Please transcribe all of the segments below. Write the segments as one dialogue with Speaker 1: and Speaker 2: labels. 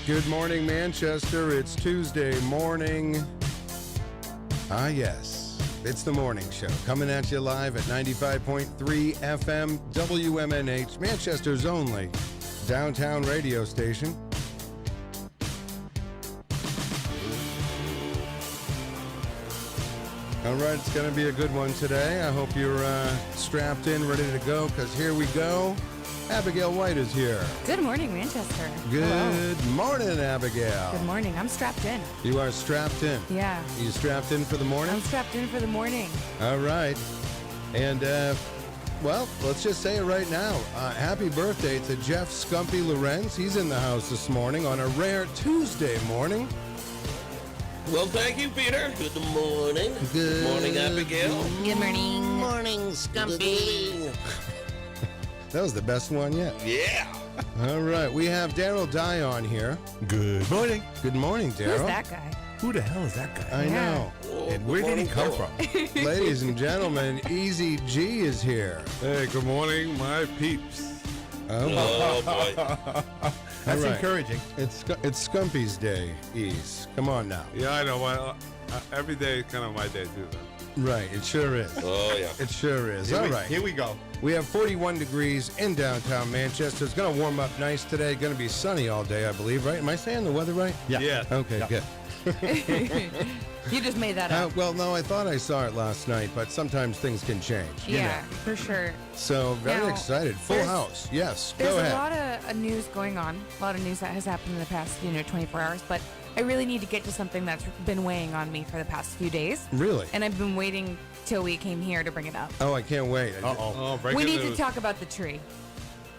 Speaker 1: Good morning, Manchester. It's Tuesday morning. Yes. It's the morning show. Coming at you live at 95.3 FM WMNH, Manchester's only downtown radio station. All right, it's going to be a good one today. I hope you're strapped in, ready to go, because here we go. Abigail White is here.
Speaker 2: Good morning, Manchester.
Speaker 1: Good morning, Abigail.
Speaker 2: Good morning. I'm strapped in.
Speaker 1: You are strapped in.
Speaker 2: Yeah.
Speaker 1: You strapped in for the morning?
Speaker 2: I'm strapped in for the morning.
Speaker 1: All right. And, well, let's just say it right now. Happy birthday to Jeff Scumpy Lorenz. He's in the house this morning on a rare Tuesday morning.
Speaker 3: Well, thank you, Peter. Good morning.
Speaker 1: Good
Speaker 3: morning, Abigail.
Speaker 2: Good morning.
Speaker 3: Morning, Scumpy.
Speaker 1: That was the best one yet.
Speaker 3: Yeah.
Speaker 1: All right. We have Daryl Dye on here.
Speaker 4: Good morning.
Speaker 1: Good morning, Daryl.
Speaker 2: Who's that guy?
Speaker 4: Who the hell is that guy?
Speaker 1: I know.
Speaker 3: Oh,
Speaker 4: And where did he come from?
Speaker 1: Ladies and gentlemen, Easy G is here.
Speaker 5: Hey, good morning, my peeps.
Speaker 1: Oh,
Speaker 3: Oh, boy.
Speaker 4: That's
Speaker 1: All right.
Speaker 4: encouraging.
Speaker 1: It's Scumpy's day, Ease. Come on now.
Speaker 5: Yeah, I know. Well, every day is kind of my day, too, though.
Speaker 1: Right, it sure is.
Speaker 3: Oh, yeah.
Speaker 1: It sure is. All right.
Speaker 4: Here we go.
Speaker 1: We have 41 degrees in downtown Manchester. It's going to warm up nice today. Going to be sunny all day, I believe, right? Am I saying the weather right?
Speaker 4: Yeah.
Speaker 5: Yeah.
Speaker 1: Okay,
Speaker 4: Yeah.
Speaker 1: good.
Speaker 2: You just made that up.
Speaker 1: Well, no, I thought I saw it last night, but sometimes things can change. you
Speaker 2: Yeah,
Speaker 1: know.
Speaker 2: for sure.
Speaker 1: So, very
Speaker 2: Now,
Speaker 1: excited. Full
Speaker 2: there's-
Speaker 1: house. Yes,
Speaker 2: There's
Speaker 1: go ahead.
Speaker 2: a lot of news going on, a lot of news that has happened in the past, 24 hours, but I really need to get to something that's been weighing on me for the past few days.
Speaker 1: Really?
Speaker 2: And I've been waiting till we came here to bring it up.
Speaker 1: Oh, I can't wait.
Speaker 4: Uh-oh.
Speaker 5: Oh, breaking
Speaker 2: We need to
Speaker 5: news.
Speaker 2: talk about the tree.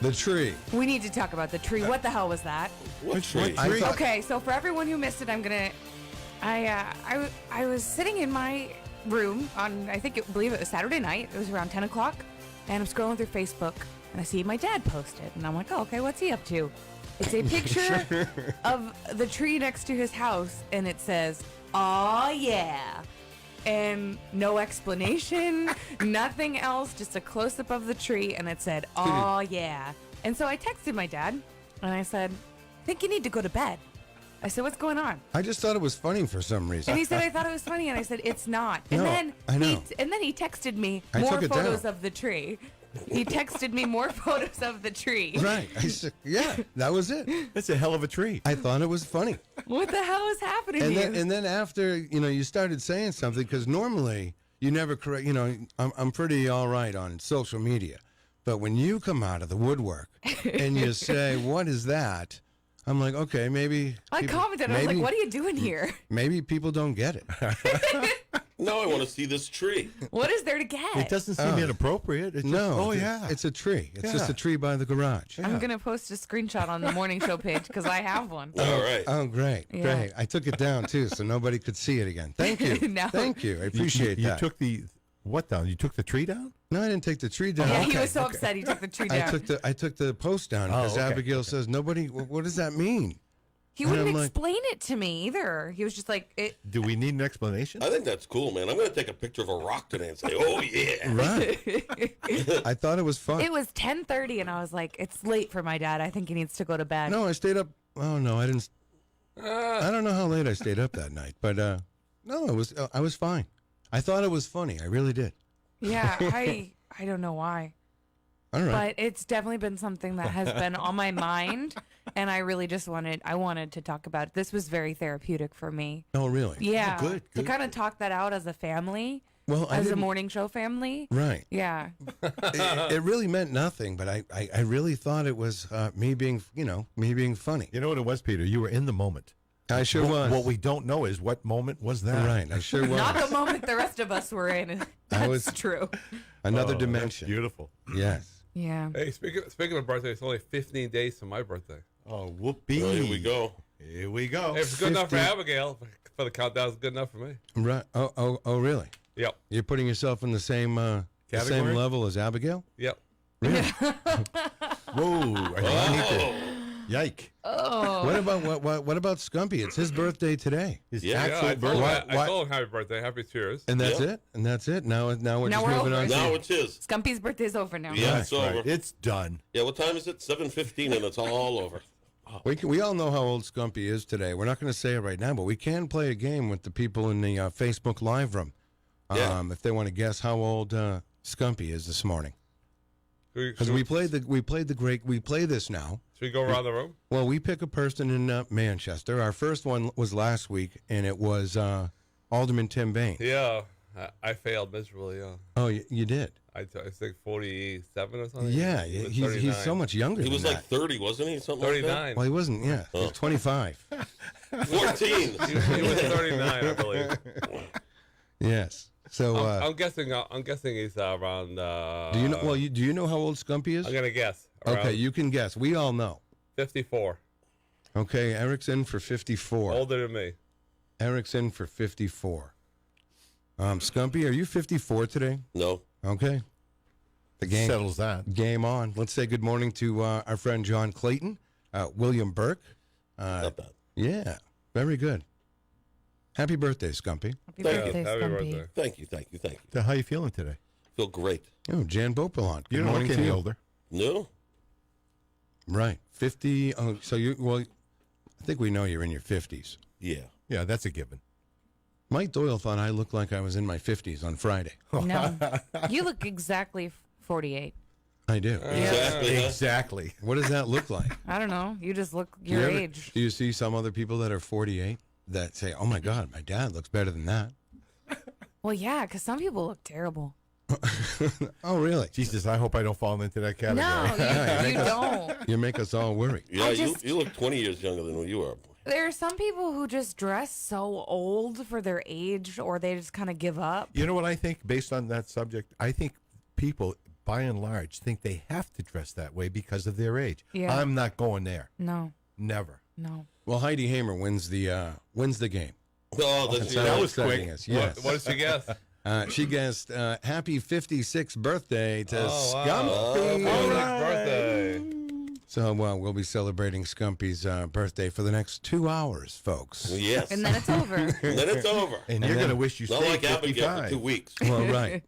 Speaker 1: The tree.
Speaker 2: We need to talk about the tree. What the hell was that?
Speaker 3: What tree?
Speaker 1: I thought-
Speaker 2: Okay, so for everyone who missed it, I was sitting in my room on, believe it was Saturday night. It was around 10 o'clock, and I'm scrolling through Facebook, and I see my dad posted, and I'm like, oh, okay, what's he up to? It's a picture of the tree next to his house, and it says, "Aw, yeah." And no explanation, nothing else, just a close-up of the tree, and it said, "Aw, yeah." And so I texted my dad, and I said, I think you need to go to bed. I said, what's going on?
Speaker 1: I just thought it was funny for some reason.
Speaker 2: And he said, I thought it was funny. And I said, it's not. And
Speaker 1: No,
Speaker 2: then
Speaker 1: I know.
Speaker 2: he texted me
Speaker 1: I
Speaker 2: more
Speaker 1: took it
Speaker 2: photos
Speaker 1: down.
Speaker 2: of the tree. He texted me more photos of the tree.
Speaker 1: Right. I said, yeah, that was it.
Speaker 4: That's a hell of a tree.
Speaker 1: I thought it was funny.
Speaker 2: What the hell is happening
Speaker 1: And
Speaker 2: to
Speaker 1: then,
Speaker 2: you?
Speaker 1: and then after, you started saying something, because normally you never correct, I'm pretty all right on social media. But when you come out of the woodwork and you say, what is that? I'm like, okay, maybe.
Speaker 2: I commented. I was like, what are you doing here?
Speaker 1: Maybe people don't get it.
Speaker 3: Now I want to see this tree.
Speaker 2: What is there to get?
Speaker 4: It doesn't seem inappropriate. It's just,
Speaker 1: No.
Speaker 4: oh, yeah.
Speaker 1: It's a tree. It's just
Speaker 4: Yeah.
Speaker 1: a tree by the garage.
Speaker 2: I'm going to post a screenshot on the morning show page because I have one.
Speaker 3: All right.
Speaker 1: Oh, great.
Speaker 2: Yeah.
Speaker 1: Great. I took it down, too, so nobody could see it again. Thank you.
Speaker 2: No.
Speaker 1: Thank you. I appreciate
Speaker 4: you
Speaker 1: that.
Speaker 4: took the, what down? You took the tree down?
Speaker 1: No, I didn't take the tree down.
Speaker 2: Yeah, he
Speaker 4: okay,
Speaker 2: was so
Speaker 4: okay.
Speaker 2: upset he took the tree
Speaker 1: I
Speaker 2: down.
Speaker 1: took the post down because
Speaker 4: okay,
Speaker 1: Abigail says nobody. What does that mean?
Speaker 2: He
Speaker 1: And
Speaker 2: wouldn't
Speaker 1: I'm like-
Speaker 2: explain it to me either. He was just like,
Speaker 4: Do we need an explanation?
Speaker 3: I think that's cool, man. I'm going to take a picture of a rock today and say, oh, yeah.
Speaker 1: Right. I thought it was fun.
Speaker 2: it was 10:30, and I was like, it's late for my dad. I think he needs to go to bed.
Speaker 1: No, I stayed up. Oh no, I didn't. I don't know how late I stayed up that night, but no, I was fine. I thought it was funny. I really did.
Speaker 2: Yeah, I don't know why.
Speaker 1: All right.
Speaker 2: But it's definitely been something that has been on my mind, and I really just wanted to talk about it. This was very therapeutic for me.
Speaker 1: Oh, really?
Speaker 2: Yeah.
Speaker 4: good,
Speaker 2: To
Speaker 4: good.
Speaker 2: kind of talk that out as a family,
Speaker 1: Well, I
Speaker 2: as a
Speaker 1: didn't.
Speaker 2: morning show family.
Speaker 1: Right.
Speaker 2: Yeah.
Speaker 1: It really meant nothing, but I really thought it was me being funny.
Speaker 4: You know what it was, Peter? You were in the moment.
Speaker 1: I sure was.
Speaker 4: What we don't know is what moment was that.
Speaker 1: Right. I sure was.
Speaker 2: Not the moment the rest of us were in. That's
Speaker 1: was-
Speaker 2: true.
Speaker 1: Another
Speaker 4: Oh,
Speaker 1: dimension.
Speaker 4: That's beautiful.
Speaker 1: Yes.
Speaker 2: Yeah.
Speaker 5: Hey, speaking of birthday, it's only 15 days to my birthday.
Speaker 4: Oh, whoopee.
Speaker 3: Well, here we go.
Speaker 4: Here we go.
Speaker 5: Hey, if it's good enough for
Speaker 1: 15.
Speaker 5: Abigail, for the countdown, it's good enough for me.
Speaker 1: Right. Oh, really?
Speaker 5: Yep.
Speaker 1: You're putting yourself in the same
Speaker 4: Category?
Speaker 1: level as Abigail?
Speaker 5: Yep.
Speaker 1: Really?
Speaker 4: Whoa. I need to. Yike.
Speaker 2: Oh.
Speaker 1: What about Scumpy? It's his birthday today,
Speaker 4: His
Speaker 3: Yeah,
Speaker 4: actual
Speaker 5: I told,
Speaker 4: birthday.
Speaker 5: him, I told him happy birthday, happy cheers.
Speaker 1: and that's
Speaker 3: Yeah.
Speaker 1: it. And that's it. Now we're
Speaker 2: Now
Speaker 1: just
Speaker 2: we're
Speaker 1: moving
Speaker 2: over
Speaker 1: on.
Speaker 2: it.
Speaker 3: Now
Speaker 1: To,
Speaker 3: it's his.
Speaker 2: Scumpy's birthday's over now.
Speaker 3: Yeah,
Speaker 4: Right,
Speaker 3: it's over.
Speaker 4: right. It's done.
Speaker 3: Yeah, what time is it? 7:15, and it's all over.
Speaker 1: We all know how old Scumpy is today. We're not going to say it right now, but we can play a game with the people in the Facebook live room.
Speaker 3: Yeah.
Speaker 1: If they want to guess how old Scumpy is this morning. Because
Speaker 5: Should
Speaker 1: we play this now.
Speaker 5: we go around the room?
Speaker 1: Well, we pick a person in Manchester. Our first one was last week, and it was Alderman Tim Bain.
Speaker 5: Yeah. I failed miserably, yeah.
Speaker 1: Oh, you did?
Speaker 5: I think 47 or something.
Speaker 1: Yeah,
Speaker 5: He was
Speaker 1: he's so
Speaker 5: 39.
Speaker 1: much younger
Speaker 3: He
Speaker 1: than
Speaker 3: was
Speaker 1: that.
Speaker 3: like 30, wasn't he? Something like
Speaker 5: 39.
Speaker 1: Well, he wasn't, yeah. He was 25.
Speaker 3: that? 14.
Speaker 5: He was 39, I believe.
Speaker 1: Yes. So,
Speaker 5: I'm guessing he's around.
Speaker 1: do you know? Well, do you know how old Scumpy is?
Speaker 5: I'm gonna guess. Around
Speaker 1: Okay, you can guess. We all know.
Speaker 5: 54.
Speaker 1: Okay, Eric's in for 54.
Speaker 5: Older than me.
Speaker 1: Eric's in for 54. Scumpy, are you 54 today?
Speaker 3: No.
Speaker 1: Okay. The game
Speaker 4: Settles that.
Speaker 1: game on. Let's say good morning to our friend John Clayton, William Burke.
Speaker 3: Not bad.
Speaker 1: Yeah, very good. Happy birthday, Scumpy.
Speaker 2: Happy
Speaker 3: Thank you.
Speaker 2: birthday,
Speaker 5: Happy
Speaker 2: Scumpy.
Speaker 5: birthday.
Speaker 3: Thank you, thank you, thank you.
Speaker 4: So how you feeling today?
Speaker 3: Feel great.
Speaker 1: Oh, Jan Beaupilant. Good
Speaker 4: You don't
Speaker 1: morning
Speaker 4: look
Speaker 1: to
Speaker 4: any
Speaker 1: you.
Speaker 4: older.
Speaker 3: No?
Speaker 1: Right, 50. Oh, so I think we know you're in your 50s.
Speaker 3: Yeah.
Speaker 4: Yeah, that's a given.
Speaker 1: Mike Doyle thought I looked like I was in my 50s on Friday.
Speaker 2: No, you look exactly 48.
Speaker 1: I do.
Speaker 3: Exactly. Huh?
Speaker 4: Exactly.
Speaker 1: What does that look like?
Speaker 2: I don't know. You just look
Speaker 1: Do you
Speaker 2: your
Speaker 1: ever-
Speaker 2: age.
Speaker 1: Do you see some other people that are 48 that say, "Oh my God, my dad looks better than that"?
Speaker 2: Well, yeah, because some people look terrible.
Speaker 1: Oh, really?
Speaker 4: Jesus, I hope I don't fall into that category.
Speaker 2: No, you don't.
Speaker 1: You make us all worry.
Speaker 3: Yeah,
Speaker 2: I just-
Speaker 3: you look 20 years younger than what you are.
Speaker 2: There are some people who just dress so old for their age, or they just kind of give up.
Speaker 4: You know what I think based on that subject? I think people, by and large, think they have to dress that way because of their age.
Speaker 2: Yeah.
Speaker 4: I'm not going there.
Speaker 2: No,
Speaker 4: Never.
Speaker 2: no.
Speaker 1: Well, Heidi Hamer wins the game.
Speaker 3: Oh, that's
Speaker 1: How
Speaker 4: was
Speaker 1: exciting
Speaker 4: quick.
Speaker 1: is. Yes.
Speaker 5: What did she guess?
Speaker 1: She guessed happy 56th birthday to
Speaker 5: Oh, wow.
Speaker 1: Scumpy.
Speaker 5: Happy birthday.
Speaker 1: So we'll be celebrating Scumpy's birthday for the next 2 hours, folks.
Speaker 3: Yes.
Speaker 2: And then it's over.
Speaker 3: And then it's over.
Speaker 4: And you're going to wish you
Speaker 3: Not
Speaker 4: stayed
Speaker 3: like Abigail for
Speaker 4: 55.
Speaker 3: 2 weeks.
Speaker 1: Well, right.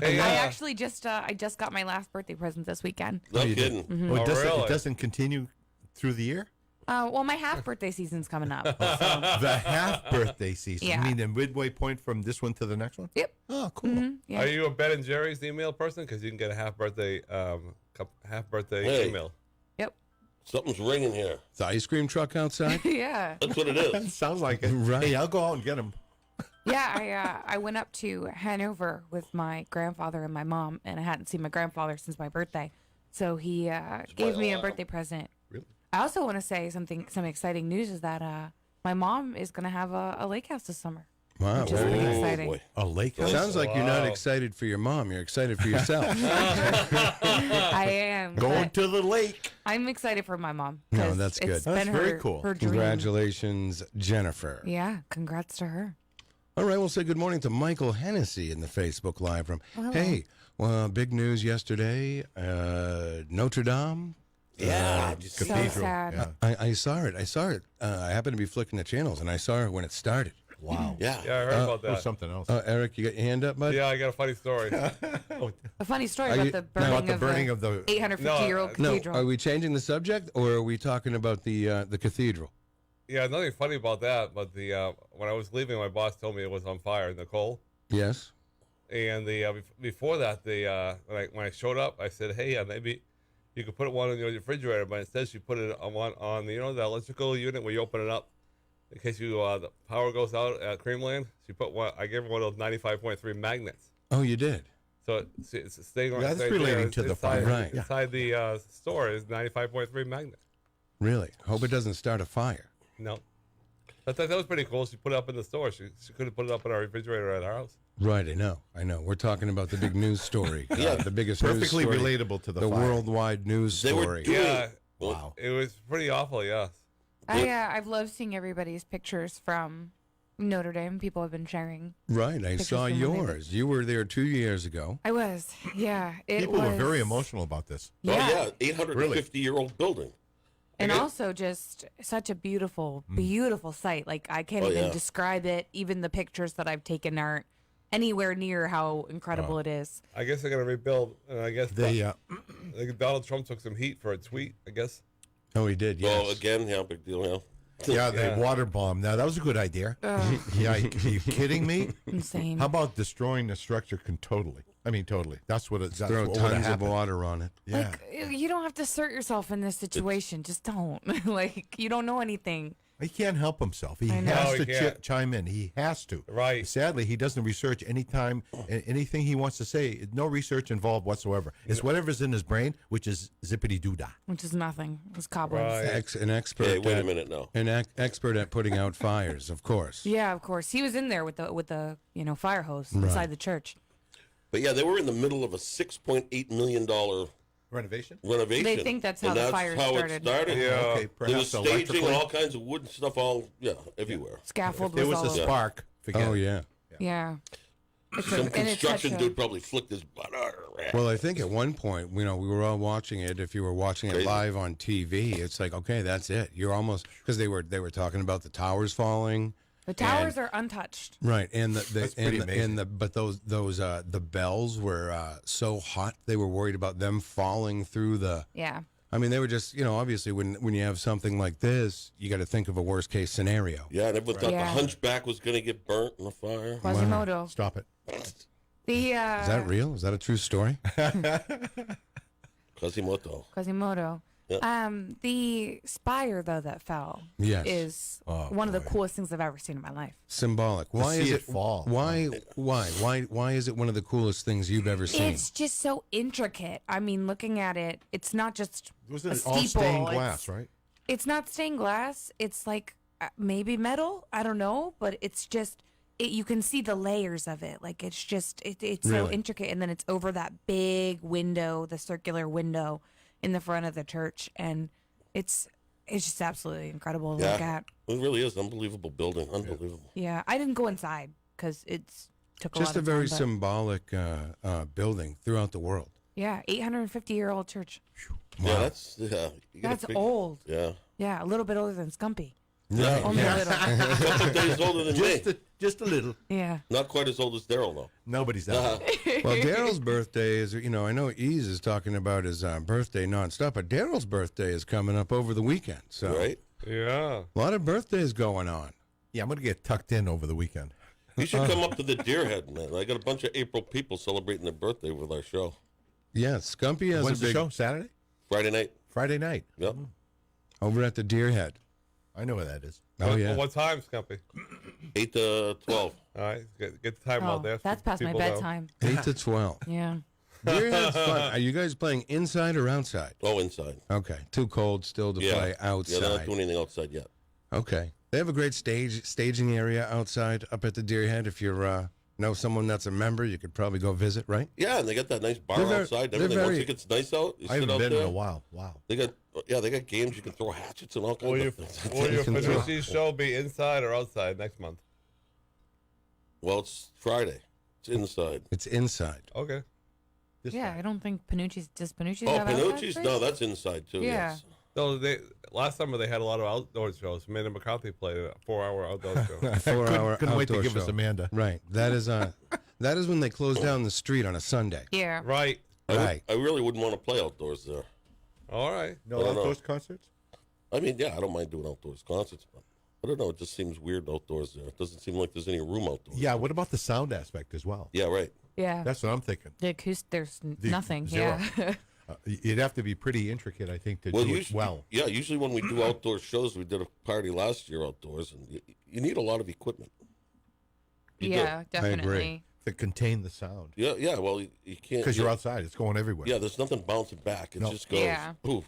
Speaker 5: Hey,
Speaker 2: I actually just got my last birthday present this weekend.
Speaker 3: No
Speaker 1: you did.
Speaker 3: kidding.
Speaker 4: Well,
Speaker 5: Oh, really?
Speaker 4: it doesn't continue through the year?
Speaker 2: Well, my half birthday season's coming up.
Speaker 4: The half birthday season.
Speaker 2: Yeah.
Speaker 4: You mean the midway point from this one to the next one?
Speaker 2: Yep.
Speaker 4: Oh, cool.
Speaker 2: Yeah.
Speaker 5: Are you a Ben and Jerry's email person? Because you can get a half birthday
Speaker 3: Hey.
Speaker 5: email.
Speaker 2: Yep.
Speaker 3: Something's ringing here.
Speaker 1: It's the ice cream truck outside.
Speaker 2: Yeah.
Speaker 3: That's what it is.
Speaker 4: Sounds like it.
Speaker 1: Right.
Speaker 4: Hey, I'll go out and get them.
Speaker 2: Yeah. I went up to Hanover with my grandfather and my mom, and I hadn't seen my grandfather since my birthday, so he gave me a birthday present.
Speaker 4: Really?
Speaker 2: I also want to say some exciting news is that my mom is going to have a lake house this summer.
Speaker 1: Wow.
Speaker 2: Which is pretty
Speaker 3: Oh,
Speaker 2: exciting.
Speaker 3: boy.
Speaker 4: A lake house.
Speaker 1: Sounds like you're not
Speaker 5: Wow.
Speaker 1: excited for your mom. You're excited for yourself.
Speaker 2: I am.
Speaker 4: Going
Speaker 2: but
Speaker 4: to the lake.
Speaker 2: I'm excited for my mom.
Speaker 1: No,
Speaker 2: 'cause
Speaker 1: that's good.
Speaker 2: It's
Speaker 4: That's
Speaker 2: been
Speaker 4: very
Speaker 2: her,
Speaker 4: cool.
Speaker 2: her dream.
Speaker 1: Congratulations, Jennifer.
Speaker 2: Yeah, congrats to her.
Speaker 1: All right, we'll say good morning to Michael Hennessy in the Facebook Live room.
Speaker 2: hello.
Speaker 1: Hey, well, big news yesterday. Notre Dame.
Speaker 3: Yeah.
Speaker 2: So
Speaker 4: Cathedral.
Speaker 2: sad.
Speaker 4: Yeah.
Speaker 1: I saw it. I happened to be flicking the channels, and I saw it when it started.
Speaker 4: Wow.
Speaker 3: Yeah.
Speaker 5: Yeah, I heard about
Speaker 4: Or
Speaker 5: that.
Speaker 4: something else.
Speaker 1: Eric, you got your hand up, bud?
Speaker 5: Yeah, I got a funny story.
Speaker 2: A funny story
Speaker 1: Are
Speaker 2: about
Speaker 1: you-
Speaker 2: the
Speaker 1: no,
Speaker 2: burning,
Speaker 4: About the burning of the
Speaker 2: 850-year-old
Speaker 1: No,
Speaker 2: cathedral.
Speaker 1: are we changing the subject, or are we talking about the cathedral?
Speaker 5: Yeah, nothing funny about that. But when I was leaving, my boss told me it was on fire, Nicole.
Speaker 1: Yes.
Speaker 5: And before that, when I showed up, I said, "Hey, maybe you could put one in your refrigerator." But instead, she put it on one on the the electrical unit where you open it up in case the power goes out at Creamland. She put one. I gave her one of those 95.3 magnets.
Speaker 1: Oh, you did.
Speaker 5: So it's staying on.
Speaker 4: That's
Speaker 5: right
Speaker 4: relating
Speaker 5: there.
Speaker 4: to the
Speaker 5: Inside-
Speaker 4: fire.
Speaker 1: Right.
Speaker 5: Inside the store is 95.3 magnet.
Speaker 1: Really? Hope it doesn't start a fire.
Speaker 5: No. I thought that was pretty cool. She put it up in the store. She could have put it up in our refrigerator at our house.
Speaker 1: Right, I know. We're talking about the big news story.
Speaker 3: Yeah.
Speaker 1: The biggest news
Speaker 4: perfectly
Speaker 1: story.
Speaker 4: relatable to the
Speaker 1: The
Speaker 4: fire.
Speaker 1: worldwide news
Speaker 3: They were
Speaker 1: story.
Speaker 3: doing-
Speaker 5: Yeah.
Speaker 4: Wow.
Speaker 5: It was pretty awful, yes.
Speaker 2: I've loved seeing everybody's pictures from Notre Dame. People have been sharing.
Speaker 1: Right, I
Speaker 2: Pictures
Speaker 1: saw
Speaker 2: from when they were-
Speaker 1: yours. You were there 2 years ago.
Speaker 2: I was, yeah.
Speaker 4: People were very emotional about this.
Speaker 3: Oh, yeah. 850-year-old building.
Speaker 2: And also just such a beautiful, beautiful sight. Like, I can't
Speaker 3: Oh,
Speaker 2: even
Speaker 3: yeah.
Speaker 2: describe it. Even the pictures that I've taken aren't anywhere near how incredible it is.
Speaker 5: I guess they're going to rebuild. And I guess
Speaker 4: They,
Speaker 5: Donald Trump took some heat for a tweet, I guess.
Speaker 1: Oh, he did. Yes.
Speaker 3: Oh, again, yeah, big deal. Yeah.
Speaker 4: Yeah, the water bomb. Now that was a good idea. Yeah, are you kidding me?
Speaker 2: Insane.
Speaker 4: How about destroying the structure totally? I mean, totally. That's what it. That's
Speaker 1: Throw
Speaker 4: what would've
Speaker 1: tons of
Speaker 4: happened.
Speaker 1: water on it.
Speaker 4: Yeah.
Speaker 2: Like, you don't have to assert yourself in this situation. Just don't. Like, you don't know anything.
Speaker 4: He can't help himself. He
Speaker 2: I know.
Speaker 4: has
Speaker 5: No, he
Speaker 4: to
Speaker 5: can't.
Speaker 4: chime in. He has to.
Speaker 5: Right.
Speaker 4: Sadly, he doesn't research anything he wants to say. No research involved whatsoever. It's whatever's in his brain, which is zippity doo dah.
Speaker 2: Which is nothing. It's cobwebs.
Speaker 5: Right.
Speaker 1: An expert.
Speaker 3: Hey, wait a
Speaker 1: at-
Speaker 3: minute now.
Speaker 1: An expert at putting out fires, of course.
Speaker 2: Yeah, of course. He was in there with the fire hose inside the church.
Speaker 3: But yeah, they were in the middle of a $6.8 million
Speaker 4: Renovation.
Speaker 3: renovation.
Speaker 2: They think that's how
Speaker 3: and
Speaker 2: the
Speaker 3: that's
Speaker 2: fire
Speaker 3: how
Speaker 2: started.
Speaker 3: It started.
Speaker 5: Yeah.
Speaker 4: Okay,
Speaker 3: There was
Speaker 4: perhaps
Speaker 3: staging
Speaker 4: electrically.
Speaker 3: and all kinds of wood and stuff all, everywhere.
Speaker 2: Scaffold
Speaker 4: There
Speaker 2: was
Speaker 4: was
Speaker 2: all
Speaker 4: a
Speaker 2: over.
Speaker 4: spark. Forget
Speaker 1: Oh
Speaker 4: it.
Speaker 1: yeah.
Speaker 2: Yeah.
Speaker 3: Some
Speaker 2: and it's such
Speaker 3: construction
Speaker 2: a-
Speaker 3: dude probably flicked his butt.
Speaker 1: Well, I think at one point, we were all watching it. If you were watching it
Speaker 3: Crazy.
Speaker 1: live on TV, it's like, okay, that's it. You're almost because they were talking about the towers falling,
Speaker 2: The towers are untouched.
Speaker 1: right? And
Speaker 4: That's pretty amazing.
Speaker 1: but those the bells were so hot they were worried about them falling through the.
Speaker 2: Yeah.
Speaker 1: I mean, they were just obviously when you have something like this, you got to think of a worst case scenario.
Speaker 3: Yeah, and everyone thought
Speaker 2: Yeah.
Speaker 3: the hunchback was going to get burnt in the fire.
Speaker 2: Quasimodo.
Speaker 4: Stop it.
Speaker 2: The
Speaker 1: Is that real? Is that a true story?
Speaker 3: Quasimodo.
Speaker 2: Quasimodo. The spire though that fell
Speaker 1: Yes.
Speaker 2: is
Speaker 4: Oh,
Speaker 2: one of the
Speaker 4: boy.
Speaker 2: coolest things I've ever seen in my life.
Speaker 1: Symbolic. Why
Speaker 4: see
Speaker 1: is
Speaker 4: it fall.
Speaker 1: Why is it one of the coolest things you've ever seen?
Speaker 2: It's just so intricate. I mean, looking at it, it's not just
Speaker 4: Was
Speaker 2: a
Speaker 4: it
Speaker 2: steeple.
Speaker 4: all stained
Speaker 2: It's-
Speaker 4: glass, right?
Speaker 2: It's not stained glass. It's like maybe metal. I don't know, but it's just you can see the layers of it. Like it's just it's so
Speaker 1: Really?
Speaker 2: intricate, and then it's over that big window, the circular window in the front of the church, and it's just absolutely incredible to look
Speaker 3: Yeah,
Speaker 2: at.
Speaker 3: it really is unbelievable building. Unbelievable.
Speaker 2: Yeah, I didn't go inside because it's took a
Speaker 1: Just
Speaker 2: lot
Speaker 1: a
Speaker 2: of
Speaker 1: very
Speaker 2: time, but-
Speaker 1: symbolic building throughout the world.
Speaker 2: Yeah, 850-year-old church.
Speaker 3: Yeah, that's you gotta
Speaker 2: That's
Speaker 3: figure-
Speaker 2: old.
Speaker 3: Yeah,
Speaker 2: Yeah, a little bit older than Scumpy.
Speaker 1: Right.
Speaker 2: Only a little.
Speaker 3: a couple days older than me.
Speaker 4: Just a little.
Speaker 2: Yeah.
Speaker 3: Not quite as old as Daryl though.
Speaker 4: Nobody's that.
Speaker 3: Uh-huh.
Speaker 4: old.
Speaker 1: Well, Daryl's birthday is, I know Ease is talking about his birthday nonstop, but Daryl's birthday is coming up over the weekend. So
Speaker 3: Right?
Speaker 5: Yeah.
Speaker 1: a lot of birthdays going on.
Speaker 4: Yeah, I'm gonna get tucked in over the weekend.
Speaker 3: You should come up to the Deerhead, man. I got a bunch of April people celebrating their birthday with our show.
Speaker 1: Yeah, Scumpy has
Speaker 4: When's
Speaker 1: a
Speaker 4: the
Speaker 1: big
Speaker 4: show? Saturday?
Speaker 3: Friday night.
Speaker 4: Friday night.
Speaker 3: Yep.
Speaker 1: over at the Deerhead.
Speaker 4: I know where that is.
Speaker 1: Oh yeah.
Speaker 5: What time, Scumpy?
Speaker 3: 8 to 12.
Speaker 5: All right. Get the time
Speaker 2: Oh,
Speaker 5: out there.
Speaker 2: that's
Speaker 5: so
Speaker 2: past my
Speaker 5: people know.
Speaker 2: bedtime.
Speaker 1: 8 to 12.
Speaker 2: Yeah.
Speaker 1: Deerhead's fun. Are you guys playing inside or outside?
Speaker 3: Oh, inside.
Speaker 1: Okay. Too cold still to
Speaker 3: Yeah.
Speaker 1: play
Speaker 3: Yeah, they're not
Speaker 1: outside.
Speaker 3: doing anything outside yet.
Speaker 1: Okay. They have a great staging area outside up at the Deerhead. If you know someone that's a member, you could probably go visit, right?
Speaker 3: Yeah, and they got that nice bar
Speaker 1: They're very-
Speaker 3: outside.
Speaker 1: they're
Speaker 3: Everything. Once
Speaker 1: very-
Speaker 3: it gets nice out, you
Speaker 4: I
Speaker 3: sit
Speaker 4: haven't
Speaker 3: out
Speaker 4: been
Speaker 3: there.
Speaker 4: in a while. Wow.
Speaker 3: They got games. You can throw hatchets and all kinds
Speaker 5: Will
Speaker 3: of
Speaker 5: your
Speaker 3: things.
Speaker 5: will your
Speaker 1: can throw-
Speaker 5: Finucci show be inside or outside next month?
Speaker 3: Well, it's Friday. It's inside.
Speaker 1: It's inside.
Speaker 5: Okay.
Speaker 4: This
Speaker 2: Yeah,
Speaker 4: time.
Speaker 2: I don't think Panucci's. Does Panucci's
Speaker 3: Oh,
Speaker 2: have outside
Speaker 3: Panucci's?
Speaker 2: space?
Speaker 3: No, that's inside too.
Speaker 2: Yeah.
Speaker 3: Yes.
Speaker 5: No, last summer they had a lot of outdoor shows. Amanda McCarthy played a 4-hour outdoor show.
Speaker 1: 4-hour
Speaker 4: Couldn't wait to
Speaker 1: outdoor
Speaker 4: give us
Speaker 1: show.
Speaker 4: Amanda.
Speaker 1: Right. That is when they close down the street on a Sunday.
Speaker 2: Yeah.
Speaker 5: Right.
Speaker 1: Right.
Speaker 3: I really wouldn't want to play outdoors there.
Speaker 5: All right.
Speaker 4: No
Speaker 3: I don't know.
Speaker 4: outdoors concerts?
Speaker 3: I mean, yeah, I don't mind doing outdoors concerts, but I don't know. It just seems weird outdoors there. It doesn't seem like there's any room outdoors.
Speaker 4: Yeah, what about the sound aspect as well?
Speaker 3: Yeah, right.
Speaker 2: Yeah.
Speaker 4: That's what I'm thinking.
Speaker 2: The acoustic. There's
Speaker 4: The
Speaker 2: nothing.
Speaker 4: zero.
Speaker 2: Yeah.
Speaker 4: You'd have to be pretty intricate, I think, to do it
Speaker 3: usually,
Speaker 4: well.
Speaker 3: Yeah, usually when we do outdoor shows, we did a party last year outdoors, and you need a lot of equipment. You do.
Speaker 2: Yeah, definitely.
Speaker 4: To contain the sound.
Speaker 3: Yeah. Well, you can't
Speaker 4: Because you're outside. It's going everywhere.
Speaker 3: Yeah, there's nothing bouncing back. It
Speaker 4: No.
Speaker 3: just goes.
Speaker 2: Yeah.
Speaker 3: Poof.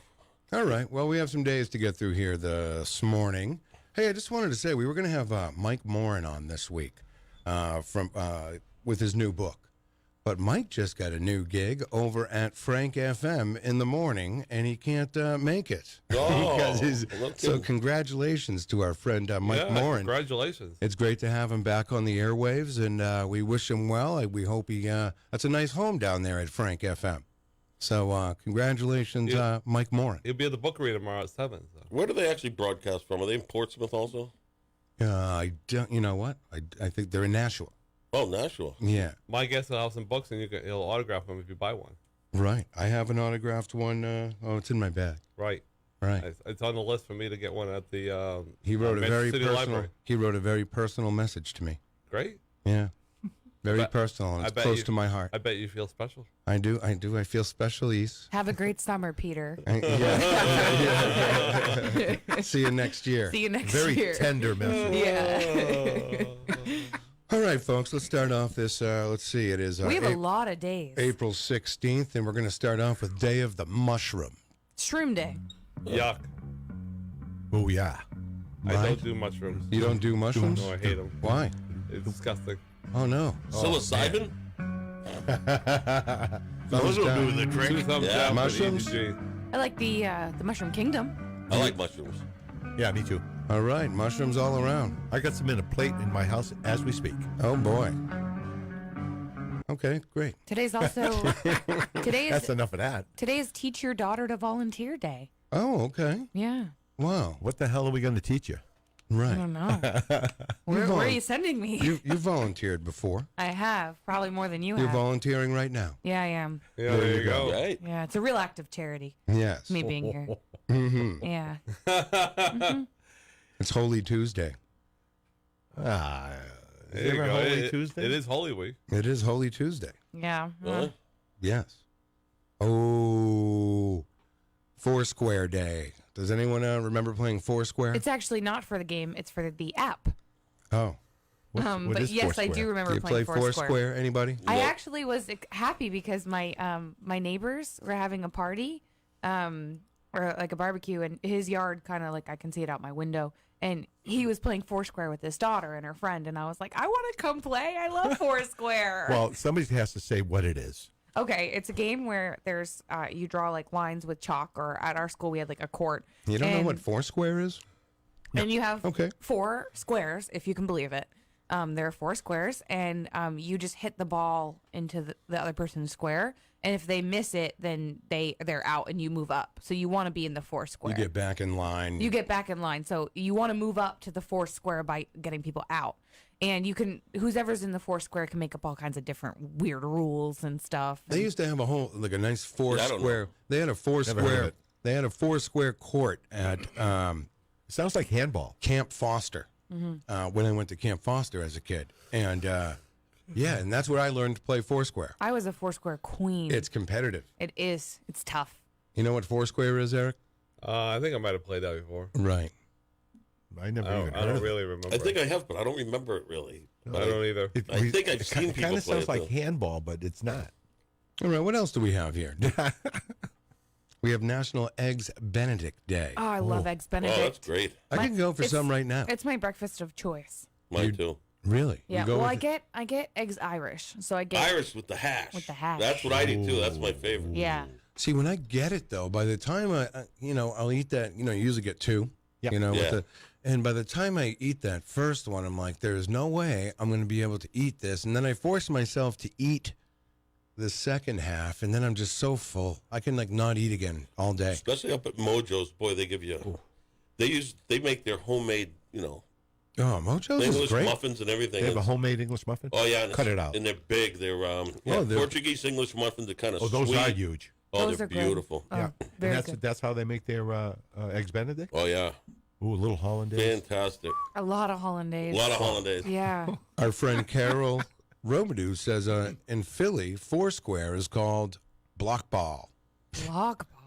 Speaker 1: All right. Well, we have some days to get through here this morning. Hey, I just wanted to say we were going to have Mike Morin on this week with his new book. But Mike just got a new gig over at Frank FM in the morning, and he can't make it.
Speaker 3: Oh,
Speaker 1: Because he's,
Speaker 3: well, no
Speaker 1: so
Speaker 3: kidding.
Speaker 1: congratulations to our friend Mike
Speaker 5: Yeah,
Speaker 1: Morin.
Speaker 5: congratulations.
Speaker 1: It's great to have him back on the airwaves, and we wish him well. We hope that's a nice home down there at Frank FM. So congratulations,
Speaker 5: Yeah.
Speaker 1: Mike Morin.
Speaker 5: He'll be at the bookery tomorrow at 7. So.
Speaker 3: Where do they actually broadcast from? Are they in Portsmouth also?
Speaker 1: I don't. You know what? I think they're in Nashua.
Speaker 3: Oh, Nashua.
Speaker 1: Yeah,
Speaker 5: My guess will have some books, and he'll autograph them if you buy one.
Speaker 1: right. I have an autographed one. Oh, it's in my bag.
Speaker 5: Right.
Speaker 1: Right.
Speaker 5: It's on the list for me to get one at the.
Speaker 1: He wrote a
Speaker 5: Manchester
Speaker 1: very
Speaker 5: City
Speaker 1: personal.
Speaker 5: Library.
Speaker 1: He wrote a very personal message to me.
Speaker 5: Great.
Speaker 1: Yeah. Very
Speaker 5: bet-
Speaker 1: personal. And
Speaker 5: I
Speaker 1: it's
Speaker 5: bet
Speaker 1: close
Speaker 5: you-
Speaker 1: to my heart.
Speaker 5: I bet you feel special.
Speaker 1: I do. I feel special, East.
Speaker 2: Have a great summer, Peter.
Speaker 1: Yeah. See you next year.
Speaker 2: See you next
Speaker 4: Very
Speaker 2: year.
Speaker 4: tender message.
Speaker 2: Yeah.
Speaker 1: All right, folks. Let's start off this. Let's see. It is
Speaker 2: We have a lot of days.
Speaker 1: April 16th, and we're going to start off with Day of the Mushroom.
Speaker 2: Shroom Day.
Speaker 5: Yuck.
Speaker 4: Oh yeah.
Speaker 5: I
Speaker 1: Right.
Speaker 5: don't do mushrooms.
Speaker 1: You don't do mushrooms?
Speaker 5: No, I hate them.
Speaker 1: Why?
Speaker 5: It's disgusting.
Speaker 1: Oh no.
Speaker 3: Psilocybin?
Speaker 1: Thumbs down.
Speaker 4: the
Speaker 5: Two thumbs
Speaker 3: Yeah.
Speaker 5: down.
Speaker 1: Mushrooms?
Speaker 5: For the EDG.
Speaker 2: I like the Mushroom Kingdom.
Speaker 3: I like mushrooms.
Speaker 4: Yeah, me too.
Speaker 1: All right, mushrooms all around.
Speaker 4: I got some in a plate in my house as we speak.
Speaker 1: Oh boy. Okay, great.
Speaker 2: Today's also
Speaker 4: That's enough of that.
Speaker 2: today's Teach Your Daughter to Volunteer Day.
Speaker 1: Oh, okay.
Speaker 2: Yeah.
Speaker 1: Wow.
Speaker 4: What the hell are we going to teach you?
Speaker 2: I
Speaker 1: Right.
Speaker 2: don't know. Where are you sending me?
Speaker 1: You volunteered before.
Speaker 2: I have probably more than you
Speaker 1: You're
Speaker 2: have.
Speaker 1: volunteering right now.
Speaker 2: Yeah, I am.
Speaker 5: Yeah, there you go.
Speaker 3: Right?
Speaker 2: Yeah, it's a real act of charity.
Speaker 1: Yes.
Speaker 2: Me being here.
Speaker 1: hmm
Speaker 2: Yeah.
Speaker 1: It's Holy Tuesday.
Speaker 4: Ah, is
Speaker 5: There you
Speaker 4: there a
Speaker 5: go.
Speaker 4: Holy
Speaker 5: It-
Speaker 4: Tuesday?
Speaker 5: It is Holy Week.
Speaker 1: It is Holy Tuesday.
Speaker 2: Yeah.
Speaker 3: Really?
Speaker 1: Yes. Oh, Foursquare Day. Does anyone remember playing Foursquare?
Speaker 2: It's actually not for the game. It's for the app.
Speaker 1: Oh,
Speaker 4: What
Speaker 2: But
Speaker 4: is
Speaker 2: yes, I
Speaker 4: Foursquare?
Speaker 2: do remember
Speaker 1: do you play
Speaker 2: playing
Speaker 1: Foursquare? Anybody?
Speaker 2: I
Speaker 3: Nope.
Speaker 2: actually was happy because my my neighbors were having a party, or like a barbecue, and his yard kind of like I can see it out my window, and he was playing Foursquare with his daughter and her friend, and I was like, I want to come play. I love Foursquare.
Speaker 4: Well, somebody has to say what it is.
Speaker 2: Okay, it's a game where there's you draw like lines with chalk, or at our school we had like a court.
Speaker 1: You don't know
Speaker 2: and,
Speaker 1: what Foursquare is?
Speaker 2: And you have
Speaker 1: Okay.
Speaker 2: 4 squares, if you can believe it. There are 4 squares, and you just hit the ball into the other person's square, and if they miss it, then they're out, and you move up. So you want to be in the 4 square.
Speaker 1: You get back in line.
Speaker 2: You get back in line, so you want to move up to the 4 square by getting people out. And you can, whoever's in the 4 square can make up all kinds of different weird rules and stuff.
Speaker 1: They used to have a whole like a nice
Speaker 3: Yeah, I don't
Speaker 1: Foursquare. They had a
Speaker 4: Never heard of
Speaker 1: Foursquare.
Speaker 4: it.
Speaker 1: They had a Foursquare court at
Speaker 4: It sounds like handball.
Speaker 1: Camp Foster when I went to Camp Foster as a kid, and yeah, and that's where I learned to play Foursquare.
Speaker 2: I was a 4 square queen.
Speaker 1: It's competitive.
Speaker 2: It is. It's tough.
Speaker 1: You know what Foursquare is, Eric?
Speaker 5: I think I might have played that before.
Speaker 1: Right.
Speaker 4: I never
Speaker 5: I
Speaker 4: even
Speaker 5: don't, I
Speaker 4: heard
Speaker 5: don't
Speaker 4: of it.
Speaker 5: really remember.
Speaker 3: I think I have, but I don't remember it really.
Speaker 5: I don't either.
Speaker 3: I think I've seen
Speaker 4: It
Speaker 3: people
Speaker 4: kind of
Speaker 3: play
Speaker 4: sounds
Speaker 3: it,
Speaker 4: like
Speaker 3: though.
Speaker 4: handball, but it's not.
Speaker 1: All right. What else do we have here? We have National Eggs Benedict Day.
Speaker 2: Oh, I love Eggs
Speaker 3: Oh,
Speaker 2: Benedict.
Speaker 3: that's great.
Speaker 1: I can go for
Speaker 2: it's-
Speaker 1: some right now.
Speaker 2: It's my breakfast of choice.
Speaker 3: Mine too.
Speaker 1: Really?
Speaker 2: Yeah.
Speaker 1: You go
Speaker 2: Well,
Speaker 1: with
Speaker 2: I get eggs Irish, so I get
Speaker 3: Irish with the hash.
Speaker 2: With the hash.
Speaker 3: That's what I do too. That's my favorite.
Speaker 2: yeah.
Speaker 1: See, when I get it though, by the time I'll eat that. You usually get 2.
Speaker 4: Yep.
Speaker 1: With
Speaker 3: Yeah.
Speaker 1: and by the time I eat that first one, I'm like, there's no way I'm going to be able to eat this. And then I force myself to eat the second half, and then I'm just so full. I can like not eat again all day.
Speaker 3: Especially up at Mojo's, boy, they give you. They make their homemade,
Speaker 1: Oh, Mojo's is
Speaker 3: English
Speaker 1: great.
Speaker 3: muffins and everything.
Speaker 4: They have a
Speaker 3: It's-
Speaker 4: homemade English muffin?
Speaker 3: Oh yeah, and
Speaker 4: Cut
Speaker 3: it's-
Speaker 4: it out.
Speaker 3: And they're big. They're
Speaker 1: they're-
Speaker 3: Portuguese English muffins. Are kind of
Speaker 4: Oh, those
Speaker 3: sweet.
Speaker 4: are huge.
Speaker 3: Oh,
Speaker 2: Those
Speaker 3: they're
Speaker 2: are good.
Speaker 3: beautiful.
Speaker 2: Oh,
Speaker 4: Yeah.
Speaker 2: very
Speaker 4: and
Speaker 2: good.
Speaker 4: that's how they make their eggs Benedict?
Speaker 3: Oh yeah,
Speaker 4: Ooh, a little hollandaise.
Speaker 3: fantastic.
Speaker 2: A lot of hollandaise.
Speaker 3: A lot of hollandaise.
Speaker 2: Yeah.
Speaker 1: Our friend Carol Robidoux says in Philly, Foursquare is called block ball.
Speaker 2: Block ball.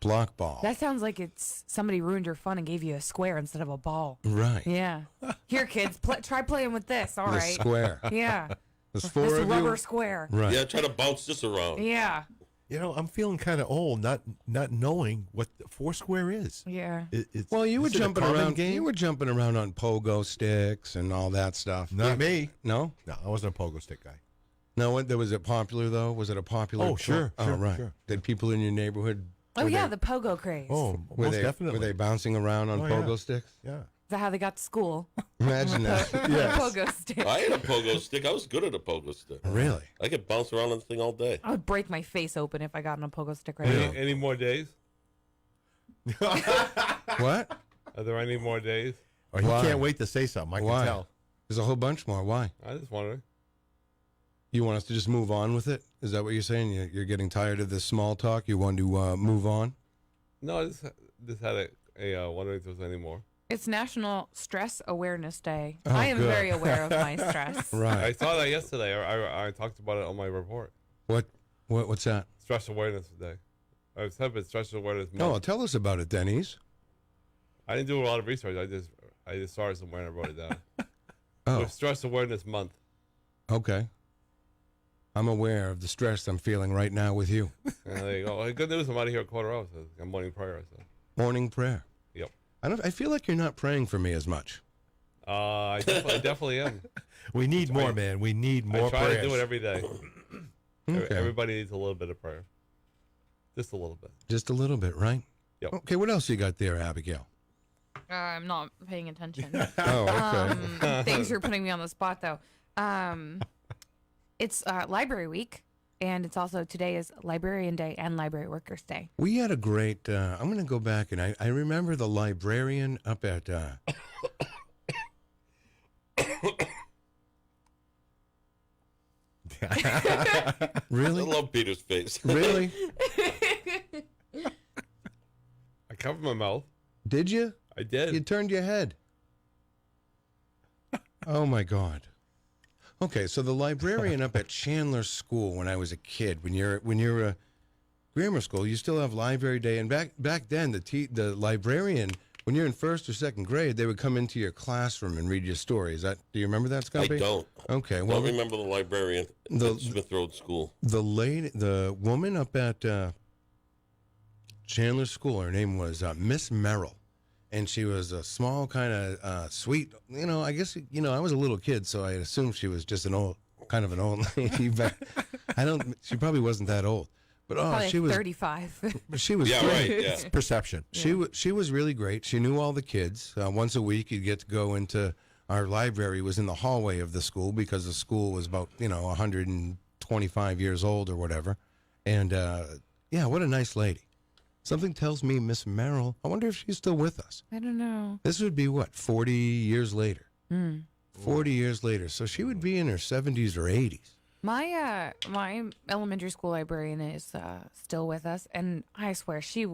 Speaker 1: Block ball.
Speaker 2: That sounds like it's somebody ruined your fun and gave you a square instead of a ball.
Speaker 1: right.
Speaker 2: Yeah. Here, kids, try playing with this. All
Speaker 1: The
Speaker 2: right.
Speaker 1: square.
Speaker 2: Yeah.
Speaker 1: There's 4
Speaker 2: This
Speaker 1: of
Speaker 2: rubber
Speaker 1: you.
Speaker 2: square.
Speaker 1: Right.
Speaker 3: Yeah, try to bounce this around.
Speaker 2: Yeah.
Speaker 4: You know, I'm feeling kind of old, not knowing what the Foursquare is.
Speaker 2: Yeah.
Speaker 4: It's,
Speaker 1: Well, you were
Speaker 4: is it a
Speaker 1: jumping
Speaker 4: common
Speaker 1: around.
Speaker 4: game?
Speaker 1: You were jumping around on pogo sticks and all that stuff.
Speaker 4: Not me.
Speaker 1: No.
Speaker 4: No, I wasn't a pogo stick guy.
Speaker 1: No. Was it popular though? Was it a popular?
Speaker 4: Oh, sure,
Speaker 1: Oh,
Speaker 4: sure,
Speaker 1: right.
Speaker 4: sure.
Speaker 1: Did people in your neighborhood?
Speaker 2: Oh,
Speaker 1: were
Speaker 2: yeah,
Speaker 1: they-
Speaker 2: the pogo craze.
Speaker 4: Oh,
Speaker 1: Were
Speaker 4: most
Speaker 1: they
Speaker 4: definitely.
Speaker 1: were they bouncing around on
Speaker 4: Oh,
Speaker 1: pogo
Speaker 4: yeah.
Speaker 1: sticks?
Speaker 4: Yeah.
Speaker 2: Is that how they got to school?
Speaker 1: Imagine that.
Speaker 2: Pogo stick.
Speaker 3: I had a pogo stick. I was good at a pogo stick.
Speaker 1: Really?
Speaker 3: I could bounce around on the thing all day.
Speaker 2: I would break my face open if I got on a pogo stick right
Speaker 5: Any,
Speaker 2: now.
Speaker 5: any more days?
Speaker 1: What?
Speaker 5: Are there any more days?
Speaker 4: Oh, he
Speaker 1: Why?
Speaker 4: can't wait to say something. I
Speaker 1: Why?
Speaker 4: can tell.
Speaker 1: There's a whole bunch more. Why?
Speaker 5: I just wondering.
Speaker 1: You want us to just move on with it? Is that what you're saying? You're getting tired of this small talk? You want to move on?
Speaker 5: No, just had wondering if there was any more.
Speaker 2: It's National Stress Awareness Day.
Speaker 1: Oh,
Speaker 2: I am
Speaker 1: good.
Speaker 2: very aware of my stress.
Speaker 5: I
Speaker 1: Right.
Speaker 5: saw that yesterday. I talked about it on my report.
Speaker 1: What's that?
Speaker 5: Stress Awareness Day. I said it's Stress Awareness
Speaker 1: Oh,
Speaker 5: Month.
Speaker 1: tell us about it, Denise.
Speaker 5: I didn't do a lot of research. I just saw it somewhere and I wrote it down.
Speaker 1: Oh,
Speaker 5: It's Stress Awareness Month.
Speaker 1: okay. I'm aware of the stress I'm feeling right now with you.
Speaker 5: And there you go. Well, good news. I'm out of here at 4:15. So I'm morning prayer. So.
Speaker 1: Morning prayer.
Speaker 5: Yep.
Speaker 1: I feel like you're not praying for me as much.
Speaker 5: I definitely am.
Speaker 4: We need more, man. We need more
Speaker 5: I try
Speaker 4: prayers.
Speaker 5: to do it every day.
Speaker 1: Okay.
Speaker 5: Everybody needs a little bit of prayer. Just a little bit.
Speaker 1: Just a little bit, right?
Speaker 5: Yep.
Speaker 1: Okay, what else you got there, Abigail?
Speaker 2: I'm not paying attention.
Speaker 1: Oh, okay.
Speaker 2: Thanks for putting me on the spot, though. It's Library Week, and it's also today is Librarian Day and Library Workers Day.
Speaker 1: We had a great, I'm going to go back, and I remember the librarian up at, really?
Speaker 3: I love Peter's face.
Speaker 1: Really?
Speaker 5: I covered my mouth.
Speaker 1: Did you?
Speaker 5: I did.
Speaker 1: You turned your head. Oh my God. Okay, so the librarian up at Chandler School when I was a kid, when you're a grammar school, you still have library day, and back then the librarian, when you're in first or second grade, they would come into your classroom and read you stories. Do you remember that,
Speaker 3: I
Speaker 1: Scumpy?
Speaker 3: don't.
Speaker 1: Okay,
Speaker 3: Don't
Speaker 1: well
Speaker 3: remember the librarian at Smith Road School.
Speaker 1: the woman up at Chandler School, her name was Miss Merrill. And she was a small, kind of sweet, I guess, I was a little kid, so I assumed she was just an old lady, but she probably wasn't that old. But
Speaker 2: Probably
Speaker 1: she was
Speaker 2: 35.
Speaker 1: she was
Speaker 3: Yeah,
Speaker 1: great.
Speaker 3: right. Yeah.
Speaker 4: It's perception.
Speaker 1: She was really great. She knew all the kids. Once a week, you'd get to go into our library. Was in the hallway of the school because the school was about 125 years old or whatever. And yeah, what a nice lady. Something tells me Miss Merrill. I wonder if she's still with us.
Speaker 2: I don't know.
Speaker 1: This would be what, 40 years later? 40 years later. So she would be in her 70s or 80s.
Speaker 2: My my elementary school librarian is still with us, and I swear she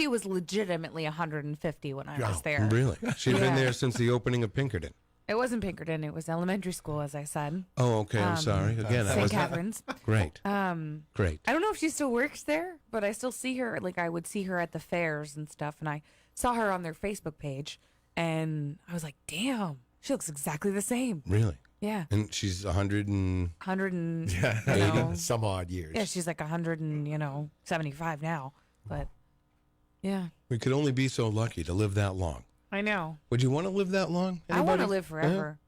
Speaker 2: was legitimately 150 when I was there.
Speaker 1: Really? She'd been
Speaker 2: Yeah.
Speaker 1: there since the opening of Pinkerton.
Speaker 2: It wasn't Pinkerton; it was elementary school, as I said.
Speaker 1: Oh, okay. I'm sorry. Again, I
Speaker 2: St.
Speaker 1: was
Speaker 2: Catherine's.
Speaker 1: great. Great.
Speaker 2: I don't know if she still works there, but I still see her. Like I would see her at the fairs and stuff, and I saw her on their Facebook page, and I was like, "Damn, she looks exactly the same."
Speaker 1: Really?
Speaker 2: Yeah,
Speaker 1: And she's 100 and
Speaker 2: 100 and you know,
Speaker 4: Some odd years.
Speaker 2: yeah, she's like 175 now. But yeah,
Speaker 1: we could only be so lucky to live that long.
Speaker 2: I know.
Speaker 1: Would you want to live that long?
Speaker 2: I want to
Speaker 1: Anybody?
Speaker 2: live forever.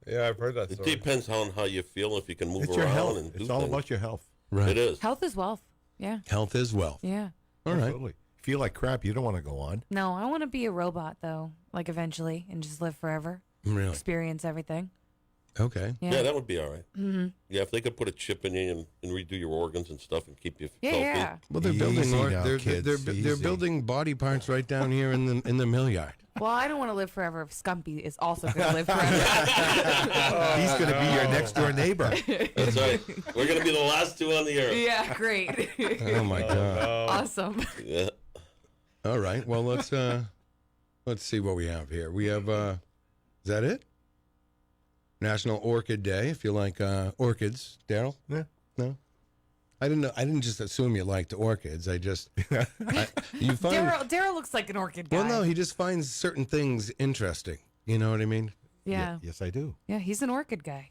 Speaker 5: Yeah, I've heard that
Speaker 3: It
Speaker 5: story.
Speaker 3: depends on how you feel, if you can move
Speaker 4: It's your
Speaker 3: around
Speaker 4: health.
Speaker 3: and do
Speaker 4: It's all
Speaker 3: things.
Speaker 4: about your health.
Speaker 1: Right.
Speaker 3: It is.
Speaker 2: Health is wealth. Yeah,
Speaker 1: Health is wealth.
Speaker 2: yeah.
Speaker 1: All right.
Speaker 4: Absolutely. Feel like crap, you don't want to go on.
Speaker 2: No, I want to be a robot though, like eventually, and just live forever,
Speaker 1: Really?
Speaker 2: experience everything.
Speaker 1: Okay.
Speaker 2: Yeah,
Speaker 3: Yeah, that would be all right. Mm-hmm. Yeah, if they could put a chip in you and redo your organs and stuff and keep you
Speaker 2: yeah,
Speaker 3: healthy.
Speaker 2: yeah.
Speaker 1: Well, they're
Speaker 4: Easy
Speaker 1: building
Speaker 4: now, kids,
Speaker 1: they're
Speaker 4: easy.
Speaker 1: building body parts right down here in the mill yard.
Speaker 2: Well, I don't want to live forever if Scumpy is also going to live forever.
Speaker 4: He's going to be your next door neighbor.
Speaker 3: That's right. We're going to be the last two on the earth.
Speaker 2: Yeah, great.
Speaker 1: Oh my God.
Speaker 2: Awesome.
Speaker 3: Yeah.
Speaker 1: All right. Well, let's see what we have here. We have is that it? National Orchid Day. If you like orchids, Daryl.
Speaker 4: Yeah.
Speaker 1: No. I didn't just assume you liked orchids. You find
Speaker 2: Daryl looks like an orchid guy.
Speaker 1: well, no, he just finds certain things interesting. You know what I mean?
Speaker 2: Yeah.
Speaker 4: Yes, I do.
Speaker 2: Yeah, he's an orchid guy.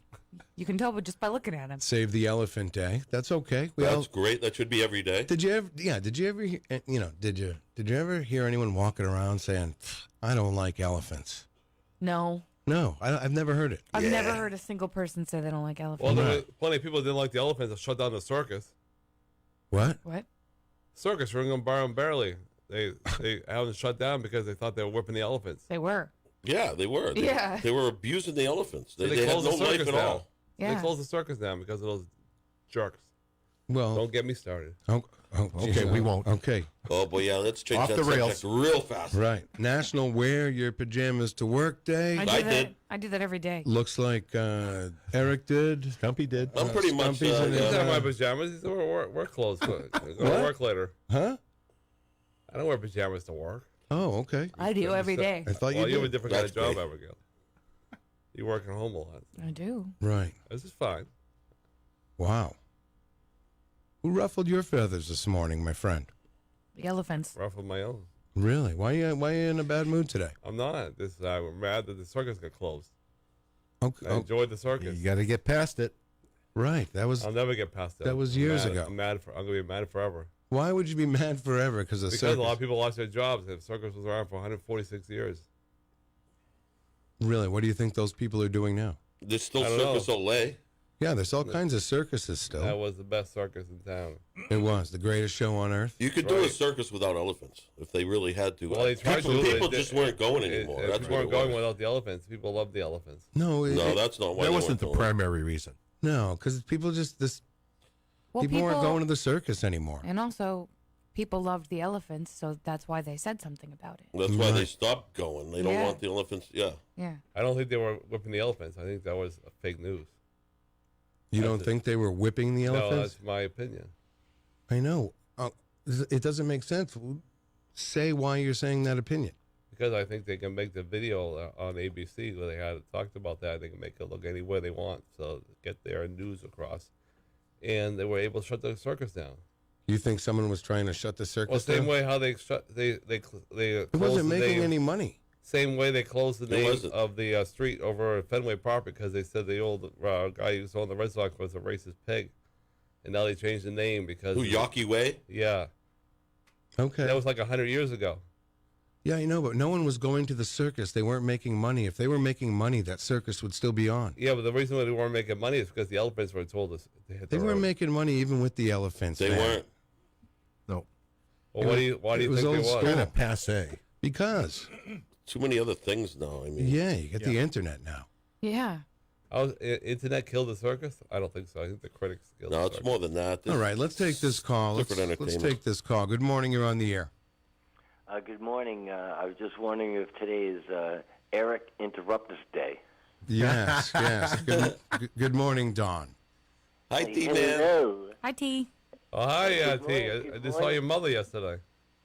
Speaker 2: You can tell just by looking at him.
Speaker 1: Save the Elephant Day. That's okay. We all
Speaker 3: That's great. That should be every day.
Speaker 1: did you ever? Yeah. Did you ever? Did you ever hear anyone walking around saying, "I don't like elephants"?
Speaker 2: No.
Speaker 1: No, I've never heard it.
Speaker 2: I've never heard a single person say they don't like elephants.
Speaker 5: Well, there were plenty of people that didn't like the elephants that shut down the circus.
Speaker 1: What?
Speaker 2: What?
Speaker 5: Circus, Ringham Bar and Barely. They haven't shut down because they thought they were whipping the elephants.
Speaker 2: They were.
Speaker 3: Yeah, they were.
Speaker 2: Yeah.
Speaker 3: They were abusing the elephants.
Speaker 5: So
Speaker 3: They had
Speaker 5: closed
Speaker 3: no
Speaker 5: the
Speaker 3: life
Speaker 5: circus
Speaker 3: at
Speaker 5: down.
Speaker 3: all.
Speaker 2: Yeah.
Speaker 5: They closed the circus down because of those jerks.
Speaker 1: Well,
Speaker 5: Don't get me started.
Speaker 4: Okay,
Speaker 1: geez,
Speaker 4: we won't.
Speaker 1: Okay,
Speaker 3: Oh, boy, yeah, let's change
Speaker 4: Off
Speaker 3: that
Speaker 4: the
Speaker 3: subject
Speaker 4: rails.
Speaker 3: real fast.
Speaker 1: right. National Wear Your Pajamas to Work Day.
Speaker 2: I
Speaker 3: I
Speaker 2: do that.
Speaker 3: did.
Speaker 2: I do that every day.
Speaker 1: Looks like Eric did.
Speaker 4: Stumpy did.
Speaker 3: I'm pretty much,
Speaker 1: Stumpy's in
Speaker 5: These
Speaker 1: his,
Speaker 5: aren't my pajamas. These are work clothes. Go to work later.
Speaker 1: Huh?
Speaker 5: I don't wear pajamas to work.
Speaker 1: Oh, okay.
Speaker 2: I do every day.
Speaker 1: I thought
Speaker 5: Well,
Speaker 1: you
Speaker 5: you have a
Speaker 1: did.
Speaker 5: different kind of
Speaker 3: That's
Speaker 5: job,
Speaker 3: great.
Speaker 5: Abigail. You work at home a lot.
Speaker 2: I do.
Speaker 1: Right.
Speaker 5: This is fine.
Speaker 1: Wow. Who ruffled your feathers this morning, my friend?
Speaker 2: The elephants.
Speaker 5: Ruffle my own.
Speaker 1: Really? Why you in a bad mood today?
Speaker 5: I'm not. I'm mad that the circus got closed.
Speaker 1: Okay.
Speaker 5: I enjoyed the circus.
Speaker 4: You got to get past it.
Speaker 1: Right. That was.
Speaker 5: I'll never get past that.
Speaker 1: That was
Speaker 5: I'm
Speaker 1: years
Speaker 5: mad.
Speaker 1: ago.
Speaker 5: I'm mad. I'm gonna be mad forever.
Speaker 1: Why would you be mad forever? Because the
Speaker 5: Because
Speaker 1: circus.
Speaker 5: a lot of people lost their jobs. The circus was around for 146 years.
Speaker 1: Really? What do you think those people are doing now?
Speaker 3: There's still
Speaker 5: I don't
Speaker 3: Circus Olay.
Speaker 1: Yeah, there's all kinds of circuses still.
Speaker 5: That was the best circus in town.
Speaker 1: It was the greatest show on earth.
Speaker 3: You could do a
Speaker 5: Right.
Speaker 3: circus without elephants if they really had to.
Speaker 5: Well, they tried
Speaker 3: people
Speaker 5: to.
Speaker 3: people
Speaker 5: They-
Speaker 3: just weren't going anymore. That's
Speaker 5: People
Speaker 3: what
Speaker 5: weren't
Speaker 3: it
Speaker 5: going
Speaker 3: was.
Speaker 5: without the elephants. People love the elephants.
Speaker 1: No,
Speaker 3: No, that's not why
Speaker 4: That
Speaker 3: they
Speaker 4: wasn't
Speaker 3: weren't
Speaker 4: the
Speaker 3: going.
Speaker 4: primary reason.
Speaker 1: no, because people just
Speaker 2: Well,
Speaker 1: people weren't going to the circus anymore.
Speaker 2: And also, people loved the elephants, so that's why they said something about it.
Speaker 3: That's why they
Speaker 1: Right.
Speaker 3: stopped going. They don't
Speaker 2: Yeah.
Speaker 3: want the elephants. Yeah.
Speaker 2: Yeah.
Speaker 5: I don't think they were whipping the elephants. I think that was fake news.
Speaker 1: You don't
Speaker 5: That's it.
Speaker 1: think they were whipping the
Speaker 5: No,
Speaker 1: elephants?
Speaker 5: that's my opinion.
Speaker 1: I know. It doesn't make sense. Say why you're saying that opinion.
Speaker 5: Because I think they can make the video on ABC where they had talked about that. They can make it look any way they want, so get their news across. And they were able to shut the circus down.
Speaker 1: You think someone was trying to shut the
Speaker 5: Well,
Speaker 1: circus
Speaker 5: same
Speaker 1: down?
Speaker 5: way how they shut they
Speaker 1: It
Speaker 5: closed
Speaker 1: wasn't
Speaker 5: the
Speaker 1: making
Speaker 5: name.
Speaker 1: any money.
Speaker 5: Same way they closed the
Speaker 3: It
Speaker 5: name
Speaker 3: wasn't.
Speaker 5: of the street over at Fenway Park because they said the old guy who owned the Red Sox was a racist pig, and now they changed the name because
Speaker 3: Who, Yawkey Way?
Speaker 5: yeah,
Speaker 1: Okay.
Speaker 5: that was like 100 years ago.
Speaker 1: Yeah, I know, but no one was going to the circus. They weren't making money. If they were making money, that circus would still be on.
Speaker 5: Yeah, but the reason why they weren't making money is because the elephants were told us to hit
Speaker 1: They
Speaker 5: the
Speaker 1: weren't
Speaker 5: road.
Speaker 1: making money even with the elephants.
Speaker 3: They
Speaker 1: man.
Speaker 3: weren't.
Speaker 4: No.
Speaker 5: Well,
Speaker 1: it
Speaker 5: why do you
Speaker 1: was
Speaker 5: think they
Speaker 1: old
Speaker 5: was?
Speaker 1: school.
Speaker 4: Kind of passe.
Speaker 1: Because,
Speaker 3: Too many other things now. I mean,
Speaker 1: yeah, you get the internet now.
Speaker 2: Yeah.
Speaker 5: Internet killed the circus? I don't think so. I think the critics killed
Speaker 3: no,
Speaker 5: the
Speaker 3: it's
Speaker 5: circus.
Speaker 3: more than that.
Speaker 1: All right, let's take this call.
Speaker 3: Different
Speaker 1: Let's
Speaker 3: entertainment.
Speaker 1: take this call. Good morning. You're on the air.
Speaker 6: Good morning. I was just wondering if today is Eric Interruptus Day.
Speaker 1: Yes, yes. Good morning, Don.
Speaker 3: Hi,
Speaker 6: Hey,
Speaker 3: T-Man.
Speaker 6: hello.
Speaker 2: Hi, T.
Speaker 5: Oh, hi,
Speaker 6: Good
Speaker 5: T.
Speaker 6: morning,
Speaker 5: I
Speaker 6: good
Speaker 5: just saw
Speaker 6: morning.
Speaker 5: your mother yesterday.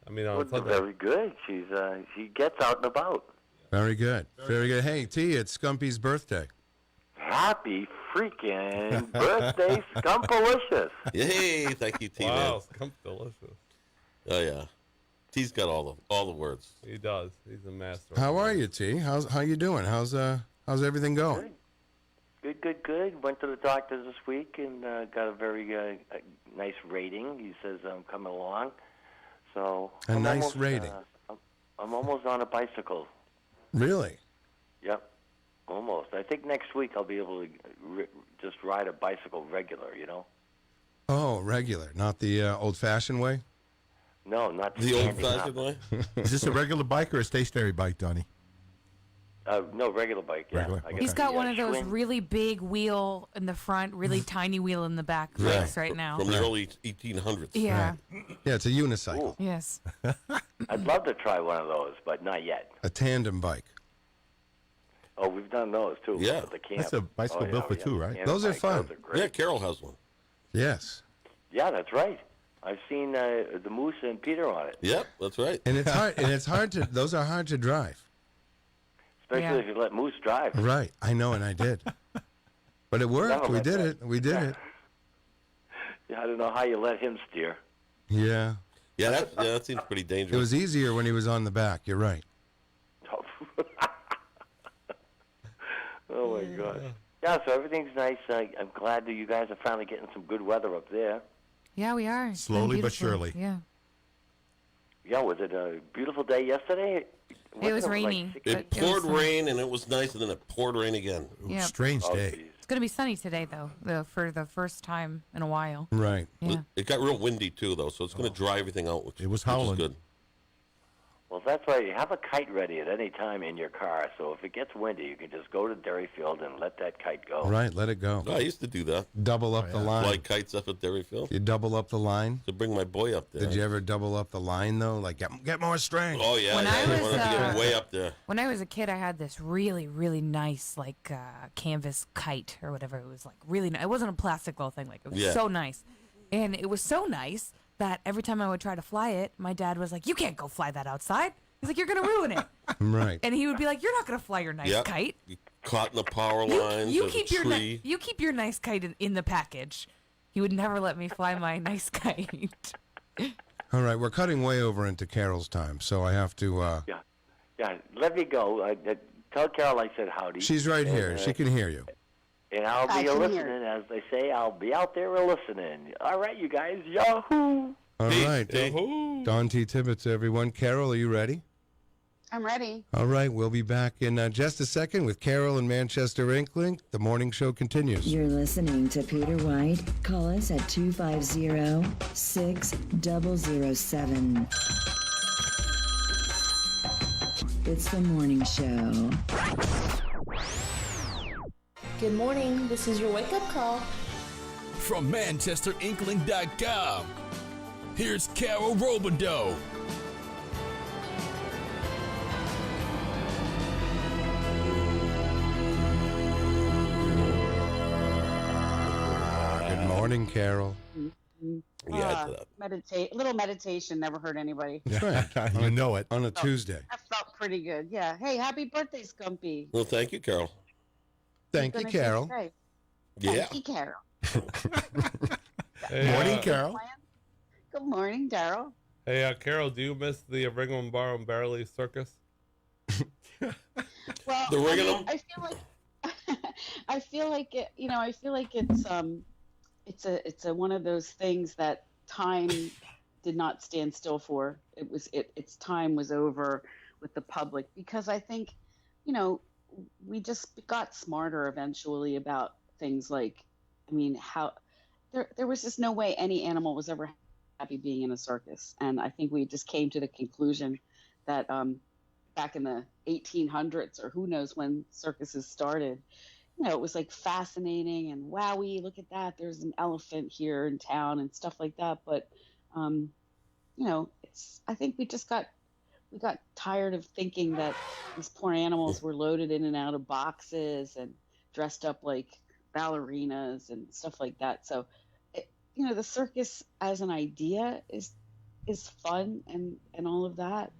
Speaker 5: I mean, on
Speaker 6: Well,
Speaker 5: Sunday.
Speaker 6: very good. She gets out and about.
Speaker 1: Very good. Very good. Hey, T, it's Scumpy's birthday.
Speaker 6: Happy freaking birthday, Scumpalicious.
Speaker 3: Yay! Thank you, T-Man.
Speaker 5: Wow, skunk delicious.
Speaker 3: Oh yeah, T's got all the words.
Speaker 5: He does. He's a master.
Speaker 1: How are you, T? How you doing? How's everything going?
Speaker 6: Good. Went to the doctor this week and got a very nice rating. He says I'm coming along. So
Speaker 1: A
Speaker 6: I'm
Speaker 1: nice
Speaker 6: almost,
Speaker 1: rating.
Speaker 6: I'm almost on a bicycle.
Speaker 1: Really?
Speaker 6: Yep, almost. I think next week I'll be able to just ride a bicycle regular, you know?
Speaker 1: Oh, regular, not the old-fashioned way.
Speaker 6: No, not
Speaker 3: The
Speaker 6: standing
Speaker 3: old-fashioned
Speaker 6: up.
Speaker 3: way.
Speaker 4: Is this a regular bike or a stationary bike, Donnie?
Speaker 6: No, regular bike, yeah.
Speaker 4: Regular,
Speaker 6: I
Speaker 4: okay.
Speaker 2: He's got
Speaker 6: the,
Speaker 2: one of those
Speaker 6: Schwinn.
Speaker 2: really big wheel in the front, really tiny wheel in the back bikes right now.
Speaker 3: From the early 1800s.
Speaker 2: Yeah.
Speaker 1: Yeah, it's a unicycle,
Speaker 6: Ooh.
Speaker 2: Yes.
Speaker 6: I'd love to try one of those, but not yet.
Speaker 1: a tandem bike.
Speaker 6: Oh, we've done those, too.
Speaker 3: Yeah.
Speaker 6: At the camp.
Speaker 4: That's a bicycle built for two, right?
Speaker 1: Those are
Speaker 6: tandem
Speaker 1: fun.
Speaker 6: bike, Those are great.
Speaker 3: Yeah, Carol has one.
Speaker 1: Yes,
Speaker 6: Yeah, that's right. I've seen the Moose and Peter on it,
Speaker 3: Yep, that's right.
Speaker 1: and it's hard. And it's hard to. Those are hard to drive.
Speaker 6: especially
Speaker 2: Yeah.
Speaker 6: if you let Moose drive.
Speaker 1: Right. I know, and I did. But it worked.
Speaker 6: Never
Speaker 1: We
Speaker 6: let
Speaker 1: did
Speaker 6: that-
Speaker 1: it. We did it.
Speaker 6: Yeah, I don't know how you let him steer.
Speaker 1: Yeah.
Speaker 3: Yeah, that seems pretty
Speaker 1: It
Speaker 3: dangerous.
Speaker 1: was easier when he was on the back. You're right.
Speaker 6: Oh, my gosh. Yeah, so everything's nice. I'm glad that you guys are finally getting some good weather up there.
Speaker 2: Yeah, we are. It's been
Speaker 4: Slowly but
Speaker 2: beautiful.
Speaker 4: surely.
Speaker 2: Yeah.
Speaker 6: Yeah, was it a beautiful day yesterday?
Speaker 2: It was
Speaker 6: Wasn't like
Speaker 2: rainy.
Speaker 6: six-
Speaker 2: but
Speaker 3: It poured
Speaker 2: was sunny.
Speaker 3: rain and it was nice, and then it poured rain again.
Speaker 2: Yeah.
Speaker 4: Strange
Speaker 6: Oh,
Speaker 4: day.
Speaker 6: geez.
Speaker 2: It's going to be sunny today, though, for the first time in a while.
Speaker 1: Right.
Speaker 2: Yeah.
Speaker 3: It got real windy too, though, so it's going to dry everything out.
Speaker 4: It was
Speaker 3: which is
Speaker 4: howling.
Speaker 3: good.
Speaker 6: Well, that's why you have a kite ready at any time in your car. So if it gets windy, you can just go to Derryfield and let that kite go.
Speaker 1: Right. Let it go.
Speaker 3: I used to do that.
Speaker 1: Double up the line.
Speaker 3: Fly kites up at Derryfield
Speaker 1: You double up the line.
Speaker 3: to bring my boy up there.
Speaker 1: Did you ever double up the line though? Like get more strength.
Speaker 3: Oh yeah,
Speaker 2: When
Speaker 3: yeah,
Speaker 2: I
Speaker 3: they
Speaker 2: was,
Speaker 3: wanted to get
Speaker 2: uh,
Speaker 3: way up there.
Speaker 2: When I was a kid, I had this really, really nice, like, canvas kite or whatever. It was, like, really nice. It wasn't a plastic little thing. Like, it was
Speaker 3: Yeah.
Speaker 2: so nice. And it was so nice that every time I would try to fly it, my dad was like, "You can't go fly that outside." He's like, "You're gonna ruin it."
Speaker 1: Right.
Speaker 2: And he would be like, "You're not gonna fly your nice
Speaker 3: Yep.
Speaker 2: kite.
Speaker 3: You caught in the power lines.
Speaker 2: You
Speaker 3: there's
Speaker 2: keep
Speaker 3: a
Speaker 2: your
Speaker 3: tree.
Speaker 2: you keep your nice kite in the package." He would never let me fly my nice kite.
Speaker 1: All right, we're cutting way over into Carol's time, so I have to.
Speaker 6: Yeah, let me go. Tell Carol I said howdy.
Speaker 1: She's right here. She can hear you.
Speaker 6: And I'll
Speaker 7: I
Speaker 6: be
Speaker 7: can
Speaker 6: listening,
Speaker 7: hear.
Speaker 6: as they say. I'll be out there listening. All right, you guys. Yahoo!
Speaker 1: All
Speaker 3: Peace.
Speaker 1: right.
Speaker 3: Yahoo.
Speaker 1: Don T. Tibbetts, everyone. Carol, are you ready?
Speaker 7: I'm ready.
Speaker 1: All right, we'll be back in just a second with Carol and Manchester Inkling. The morning show continues.
Speaker 8: You're listening to Peter White. Call us at 250-6007. It's the morning show.
Speaker 9: Good morning. This is your wake-up call.
Speaker 10: From ManchesterInkling.com, here's Carol Robideau.
Speaker 1: Good morning, Carol.
Speaker 3: We add to that.
Speaker 7: Little meditation never hurt anybody.
Speaker 1: That's right.
Speaker 4: You know it.
Speaker 1: On a Tuesday.
Speaker 7: That felt pretty good. Yeah. Hey, happy birthday, Scumpy.
Speaker 3: Well, thank you, Carol.
Speaker 1: Thank you,
Speaker 7: Gonna do
Speaker 1: Carol.
Speaker 7: today.
Speaker 3: Yeah.
Speaker 7: Thank you, Carol.
Speaker 5: Hey,
Speaker 4: Morning, Carol.
Speaker 7: Plan? Good morning, Daryl.
Speaker 5: Hey, Carol, do you miss the Ringo and Bar and Barley circus?
Speaker 7: Well,
Speaker 3: The ring of them?
Speaker 7: I feel like I feel like it. You know, I feel like it's a one of those things that time did not stand still for. Its time was over with the public, because I think, you know, we just got smarter eventually about things like, I mean, how there was just no way any animal was ever happy being in a circus, and I think we just came to the conclusion that back in the 1800s, or who knows when circuses started, you know, it was like fascinating and wowie, look at that, there's an elephant here in town and stuff like that. But you know, I think we got tired of thinking that these poor animals were loaded in and out of boxes and dressed up like ballerinas and stuff like that. So you know, the circus as an idea is fun and all of that.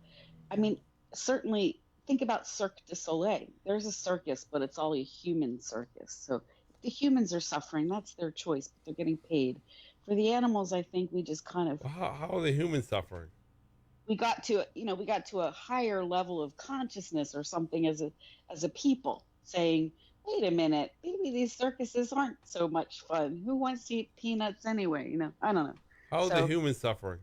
Speaker 7: I mean, certainly think about Cirque du Soleil. There's a circus, but it's all a human circus. So if the humans are suffering, that's their choice, but they're getting paid. For the animals, I think we just kind of
Speaker 5: How are the humans suffering?
Speaker 7: we got to a higher level of consciousness or something as a people, saying, wait a minute, maybe these circuses aren't so much fun. Who wants to eat peanuts anyway? You know, I don't know.
Speaker 5: How are
Speaker 7: So-
Speaker 5: the humans suffering?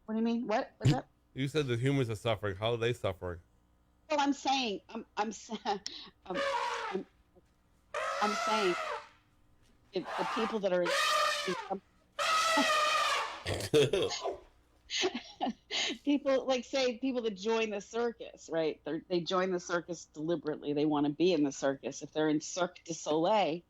Speaker 7: What do you mean? What was that?
Speaker 5: You said the humans are suffering. How are they suffering?
Speaker 7: Well, I'm saying, I'm saying the people that are people, like, say, people that join the circus, right? They join the circus deliberately. They want to be in the circus. If they're in Cirque du Soleil,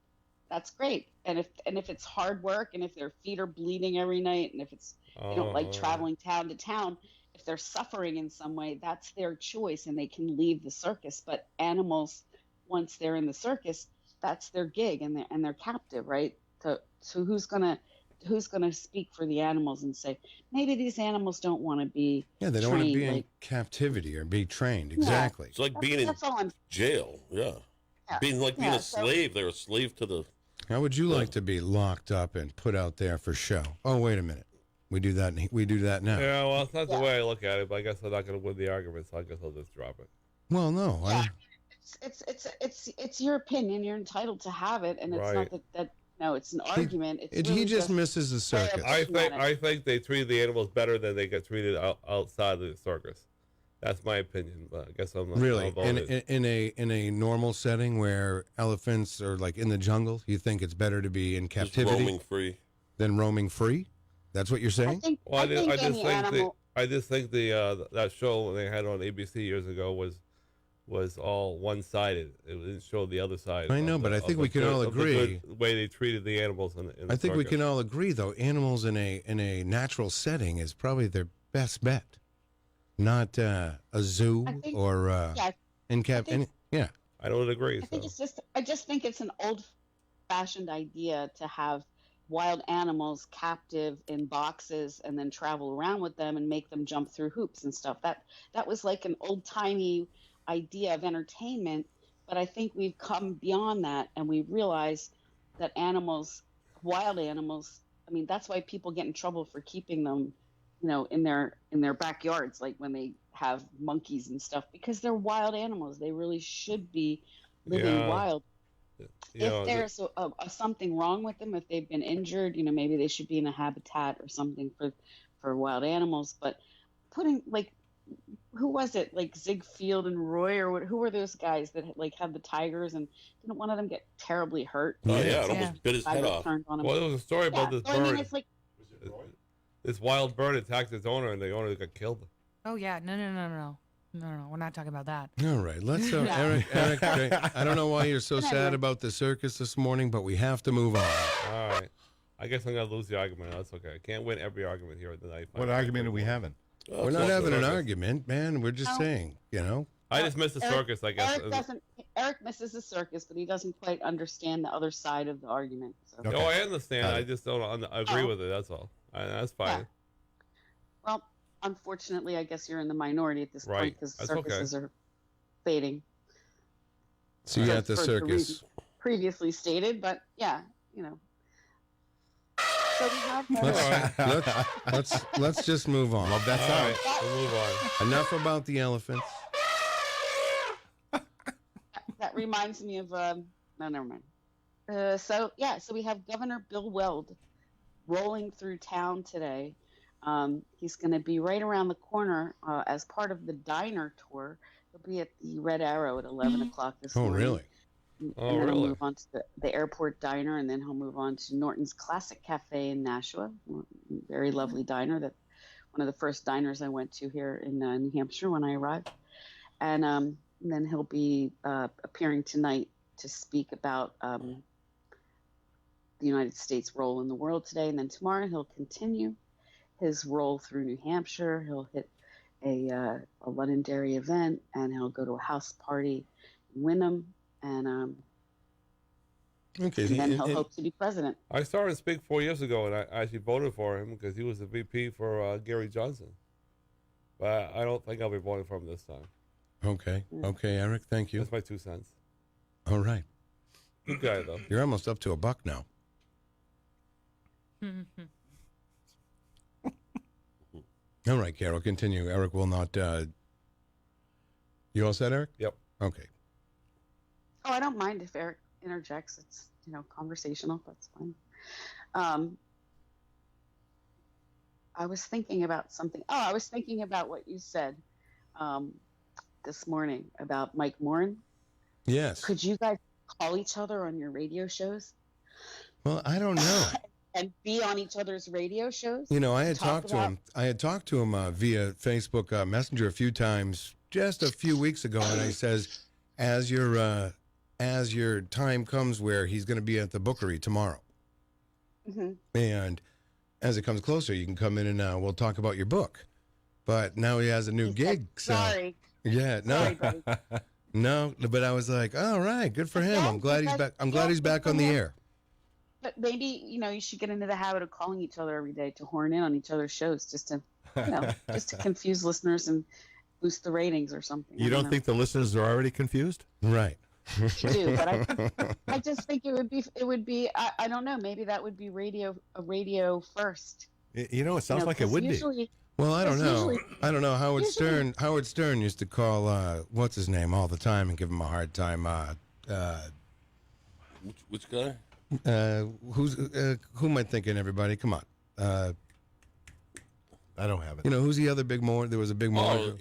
Speaker 7: that's great. And if it's hard work, and if their feet are bleeding every night, and if it's they don't like traveling town to town, if they're suffering in some way, that's their choice, and they can leave the circus. But animals, once they're in the circus, that's their gig, and they're captive, right? So who's gonna speak for the animals and say, maybe these animals don't want to be
Speaker 1: Yeah, they don't want to
Speaker 7: trained,
Speaker 1: be in
Speaker 7: like,
Speaker 1: captivity or be trained. Exactly.
Speaker 3: It's like being in
Speaker 7: that's all I'm.
Speaker 3: jail. Yeah.
Speaker 7: Yeah.
Speaker 3: Being
Speaker 7: Yeah,
Speaker 3: a
Speaker 7: so-
Speaker 3: slave. They're a slave to the.
Speaker 1: How would you like to be locked up and put out there for show? Oh, wait a minute. We do that. We do that now.
Speaker 5: Yeah, well, it's not the way I look at it, but I guess I'm not going to win the argument, so I guess I'll just drop it.
Speaker 1: Well, no.
Speaker 7: Yeah. It's your opinion. You're entitled to have it, and it's
Speaker 5: Right.
Speaker 7: not that no, it's an argument. It's
Speaker 1: He
Speaker 7: really
Speaker 1: just misses the
Speaker 7: way of
Speaker 1: circus.
Speaker 7: looking at it.
Speaker 5: I think they treat the animals better than they get treated outside of the circus. That's my opinion, but I guess I'm not
Speaker 1: Really,
Speaker 5: outvoted.
Speaker 1: in a normal setting where elephants are like in the jungle, you think it's better to be in
Speaker 3: Just
Speaker 1: captivity
Speaker 3: roaming free.
Speaker 1: than roaming free? That's what you're
Speaker 7: I
Speaker 1: saying?
Speaker 7: think.
Speaker 5: Well, I
Speaker 7: think
Speaker 5: just
Speaker 7: any
Speaker 5: think
Speaker 7: animal.
Speaker 5: that show they had on ABC years ago was all one-sided. It didn't show the other side.
Speaker 1: I know,
Speaker 5: of
Speaker 1: but
Speaker 5: the-
Speaker 1: I think
Speaker 5: of the
Speaker 1: we can
Speaker 5: good-
Speaker 1: all
Speaker 5: of the
Speaker 1: agree.
Speaker 5: good way they treated the animals in the
Speaker 1: I think we
Speaker 5: circus.
Speaker 1: can all agree, though, animals in a natural setting is probably their best bet, not a zoo
Speaker 7: I think-
Speaker 1: or
Speaker 7: Yeah,
Speaker 1: in cap.
Speaker 7: think-
Speaker 1: Yeah,
Speaker 5: I don't agree.
Speaker 7: I think
Speaker 5: So.
Speaker 7: I just think it's an old-fashioned idea to have wild animals captive in boxes and then travel around with them and make them jump through hoops and stuff. That was like an old-timey idea of entertainment, but I think we've come beyond that, and we realize that animals, wild animals, I mean, that's why people get in trouble for keeping them, you know, in their backyards, like when they have monkeys and stuff, because they're wild animals. They really should be living
Speaker 5: Yeah.
Speaker 7: wild.
Speaker 5: You know,
Speaker 7: If there's something wrong with them, if they've been injured, you know, maybe they should be in a habitat or something for wild animals. But putting, like, who was it, like Ziegfeld and Roy, or who were those guys that like had the tigers, and didn't one of them get terribly hurt?
Speaker 3: Oh, yeah, it
Speaker 2: Yeah.
Speaker 3: almost bit his head
Speaker 7: Tiger
Speaker 3: off.
Speaker 7: turned on him.
Speaker 5: well, there was a story about
Speaker 7: Yeah,
Speaker 5: this
Speaker 7: so I mean,
Speaker 5: bird.
Speaker 7: it's like,
Speaker 5: This wild bird attacked its owner, and the owner got killed.
Speaker 2: Oh yeah, no. We're not talking about that.
Speaker 1: All right, let's. Eric, I don't know why you're so sad about the circus this morning, but we have to move on.
Speaker 5: All right. I guess I'm gonna lose the argument. That's okay. I can't win every argument here at the night.
Speaker 4: What argument are we having?
Speaker 3: Oh,
Speaker 1: We're
Speaker 3: it's
Speaker 1: not
Speaker 3: all
Speaker 1: having an
Speaker 3: circus.
Speaker 1: argument, man. We're just
Speaker 7: No.
Speaker 1: saying, you know.
Speaker 5: I just missed the circus, I guess.
Speaker 7: Eric misses the circus, but he doesn't quite understand the other side of the argument. So.
Speaker 4: Okay.
Speaker 5: No, I understand.
Speaker 4: Got
Speaker 5: I
Speaker 4: it.
Speaker 5: just don't agree
Speaker 7: Oh.
Speaker 5: with it. That's all. That's fine.
Speaker 7: Yeah. Well, unfortunately, I guess you're in the minority at this
Speaker 5: Right.
Speaker 7: point because
Speaker 5: That's okay.
Speaker 7: circuses are fading.
Speaker 1: So you at the
Speaker 7: For
Speaker 1: circus.
Speaker 7: reasons previously stated, but yeah, you know. So we have
Speaker 1: Let's just move on.
Speaker 4: Love that
Speaker 5: All
Speaker 4: sound.
Speaker 5: right. We'll move on.
Speaker 1: Enough about the elephants.
Speaker 7: that reminds me of no, never mind. So we have Governor Bill Weld rolling through town today. He's going to be right around the corner as part of the diner tour. He'll be at the Red Arrow at 11 o'clock this
Speaker 1: Oh,
Speaker 7: morning.
Speaker 1: really?
Speaker 5: Oh,
Speaker 7: And then he'll
Speaker 5: really?
Speaker 7: move on to the airport diner, and then he'll move on to Norton's Classic Cafe in Nashua. Very lovely diner, that one of the first diners I went to here in New Hampshire when I arrived. And then he'll be appearing tonight to speak about the United States role in the world today. And then tomorrow he'll continue his roll through New Hampshire. He'll hit a Londonderry event, and he'll go to a house party in Wyndham. And
Speaker 1: Okay.
Speaker 7: then he'll hope to be president.
Speaker 5: I saw him speak 4 years ago, and I actually voted for him because he was the VP for Gary Johnson. But I don't think I'll be voting for him this time.
Speaker 1: Okay. Okay, Eric. Thank you.
Speaker 5: That's my 2 cents.
Speaker 1: All right.
Speaker 5: Good guy, though.
Speaker 1: You're almost up to $1 now. All right, Carol. Continue. Eric will not. You all set, Eric?
Speaker 5: Yep.
Speaker 1: Okay.
Speaker 7: Oh, I don't mind if Eric interjects. It's, you know, conversational. That's fine. I was thinking about something. Oh, I was thinking about what you said this morning about Mike Morin.
Speaker 1: Yes.
Speaker 7: Could you guys call each other on your radio shows
Speaker 1: Well, I don't know.
Speaker 7: and be on each other's radio shows?
Speaker 1: You know, I had
Speaker 7: Talk
Speaker 1: talked to
Speaker 7: about-
Speaker 1: him. I had talked to him via Facebook Messenger a few times just a few weeks ago, and I says, as your time comes where he's going to be at the Bookery tomorrow, and as it comes closer, you can come in and we'll talk about your book. But now he has a new
Speaker 7: He
Speaker 1: gig.
Speaker 7: said, Sorry.
Speaker 1: Yeah, no,
Speaker 7: Sorry, buddy.
Speaker 1: no. But I was like, all right, good for him.
Speaker 7: Yeah,
Speaker 1: I'm glad he's
Speaker 7: because-
Speaker 1: back. I'm glad he's
Speaker 7: good
Speaker 1: back
Speaker 7: for
Speaker 1: on the
Speaker 7: him.
Speaker 1: air.
Speaker 7: But maybe, you know, you should get into the habit of calling each other every day to horn in on each other's shows, just to, you know, just to confuse listeners and boost the ratings or something.
Speaker 4: You
Speaker 7: I
Speaker 4: don't
Speaker 7: know.
Speaker 4: think the listeners are already confused?
Speaker 1: Right.
Speaker 7: You do, but I just think it would be. I don't know. Maybe that would be a radio first.
Speaker 4: You know, it sounds
Speaker 7: You know,
Speaker 4: like it
Speaker 7: 'cause
Speaker 4: would be.
Speaker 7: usually,
Speaker 1: Well, I don't
Speaker 7: Because
Speaker 1: know.
Speaker 7: usually-
Speaker 1: I don't know.
Speaker 7: usually-
Speaker 1: Howard Stern used to call what's his name all the time and give him a hard time.
Speaker 3: Which guy?
Speaker 1: Who am I thinking? Everybody, come on.
Speaker 4: I don't have it.
Speaker 1: You know who's the other big morning? There was a big morning.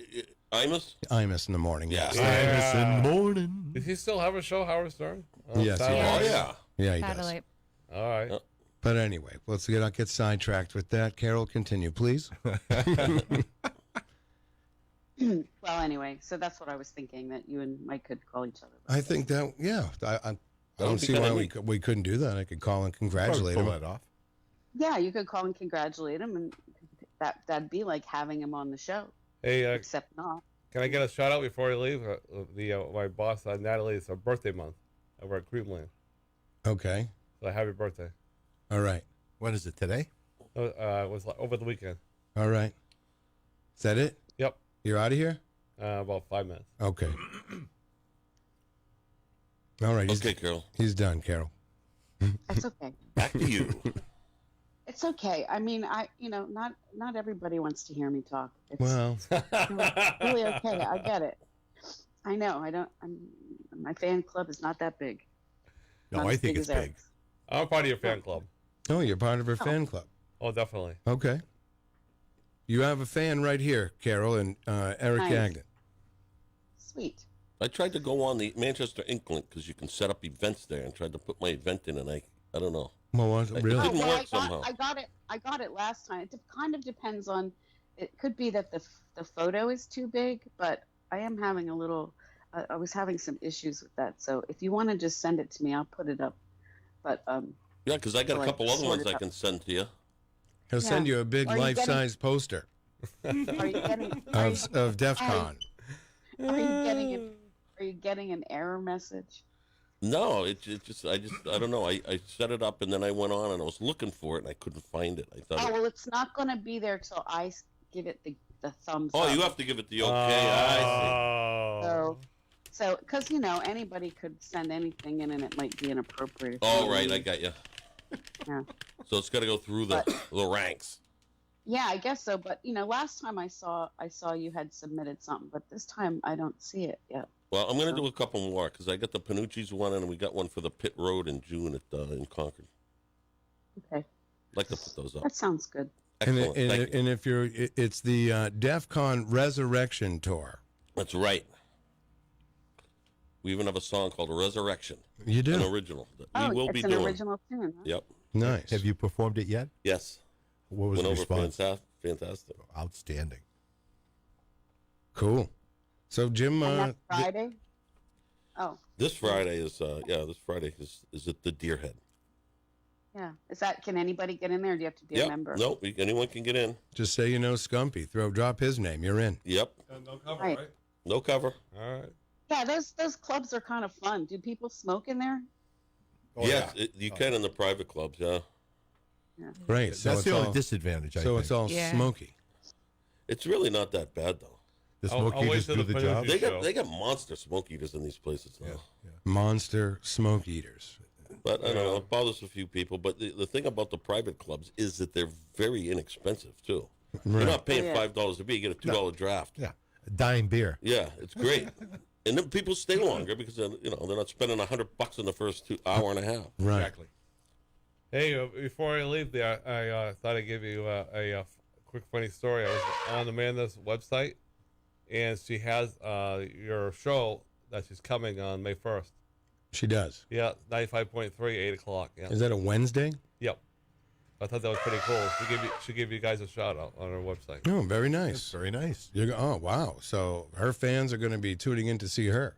Speaker 3: Imus?
Speaker 1: Imus in the morning.
Speaker 3: Yeah.
Speaker 1: Yes.
Speaker 4: In the morning.
Speaker 5: Does he still have a show, Howard Stern?
Speaker 1: Yes, he
Speaker 5: Satellite?
Speaker 3: Oh,
Speaker 1: does.
Speaker 3: yeah.
Speaker 1: Yeah, he does.
Speaker 2: Satellite.
Speaker 5: All right.
Speaker 1: But anyway, let's not get sidetracked with that. Carol, continue, please.
Speaker 7: well, anyway, so that's what I was thinking, that you and Mike could call each other.
Speaker 1: I think that, yeah. I don't
Speaker 3: would be
Speaker 1: see
Speaker 3: kinda
Speaker 1: why
Speaker 3: neat.
Speaker 1: we couldn't do that. I could call and congratulate
Speaker 4: Pull
Speaker 1: him.
Speaker 4: that off.
Speaker 7: Yeah, you could call and congratulate him, and that'd be like having him on the show,
Speaker 5: Hey,
Speaker 7: except not.
Speaker 5: can I get a shout out before I leave? My boss, Natalie, it's her birthday month over at Creamland.
Speaker 1: Okay.
Speaker 5: So happy birthday.
Speaker 1: All right.
Speaker 4: When is it, today?
Speaker 5: It was over the weekend.
Speaker 1: All right. Is that it?
Speaker 5: Yep.
Speaker 1: You're out of here?
Speaker 5: About 5 minutes.
Speaker 1: Okay. All right.
Speaker 3: Okay, Carol.
Speaker 1: He's done, Carol.
Speaker 7: It's okay.
Speaker 3: Back to you.
Speaker 7: It's okay. I mean, not everybody wants to hear me talk. It's
Speaker 1: Well,
Speaker 7: really okay. I get it. I know. My fan club is not that big.
Speaker 4: No,
Speaker 7: Not
Speaker 4: I
Speaker 7: as
Speaker 4: think
Speaker 7: big
Speaker 4: it's
Speaker 7: as
Speaker 4: big.
Speaker 7: Eric's.
Speaker 5: I'm part of your fan club.
Speaker 1: oh, you're part of her fan club.
Speaker 5: Oh, definitely.
Speaker 1: Okay. You have a fan right here, Carol, and Eric
Speaker 7: Nice.
Speaker 1: Gagnon.
Speaker 7: Sweet.
Speaker 3: I tried to go on the Manchester Ink Link because you can set up events there, and tried to put my event in, and I don't know.
Speaker 1: Well, really?
Speaker 3: Didn't
Speaker 7: well,
Speaker 3: work somehow.
Speaker 7: I got it last time. It kind of depends on. It could be that the photo is too big, but I am having a little. I was having some issues with that. So if you want to just send it to me, I'll put it up. But
Speaker 3: Yeah, because I got
Speaker 7: So
Speaker 3: a
Speaker 7: I
Speaker 3: couple other
Speaker 7: sort
Speaker 3: ones
Speaker 7: it
Speaker 3: I
Speaker 7: out.
Speaker 3: can send to you.
Speaker 1: He'll send you a big
Speaker 7: Are you
Speaker 1: life-size poster
Speaker 7: are you getting?
Speaker 1: of DEF CON.
Speaker 7: Are you getting an error message?
Speaker 3: No, it just I don't know. I set it up and then I went on and I was looking for it and I couldn't find it. I thought.
Speaker 7: Oh well, it's not going to be there till I give it the thumbs
Speaker 3: Oh,
Speaker 7: up.
Speaker 3: you have to give it the okay. I
Speaker 7: So, because anybody could send anything in, and it might be inappropriate.
Speaker 3: see. Oh, right, I got you.
Speaker 7: Yeah.
Speaker 3: So it's got to go through the ranks.
Speaker 7: Yeah, I guess so. But last time I saw you had submitted something, but this time I don't see it yet.
Speaker 3: Well, I'm going to do a couple more because I got the Panucci's one and we got one for the Pit Road in June in Concord.
Speaker 7: Okay,
Speaker 3: I'd like to put those up.
Speaker 7: that sounds good.
Speaker 3: Excellent. Thank you.
Speaker 1: And if it's the DEF CON Resurrection Tour.
Speaker 3: That's right. We even have a song called Resurrection.
Speaker 1: You do?
Speaker 3: An original that
Speaker 7: Oh,
Speaker 3: we will
Speaker 7: it's
Speaker 3: be
Speaker 7: an
Speaker 3: doing.
Speaker 7: original tune. Huh?
Speaker 3: Yep.
Speaker 1: Nice.
Speaker 4: Have you performed it yet?
Speaker 3: Yes.
Speaker 4: What was
Speaker 3: Went
Speaker 4: the
Speaker 3: over
Speaker 4: response?
Speaker 3: fantastic.
Speaker 4: Outstanding.
Speaker 1: Cool. So, Jim,
Speaker 7: And that's Friday. Oh,
Speaker 3: This Friday is this Friday is at the Deer Head.
Speaker 7: yeah. Can anybody get in there? Or do you have to be a
Speaker 3: Yep.
Speaker 7: member?
Speaker 3: Nope. Anyone can get in.
Speaker 1: just say you know Scumpy. Drop his name. You're in.
Speaker 3: Yep.
Speaker 5: No cover,
Speaker 7: Right.
Speaker 5: right?
Speaker 3: No cover.
Speaker 5: All right.
Speaker 7: Yeah, those clubs are kind of fun. Do people smoke in there?
Speaker 4: Oh,
Speaker 3: yes, you can in the private clubs. Yeah.
Speaker 1: Great. So
Speaker 4: That's
Speaker 1: it's
Speaker 4: the only
Speaker 1: all,
Speaker 4: disadvantage, I
Speaker 1: so
Speaker 4: think.
Speaker 1: it's all
Speaker 2: Yeah.
Speaker 1: smoky.
Speaker 3: It's really not that bad though.
Speaker 4: The
Speaker 5: I'll
Speaker 4: smoke
Speaker 5: wait
Speaker 4: eaters
Speaker 5: till
Speaker 4: do
Speaker 5: the
Speaker 4: the job.
Speaker 5: Panucci-
Speaker 3: They got monster smoke eaters in these places now.
Speaker 1: Monster smoke eaters.
Speaker 3: But I don't know, it bothers a few people. But the thing about the private clubs is that they're very inexpensive too. You're
Speaker 1: Right.
Speaker 3: not paying
Speaker 7: Oh, yeah.
Speaker 3: $5 a beer; you get a $2 draft.
Speaker 4: Yeah. A dime beer.
Speaker 3: Yeah, it's great. And then people stay longer because they're not spending $100 in the first hour and a half.
Speaker 1: Right.
Speaker 5: Exactly. Hey, before I leave there, I thought I'd give you a quick funny story. I was on Amanda's website, and she has your show that she's coming on May 1st.
Speaker 1: She does.
Speaker 5: Yeah, 95.3, 8 o'clock. Yeah.
Speaker 1: Is that a Wednesday?
Speaker 5: Yep. I thought that was pretty cool. She gave you guys a shout out on her website.
Speaker 1: Oh, very
Speaker 4: That's
Speaker 1: nice.
Speaker 4: very nice.
Speaker 1: Oh, wow. So her fans are going to be tuning in to see her.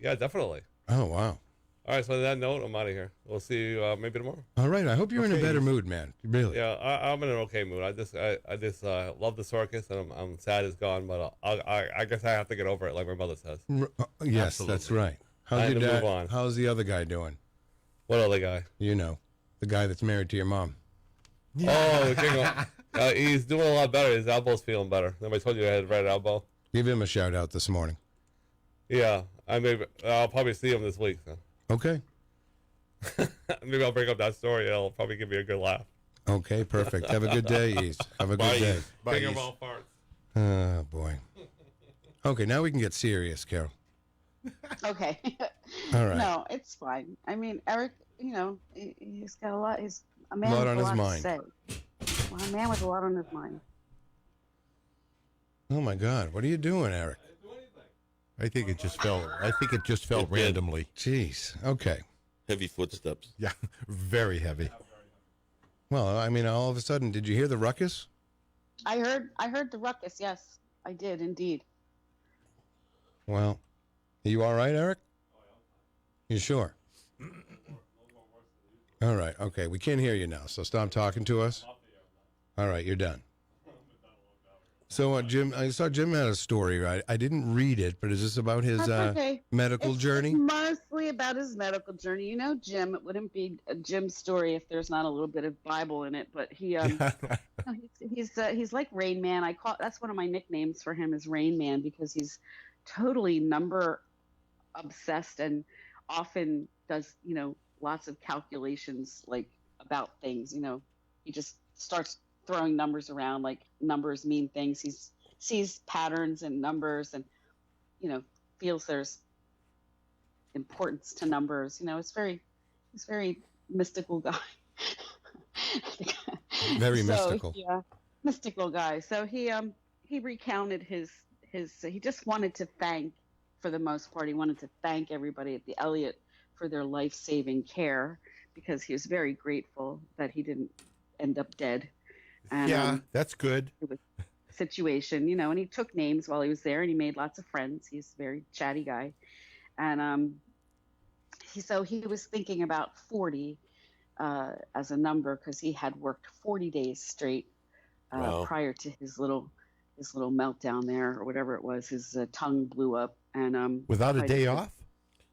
Speaker 5: Yeah, definitely.
Speaker 1: Oh, wow.
Speaker 5: All right, so on that note, I'm out of here. We'll see you maybe tomorrow.
Speaker 1: All right. I hope you're in a
Speaker 4: Okay.
Speaker 1: better mood, man. Really.
Speaker 5: Yeah, I'm in an okay mood. I just love the circus, and I'm sad it's gone. But I guess I have to get over it, like my mother says.
Speaker 1: Yes, that's right. How's
Speaker 5: Time
Speaker 1: your
Speaker 5: to
Speaker 1: dad?
Speaker 5: move on.
Speaker 1: How's the other guy doing?
Speaker 5: What other guy?
Speaker 1: You know, the guy that's married to your mom.
Speaker 5: Oh, Jingle. He's doing a lot better. His elbow's feeling better. Remember I told you I had a red elbow?
Speaker 1: Give him a shout out this morning.
Speaker 5: Yeah, I'll probably see him this week. So.
Speaker 1: Okay.
Speaker 5: Maybe I'll bring up that story. It'll probably give me a good laugh.
Speaker 1: Okay, perfect. Have a good day, East. Have a good
Speaker 3: Bye,
Speaker 1: day.
Speaker 3: East.
Speaker 5: Finger ball farts.
Speaker 1: Oh, boy. Okay, now we can get serious, Carol.
Speaker 7: Okay.
Speaker 1: All right.
Speaker 7: No, it's fine. I mean, Eric, he's got a lot. He's a man
Speaker 1: Lot
Speaker 7: with
Speaker 1: on
Speaker 7: a
Speaker 1: his
Speaker 7: lot
Speaker 1: mind.
Speaker 7: to say. Well, a man with a lot on his mind.
Speaker 1: Oh, my God. What are you doing, Eric?
Speaker 4: I think it just fell. I think it just fell
Speaker 3: It did.
Speaker 4: randomly.
Speaker 1: Jeez. Okay.
Speaker 3: Heavy footsteps.
Speaker 4: Yeah, very heavy.
Speaker 1: Well, I mean, all of a sudden, did you hear the ruckus?
Speaker 7: I heard the ruckus. Yes, I did indeed.
Speaker 1: Well, are you all right, Eric? You sure? All right. Okay. We can't hear you now, so stop talking to us. All right. You're done. So, Jim, I saw Jim had a story, right? I didn't read it, but is this about his
Speaker 7: That's okay.
Speaker 1: medical journey?
Speaker 7: It's mostly about his medical journey. You know, Jim. It wouldn't be a Jim story if there's not a little bit of Bible in it. But he, he's like Rain Man. That's one of my nicknames for him is Rain Man because he's totally number obsessed and often does lots of calculations like about things. He just starts throwing numbers around like numbers mean things. He sees patterns in numbers and feels there's importance to numbers. He's very mystical guy.
Speaker 1: Very mystical.
Speaker 7: Yeah, mystical guy. So he recounted his he just wanted to thank, for the most part, he wanted to thank everybody at the Elliott for their life-saving care because he was very grateful that he didn't end up dead. And,
Speaker 4: that's good.
Speaker 7: It was a situation, and he took names while he was there, and he made lots of friends. He's a very chatty guy, and he was thinking about 40 as a number because he had worked 40 days straight prior to his little meltdown there or whatever it was. His tongue blew up, and
Speaker 4: without a day off.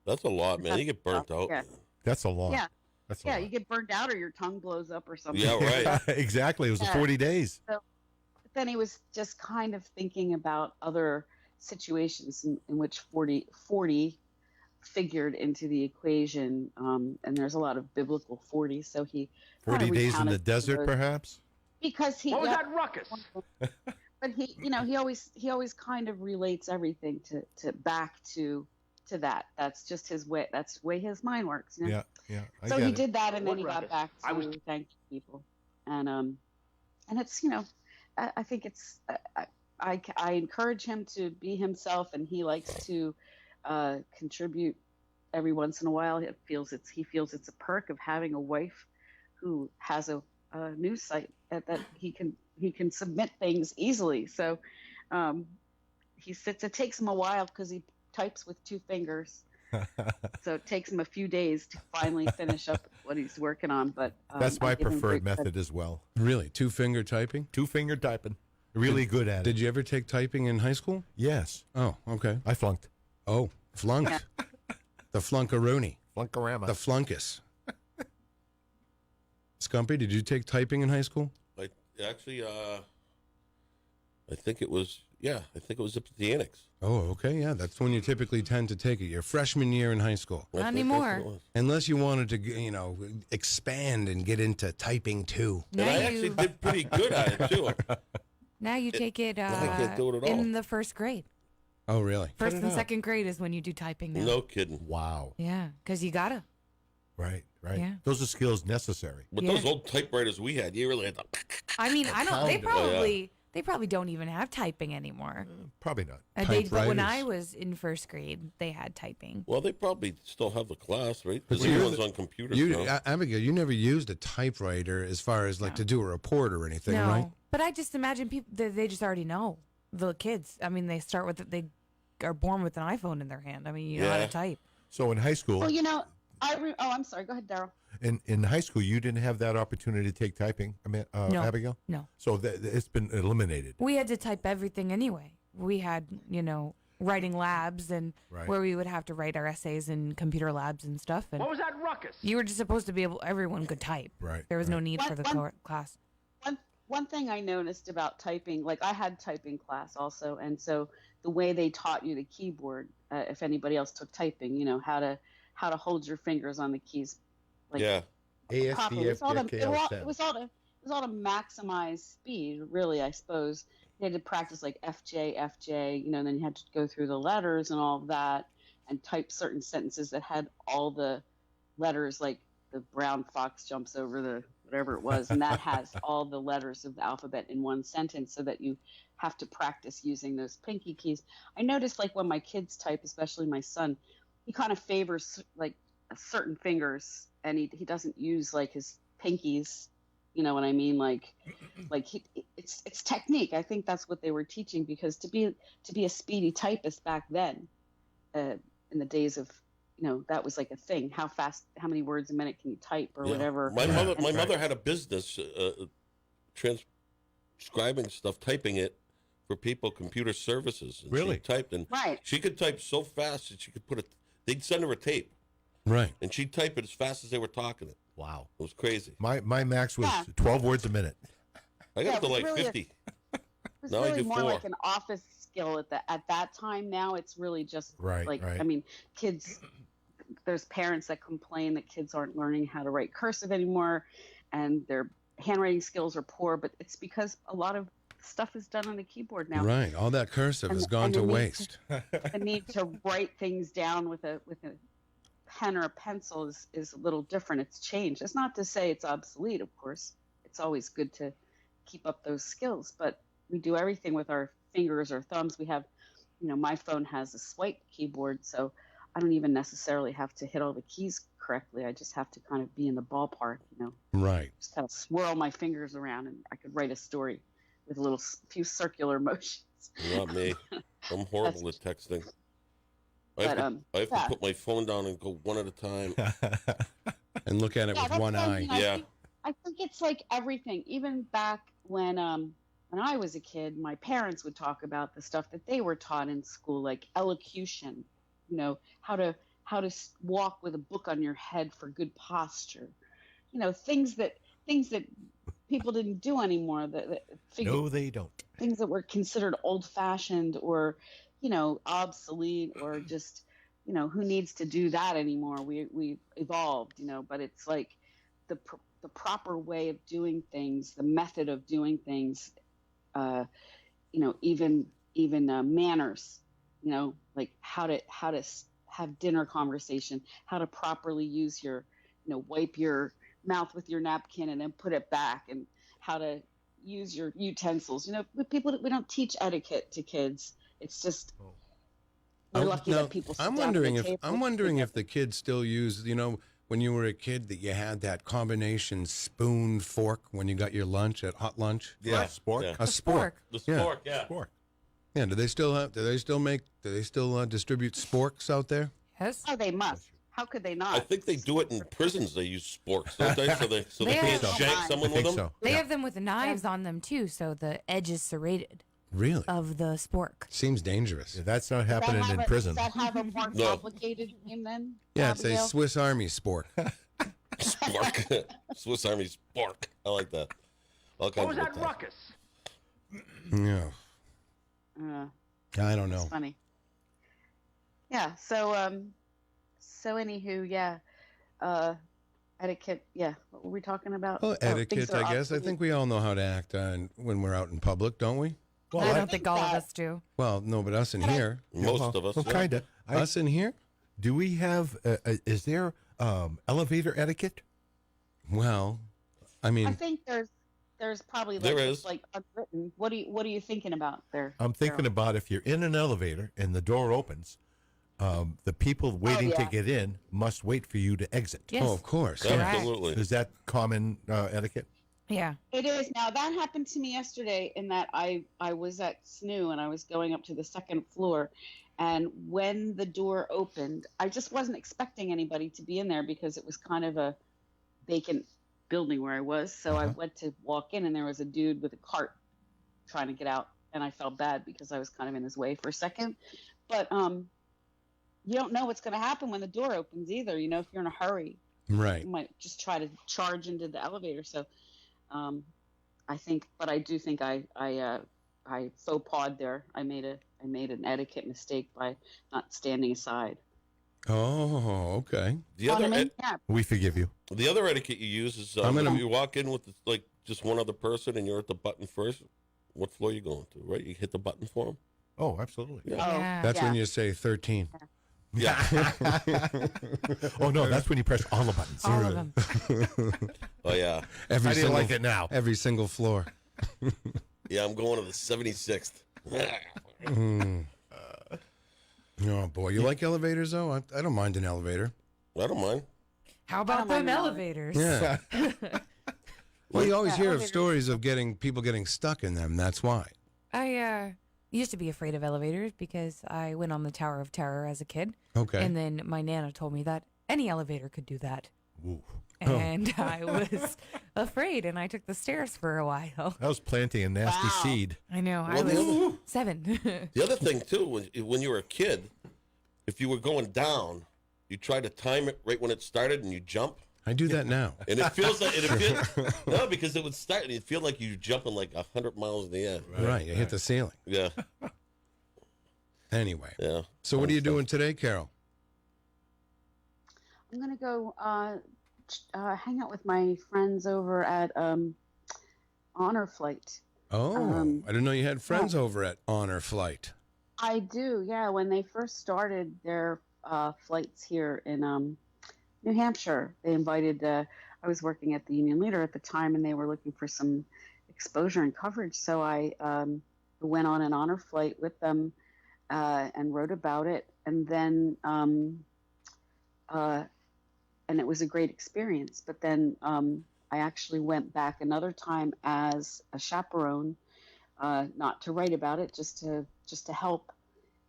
Speaker 3: That's a lot, man. You get burnt out.
Speaker 7: Yeah.
Speaker 4: That's a lot.
Speaker 7: Yeah.
Speaker 4: That's a
Speaker 7: Yeah,
Speaker 4: lot.
Speaker 7: you get burned out or your tongue blows up or something.
Speaker 3: Yeah, right.
Speaker 4: Exactly. It was the 40 days.
Speaker 7: So then he was just kind of thinking about other situations in which 40 figured into the equation. And there's a lot of biblical 40. So he
Speaker 4: 40 days in
Speaker 7: recounted
Speaker 4: the desert,
Speaker 7: those,
Speaker 4: perhaps?
Speaker 7: because he
Speaker 6: What was that ruckus?
Speaker 7: But he always kind of relates everything to back to that. That's just his way. That's the way his mind works.
Speaker 4: Yeah. I
Speaker 7: So
Speaker 4: get
Speaker 7: he
Speaker 4: it.
Speaker 7: did that, and then he
Speaker 6: What
Speaker 7: got
Speaker 6: ruckus?
Speaker 7: back
Speaker 6: I was-
Speaker 7: to thanking people, and it's I think it's I encourage him to be himself, and he likes to contribute every once in a while. He feels it's a perk of having a wife who has a news site that he can submit things easily. So he sits. It takes him a while because he types with two fingers. So it takes him a few days to finally finish up what he's working on. But
Speaker 4: That's
Speaker 7: I
Speaker 4: my
Speaker 7: give him
Speaker 4: preferred
Speaker 7: great
Speaker 4: method
Speaker 7: credit.
Speaker 4: as well.
Speaker 1: Really? Two-finger typing?
Speaker 4: Two-finger typing. Really good at it.
Speaker 1: Did you ever take typing in high school?
Speaker 4: Yes.
Speaker 1: Oh, okay.
Speaker 4: I flunked.
Speaker 1: Oh, flunked.
Speaker 7: Yeah.
Speaker 1: The flunkaroonie.
Speaker 4: Flunkarama.
Speaker 1: The flunkus. Scumpy, did you take typing in high school?
Speaker 3: I think it was up at the annex.
Speaker 1: Oh, okay. Yeah, that's when you typically tend to take it. Your freshman year in high school.
Speaker 3: I
Speaker 2: Not
Speaker 3: think that's what
Speaker 2: anymore.
Speaker 3: it was.
Speaker 1: Unless you wanted to, expand and get into typing too.
Speaker 3: And
Speaker 2: Now
Speaker 3: I
Speaker 2: you,
Speaker 3: actually did pretty good at it too.
Speaker 2: now you take it
Speaker 3: I can't do it at all.
Speaker 2: in the first grade.
Speaker 1: Oh, really?
Speaker 2: First and second grade is when you do typing now.
Speaker 3: No kidding.
Speaker 4: Wow.
Speaker 2: Yeah, because you gotta.
Speaker 4: Right.
Speaker 2: Yeah.
Speaker 4: Those are skills necessary.
Speaker 3: But
Speaker 2: Yeah.
Speaker 3: those old typewriters we had, you really had to.
Speaker 2: I mean, I don't. They
Speaker 3: Pounded.
Speaker 2: probably probably don't even have typing anymore.
Speaker 4: Probably not.
Speaker 2: But when
Speaker 1: Typewriters.
Speaker 2: I was in first grade, they had typing.
Speaker 3: Well, they probably still have the class, right? Because
Speaker 1: But you're
Speaker 3: everyone's
Speaker 1: the-
Speaker 3: on computers
Speaker 1: You,
Speaker 3: now.
Speaker 1: Abigail, you never used a typewriter as far as to do a report or anything,
Speaker 2: No,
Speaker 1: right?
Speaker 2: but I just imagine people they just already know the kids. I mean, they start with they are born with an iPhone in their hand. I mean, you know how
Speaker 3: Yeah.
Speaker 2: to type.
Speaker 4: So in high school,
Speaker 7: Well, I'm sorry. Go ahead, Daryl.
Speaker 4: in high school, you didn't have that opportunity to take typing,
Speaker 2: No.
Speaker 4: Abigail?
Speaker 2: No,
Speaker 4: So it's been eliminated.
Speaker 2: we had to type everything anyway. We had writing labs and
Speaker 4: Right.
Speaker 2: where we would have to write our essays in computer labs and stuff. And
Speaker 6: What was that ruckus?
Speaker 2: you were just supposed to be able. Everyone could type.
Speaker 4: Right,
Speaker 2: There was no
Speaker 4: right.
Speaker 2: need for the class.
Speaker 7: One thing I noticed about typing, like I had typing class also, and so the way they taught you the keyboard, if anybody else took typing, how to hold your fingers on the keys, like
Speaker 3: Yeah.
Speaker 7: properly. It was all to maximize speed, really. I suppose you had to practice like FJ, then you had to go through the letters and all of that, and type certain sentences that had all the letters, like the brown fox jumps over the whatever it was, and that has all the letters of the alphabet in one sentence, so that you have to practice using those pinky keys. I noticed, like, when my kids type, especially my son, he kind of favors like certain fingers, and he doesn't use like his pinkies. You know what I mean? It's technique. I think that's what they were teaching, because to be a speedy typist back then, in the days of that was like a thing. How many words a minute can you type or
Speaker 3: Yeah.
Speaker 7: whatever?
Speaker 3: My
Speaker 7: And-
Speaker 3: mother had a business transcribing stuff, typing it for people, computer services. And
Speaker 4: Really?
Speaker 3: She typed, and
Speaker 7: Right.
Speaker 3: she could type so fast that she could put it. They'd send her a tape,
Speaker 1: Right.
Speaker 3: and she'd type it as fast as they were talking it.
Speaker 4: Wow.
Speaker 3: It was crazy.
Speaker 4: My max was
Speaker 7: Yeah.
Speaker 4: 12 words a minute.
Speaker 3: I got
Speaker 7: Yeah,
Speaker 3: up to
Speaker 7: it was
Speaker 3: like
Speaker 7: really
Speaker 3: 50.
Speaker 7: It was
Speaker 3: Now I
Speaker 7: really
Speaker 3: do
Speaker 7: more
Speaker 3: 4.
Speaker 7: like an office skill at that time. Now it's really just
Speaker 4: Right,
Speaker 7: like
Speaker 4: right.
Speaker 7: I mean, kids. There's parents that complain that kids aren't learning how to write cursive anymore, and their handwriting skills are poor. But it's because a lot of stuff is done on the keyboard now.
Speaker 1: Right. All that cursive has gone to
Speaker 7: the need
Speaker 1: waste.
Speaker 7: The need to write things down with a pen or a pencil is a little different. It's changed. It's not to say it's obsolete, of course. It's always good to keep up those skills, but we do everything with our fingers or thumbs. We have, my phone has a swipe keyboard, so I don't even necessarily have to hit all the keys correctly. I just have to kind of be in the ballpark,
Speaker 1: Right.
Speaker 7: just kind of swirl my fingers around, and I could write a story with a few circular motions.
Speaker 3: Not me. I'm horrible at texting. I have to
Speaker 7: yeah.
Speaker 3: put my phone down and go one at a time.
Speaker 1: And look at it with
Speaker 7: that's
Speaker 1: one
Speaker 7: what I
Speaker 1: eye.
Speaker 7: mean.
Speaker 3: Yeah.
Speaker 7: I think it's like everything. Even back when I was a kid, my parents would talk about the stuff that they were taught in school, like elocution. How to walk with a book on your head for good posture. Things that people didn't do anymore.
Speaker 4: No, they don't.
Speaker 7: Things that were considered old-fashioned or obsolete, or just who needs to do that anymore. We evolved, but it's like the proper way of doing things, the method of doing things, even manners, like how to have dinner conversation, how to properly use your wipe your mouth with your napkin and then put it back, and how to use your utensils. We don't teach etiquette to kids. It's just we're lucky that people sit
Speaker 1: I'm
Speaker 7: down at
Speaker 1: wondering
Speaker 7: the
Speaker 1: if
Speaker 7: table.
Speaker 1: the kids still use, when you were a kid, that you had that combination spoon fork when you got your lunch at hot lunch.
Speaker 4: Yeah, spork.
Speaker 3: Yeah.
Speaker 1: A spork.
Speaker 3: The
Speaker 1: Yeah.
Speaker 3: spork, yeah.
Speaker 4: Spork.
Speaker 1: Yeah. Do they still distribute sporks out there?
Speaker 2: Yes.
Speaker 7: Oh, they must. How could they not?
Speaker 3: I think they do it in prisons. They use sporks, don't they? So they
Speaker 2: They
Speaker 3: can't
Speaker 2: have-
Speaker 3: shank
Speaker 4: I
Speaker 3: someone
Speaker 4: think
Speaker 3: with them.
Speaker 4: so.
Speaker 2: They
Speaker 4: Yeah.
Speaker 2: have them with knives on them too, so the edge is serrated
Speaker 1: Really?
Speaker 2: of the spork.
Speaker 1: Seems dangerous.
Speaker 4: Yeah, that's not
Speaker 7: Does that
Speaker 4: happening
Speaker 7: have
Speaker 4: in
Speaker 7: a-
Speaker 4: prison.
Speaker 7: Does that have a more
Speaker 3: No.
Speaker 7: complicated name then?
Speaker 1: Yeah, it's a
Speaker 7: Abigail?
Speaker 1: Swiss Army spork.
Speaker 3: Spork. Swiss Army spork. I like that. All kinds of good stuff.
Speaker 1: Yeah. I don't
Speaker 7: It's
Speaker 1: know.
Speaker 7: funny. Yeah. So anywho, yeah. Etiquette. Yeah. What were we talking about?
Speaker 1: Well,
Speaker 7: Oh, things
Speaker 1: etiquette,
Speaker 7: that are
Speaker 1: I guess. I
Speaker 7: obsolete.
Speaker 1: think we all know how to act when we're out in public, don't we?
Speaker 4: Well,
Speaker 2: I
Speaker 4: I-
Speaker 2: don't think all of us do.
Speaker 1: Well, no, but us in here.
Speaker 3: Most of us.
Speaker 4: Well,
Speaker 3: yeah.
Speaker 4: kind of.
Speaker 1: Us in here?
Speaker 4: Do we have? Is there elevator etiquette?
Speaker 1: Well, I
Speaker 7: I
Speaker 1: mean,
Speaker 7: think there's probably
Speaker 3: There
Speaker 7: like,
Speaker 3: is.
Speaker 7: like unwritten. What are you thinking about there?
Speaker 4: I'm thinking
Speaker 7: Carol?
Speaker 4: about if you're in an elevator and the door opens, the people waiting to
Speaker 7: yeah.
Speaker 4: get in must wait for you to exit.
Speaker 2: Yes.
Speaker 1: oh, of course.
Speaker 2: Correct.
Speaker 3: Absolutely.
Speaker 4: Is that common etiquette?
Speaker 2: Yeah.
Speaker 7: It is. Now that happened to me yesterday in that I was at SNU and I was going up to the second floor, and when the door opened, I just wasn't expecting anybody to be in there because it was kind of a vacant building where I was. So I went to walk in and there was a dude with a cart trying to get out, and I felt bad because I was kind of in his way for a second. But you don't know what's going to happen when the door opens either. If you're in a hurry,
Speaker 1: Right.
Speaker 7: you might just try to charge into the elevator. So I do think I faux pawed there. I made an etiquette mistake by not standing aside.
Speaker 1: Oh, okay.
Speaker 3: The other
Speaker 7: Yeah,
Speaker 4: We forgive you.
Speaker 3: the other etiquette you use is
Speaker 1: I'm gonna-
Speaker 3: if you walk in with like just one other person and you're at the button first. What floor you going to? Right, you hit the button for them.
Speaker 4: Oh, absolutely.
Speaker 2: Yeah.
Speaker 1: That's when
Speaker 7: yeah.
Speaker 1: you say 13.
Speaker 3: Yeah.
Speaker 4: Oh no, that's when you press all the buttons.
Speaker 2: All of them.
Speaker 3: Oh yeah.
Speaker 1: Every
Speaker 4: I didn't like it now.
Speaker 1: Every single floor.
Speaker 3: Yeah, I'm going to the 76th.
Speaker 1: Oh, boy. You like elevators, though? I don't mind an elevator.
Speaker 3: I don't mind.
Speaker 2: How about them elevators?
Speaker 1: Yeah. Well, you always hear of
Speaker 7: elevators.
Speaker 1: stories of people getting stuck in them. That's why.
Speaker 2: I used to be afraid of elevators because I went on the Tower of Terror as a kid.
Speaker 1: Okay.
Speaker 2: And then my Nana told me that any elevator could do that.
Speaker 4: Ooh.
Speaker 2: And I was afraid, and I took the stairs for a while.
Speaker 4: I was planting a nasty seed.
Speaker 2: I know. I
Speaker 3: Well, the
Speaker 2: was
Speaker 3: other-
Speaker 2: 7.
Speaker 3: The other thing too, when you were a kid, if you were going down, you try to time it right when it started, and you jump.
Speaker 1: I do that now.
Speaker 3: And it feels like no, because it would start, and it feel like you're jumping like 100 miles in the air.
Speaker 1: Right, you hit the ceiling.
Speaker 3: Yeah,
Speaker 1: Anyway,
Speaker 3: yeah.
Speaker 1: so what are you doing today, Carol?
Speaker 7: I'm gonna go hang out with my friends over at Honor Flight.
Speaker 1: Oh, I didn't know you had friends over at Honor Flight.
Speaker 7: I do, yeah. When they first started their flights here in New Hampshire, they invited. I was working at the Union Leader at the time, and they were looking for some exposure and coverage. So I went on an Honor Flight with them and wrote about it, and then and it was a great experience. But then I actually went back another time as a chaperone, not to write about it, just to help.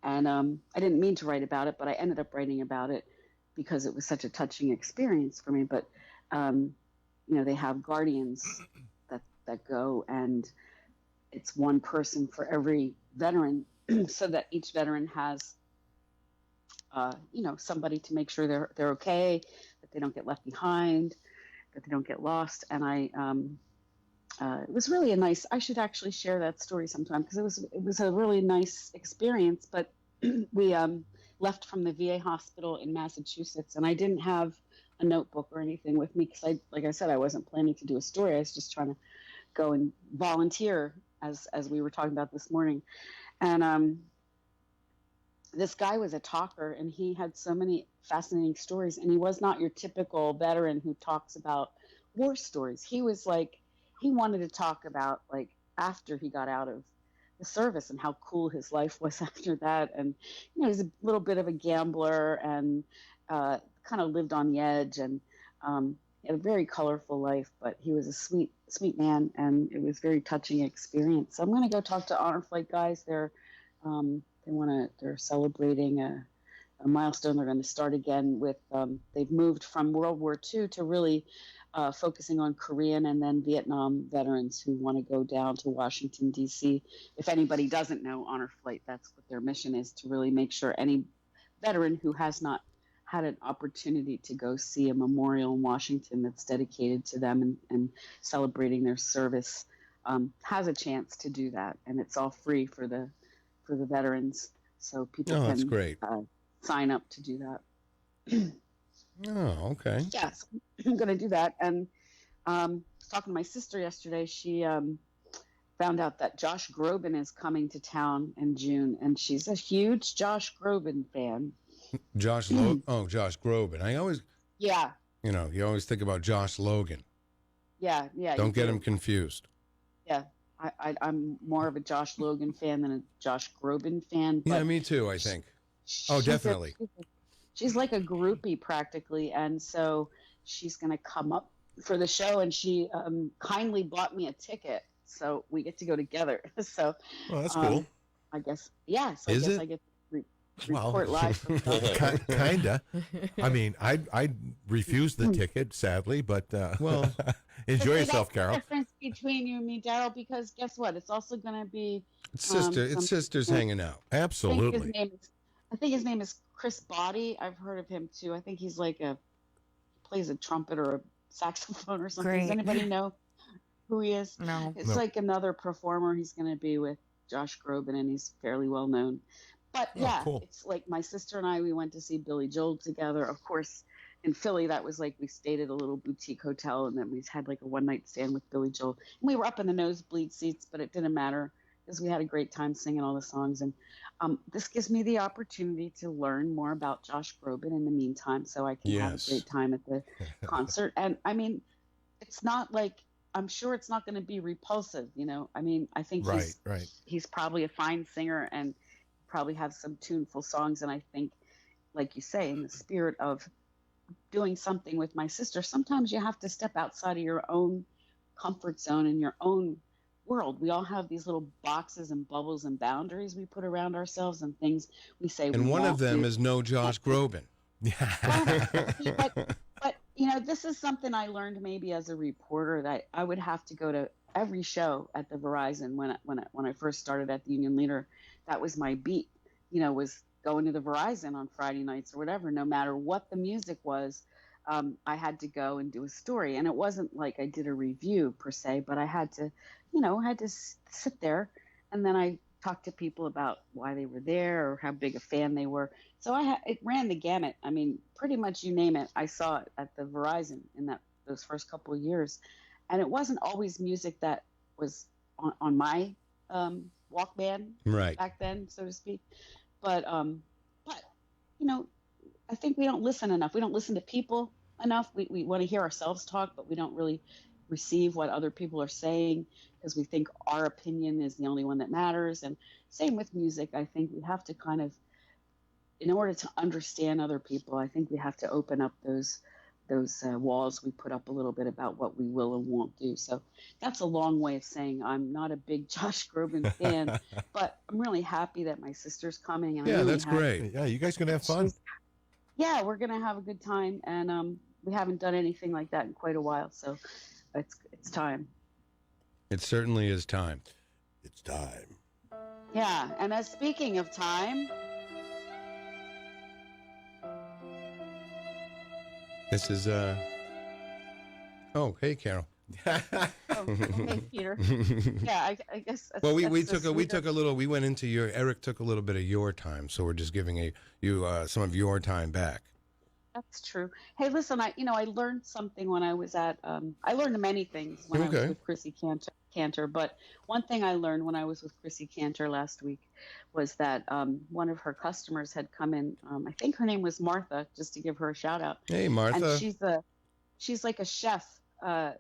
Speaker 7: And I didn't mean to write about it, but I ended up writing about it because it was such a touching experience for me. But they have guardians that go, and it's one person for every veteran, so that each veteran has somebody to make sure they're okay, that they don't get left behind, that they don't get lost. And it was really a nice. I should actually share that story sometime, because it was a really nice experience. But we left from the VA hospital in Massachusetts, and I didn't have a notebook or anything with me, because like I said, I wasn't planning to do a story. I was just trying to go and volunteer, as we were talking about this morning. And this guy was a talker, and he had so many fascinating stories. And he was not your typical veteran who talks about war stories. He was like, he wanted to talk about, like, after he got out of the service and how cool his life was after that. And he's a little bit of a gambler, and kind of lived on the edge, and he had a very colorful life. But he was a sweet man, and it was a very touching experience. So I'm going to go talk to Honor Flight guys. They're celebrating a milestone. They're going to start again with they've moved from World War II to really focusing on Korean and then Vietnam veterans who want to go down to Washington, D.C. If anybody doesn't know Honor Flight, that's what their mission is, to really make sure any veteran who has not had an opportunity to go see a memorial in Washington that's dedicated to them and celebrating their service has a chance to do that. And it's all free for the veterans, so people
Speaker 1: that's
Speaker 7: can
Speaker 1: great.
Speaker 7: Sign up to do that.
Speaker 1: Oh, okay.
Speaker 7: Yes, I'm going to do that. And talking to my sister yesterday, she found out that Josh Groban is coming to town in June, and she's a huge Josh Groban fan.
Speaker 1: Josh Groban. I always,
Speaker 7: Yeah,
Speaker 1: you always think about Josh Logan.
Speaker 7: yeah.
Speaker 1: Don't
Speaker 7: you
Speaker 1: get
Speaker 7: do.
Speaker 1: him confused.
Speaker 7: Yeah, I'm more of a Josh Logan fan than a Josh Groban fan.
Speaker 1: Yeah,
Speaker 7: but
Speaker 1: me too, I think. Oh,
Speaker 7: she's a-
Speaker 1: definitely.
Speaker 7: she's like a groupie practically, and so she's going to come up for the show, and she kindly bought me a ticket, so we get to go together. So
Speaker 4: Oh, that's cool.
Speaker 7: I guess, yeah. So
Speaker 1: Is
Speaker 7: I guess
Speaker 1: it?
Speaker 7: I get to
Speaker 4: Well,
Speaker 7: report live. From
Speaker 4: Kinda. I mean, I refused the ticket, sadly, but
Speaker 1: Well,
Speaker 4: enjoy
Speaker 7: See,
Speaker 4: yourself,
Speaker 7: that's
Speaker 4: Carol.
Speaker 7: the difference between you and me, Daryl, because guess what? It's also going to be
Speaker 1: it's
Speaker 7: some-
Speaker 1: sisters hanging out.
Speaker 4: Absolutely.
Speaker 7: I think his name is Chris Body. I've heard of him too. I think he's like plays a trumpet or a saxophone or something. Does
Speaker 2: Great.
Speaker 7: anybody know who he is?
Speaker 2: No.
Speaker 7: It's
Speaker 4: No.
Speaker 7: like another performer. He's going to be with Josh Groban, and he's fairly well known. But yeah,
Speaker 4: cool.
Speaker 7: it's like my sister and I, we went to see Billy Joel together. Of course, in Philly, that was like we stayed at a little boutique hotel, and then we had like a one-night stand with Billy Joel. And we were up in the nosebleed seats, but it didn't matter because we had a great time singing all the songs. And this gives me the opportunity to learn more about Josh Groban in the meantime, so I can have a
Speaker 1: Yes.
Speaker 7: great time at the concert. And I mean, it's not like, I'm sure it's not going to be repulsive, I mean, I think
Speaker 4: Right.
Speaker 7: he's probably a fine singer and probably have some tuneful songs. And I think, like you say, in the spirit of doing something with my sister, sometimes you have to step outside of your own comfort zone and your own world. We all have these little boxes and bubbles and boundaries we put around ourselves and things we say.
Speaker 1: And
Speaker 7: we
Speaker 1: one of
Speaker 7: won't
Speaker 1: them
Speaker 7: do.
Speaker 1: is no Josh Groban.
Speaker 7: but You know, this is something I learned maybe as a reporter, that I would have to go to every show at the Verizon when I first started at the Union Leader. That was my beat. You know, was going to the Verizon on Friday nights or whatever. No matter what the music was, I had to go and do a story. And it wasn't like I did a review per se, but I had to, sit there, and then I talked to people about why they were there or how big a fan they were. So it ran the gamut. I mean, pretty much you name it, I saw it at the Verizon in those first couple of years. And it wasn't always music that was on my Walkman
Speaker 1: Right.
Speaker 7: back then, so to speak. But I think we don't listen enough. We don't listen to people enough. We want to hear ourselves talk, but we don't really receive what other people are saying because we think our opinion is the only one that matters. And same with music. I think we have to kind of, in order to understand other people, I think we have to open up those walls we put up a little bit about what we will and won't do. So that's a long way of saying I'm not a big Josh Groban fan, but I'm really happy that my sister's coming. And I'm
Speaker 1: Yeah,
Speaker 7: really
Speaker 1: that's
Speaker 7: happy.
Speaker 1: great.
Speaker 4: Yeah, you guys gonna have fun.
Speaker 7: Yeah, we're gonna have a good time, and we haven't done anything like that in quite a while, so it's time.
Speaker 1: It certainly is time.
Speaker 3: It's time.
Speaker 7: Yeah, and as speaking of time,
Speaker 1: This is Oh, hey, Carol.
Speaker 7: hey Peter. Yeah, I guess.
Speaker 1: Well, we
Speaker 7: that's
Speaker 1: took
Speaker 7: the
Speaker 1: we
Speaker 7: sweeter-
Speaker 1: took a little. We went into Eric took a little bit of your time, so we're just giving you some of your time back.
Speaker 7: That's true. Hey, listen, I learned something when I was at. I learned many things when I
Speaker 1: Okay.
Speaker 7: was with Chrissy Cantor, but one thing I learned when I was with Chrissy Cantor last week was that one of her customers had come in. I think her name was Martha, just to give her a shout out.
Speaker 1: Hey, Martha.
Speaker 7: And she's like a chef. I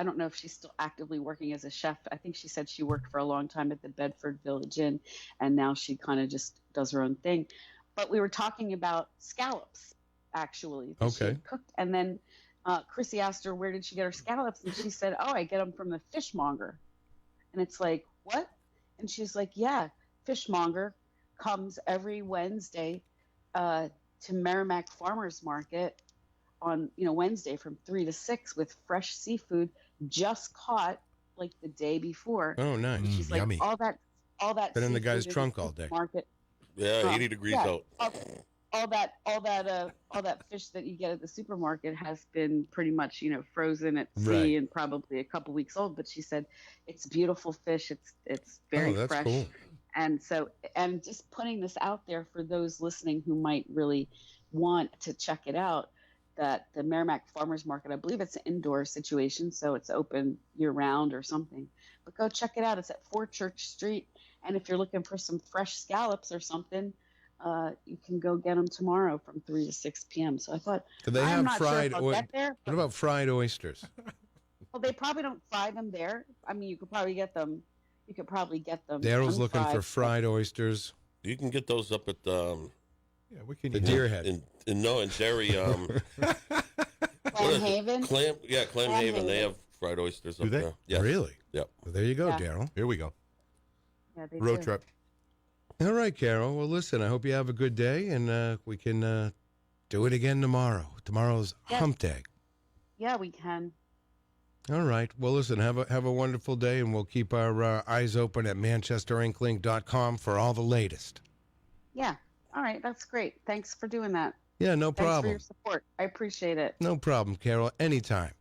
Speaker 7: don't know if she's still actively working as a chef. I think she said she worked for a long time at the Bedford Village Inn, and now she kind of just does her own thing. But we were talking about scallops, actually. that she
Speaker 1: Okay.
Speaker 7: had cooked. And then Chrissy asked her, where did she get her scallops? And she said, oh, I get them from the fishmonger. And it's like, what? And she's like, yeah, fishmonger comes every Wednesday to Merrimack Farmers Market on Wednesday from 3 to 6 with fresh seafood just caught like the day before.
Speaker 1: Oh, nice.
Speaker 7: She's like,
Speaker 4: yummy.
Speaker 7: all that
Speaker 1: Been in the
Speaker 7: seafood
Speaker 1: guy's
Speaker 7: is
Speaker 1: trunk
Speaker 7: at
Speaker 1: all
Speaker 7: the
Speaker 1: day.
Speaker 7: market.
Speaker 3: Yeah, 80 degrees out.
Speaker 7: All that fish that you get at the supermarket has been pretty much frozen at sea
Speaker 1: Right.
Speaker 7: and probably a couple weeks old. But she said it's beautiful fish. It's very
Speaker 1: Oh, that's
Speaker 7: fresh.
Speaker 1: cool.
Speaker 7: And just putting this out there for those listening who might really want to check it out, that the Merrimack Farmers Market, I believe it's an indoor situation, so it's open year round or something. But go check it out. It's at 4 Church Street. And if you're looking for some fresh scallops or something, you can go get them tomorrow from 3 to 6 p.m. So I thought,
Speaker 1: Do they
Speaker 7: I'm
Speaker 1: have
Speaker 7: not
Speaker 1: fried?
Speaker 7: sure if I'll get there.
Speaker 1: What about fried oysters?
Speaker 7: Well, they probably don't fry them there. I mean, you could probably get them.
Speaker 1: Daryl's looking for
Speaker 7: unfried.
Speaker 1: fried oysters.
Speaker 3: You can get those up at
Speaker 4: Yeah, we can.
Speaker 1: The deer head.
Speaker 3: in Derry.
Speaker 7: Clam Haven.
Speaker 3: Clam
Speaker 7: Clam
Speaker 3: Haven. They
Speaker 7: Haven.
Speaker 3: have fried oysters
Speaker 4: Do
Speaker 3: up
Speaker 4: they?
Speaker 3: there. Yeah.
Speaker 1: Really?
Speaker 3: Yep.
Speaker 1: Well, there you go,
Speaker 7: Yeah.
Speaker 1: Daryl.
Speaker 4: Here we go.
Speaker 7: Yeah, they
Speaker 4: Road
Speaker 7: do.
Speaker 4: trip.
Speaker 1: All right, Carol. Well, listen, I hope you have a good day, and we can do it again tomorrow. Tomorrow's
Speaker 7: Yes.
Speaker 1: hump day.
Speaker 7: Yeah, we can.
Speaker 1: All right. Well, listen, have a wonderful day, and we'll keep our eyes open at manchesterinklink.com for all the latest.
Speaker 7: Yeah. All right. That's great. Thanks for doing that.
Speaker 1: Yeah, no
Speaker 7: Thanks for
Speaker 1: problem.
Speaker 7: your support. I appreciate it.
Speaker 1: No problem, Carol. Anytime.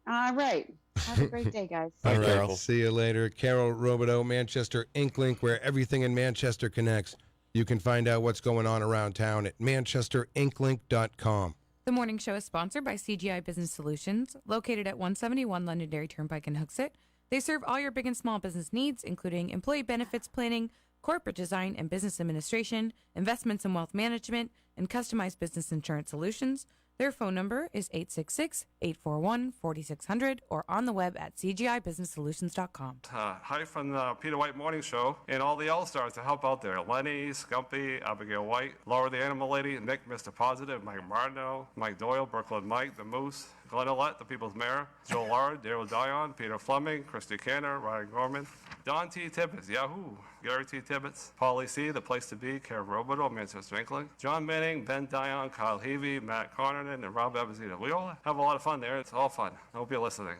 Speaker 7: All right. Have a great day, guys.
Speaker 1: All right.
Speaker 3: Carol.
Speaker 1: See you later. Carol Robideau, Manchester Ink Link, where everything in Manchester connects. You can find out what's going on around town at manchesterinklink.com.
Speaker 2: The morning show is sponsored by CGI Business Solutions, located at 171 Londonderry Turnpike in Hooksett. They serve all your big and small business needs, including employee benefits planning, corporate design and business administration, investments and wealth management, and customized business insurance solutions. Their phone number is 866-841-4600 or on the web at cgibusinesssolutions.com.
Speaker 11: Hi from the Peter White Morning Show and all the All-Stars to help out there. Lenny, Scumpy, Abigail White, Laura the Animal Lady, Nick, Mr. Positive, Mike Martineau, Mike Doyle, Brooklyn Mike, The Moose, Glenn Ouellette, the People's Mayor, Joe Lara, Daryl Dion, Peter Fleming, Christy Canner, Ryan Gorman, Don T. Tibbetts, Yahoo, Gary T. Tibbetts, Paulie C., The Place to Be, Kara Robidoux, Manchester Inkling, John Manning, Ben Dion, Kyle Heavey, Matt Connerton, and Rob Abazita. We all have a lot of fun there. It's all fun. I hope you're listening.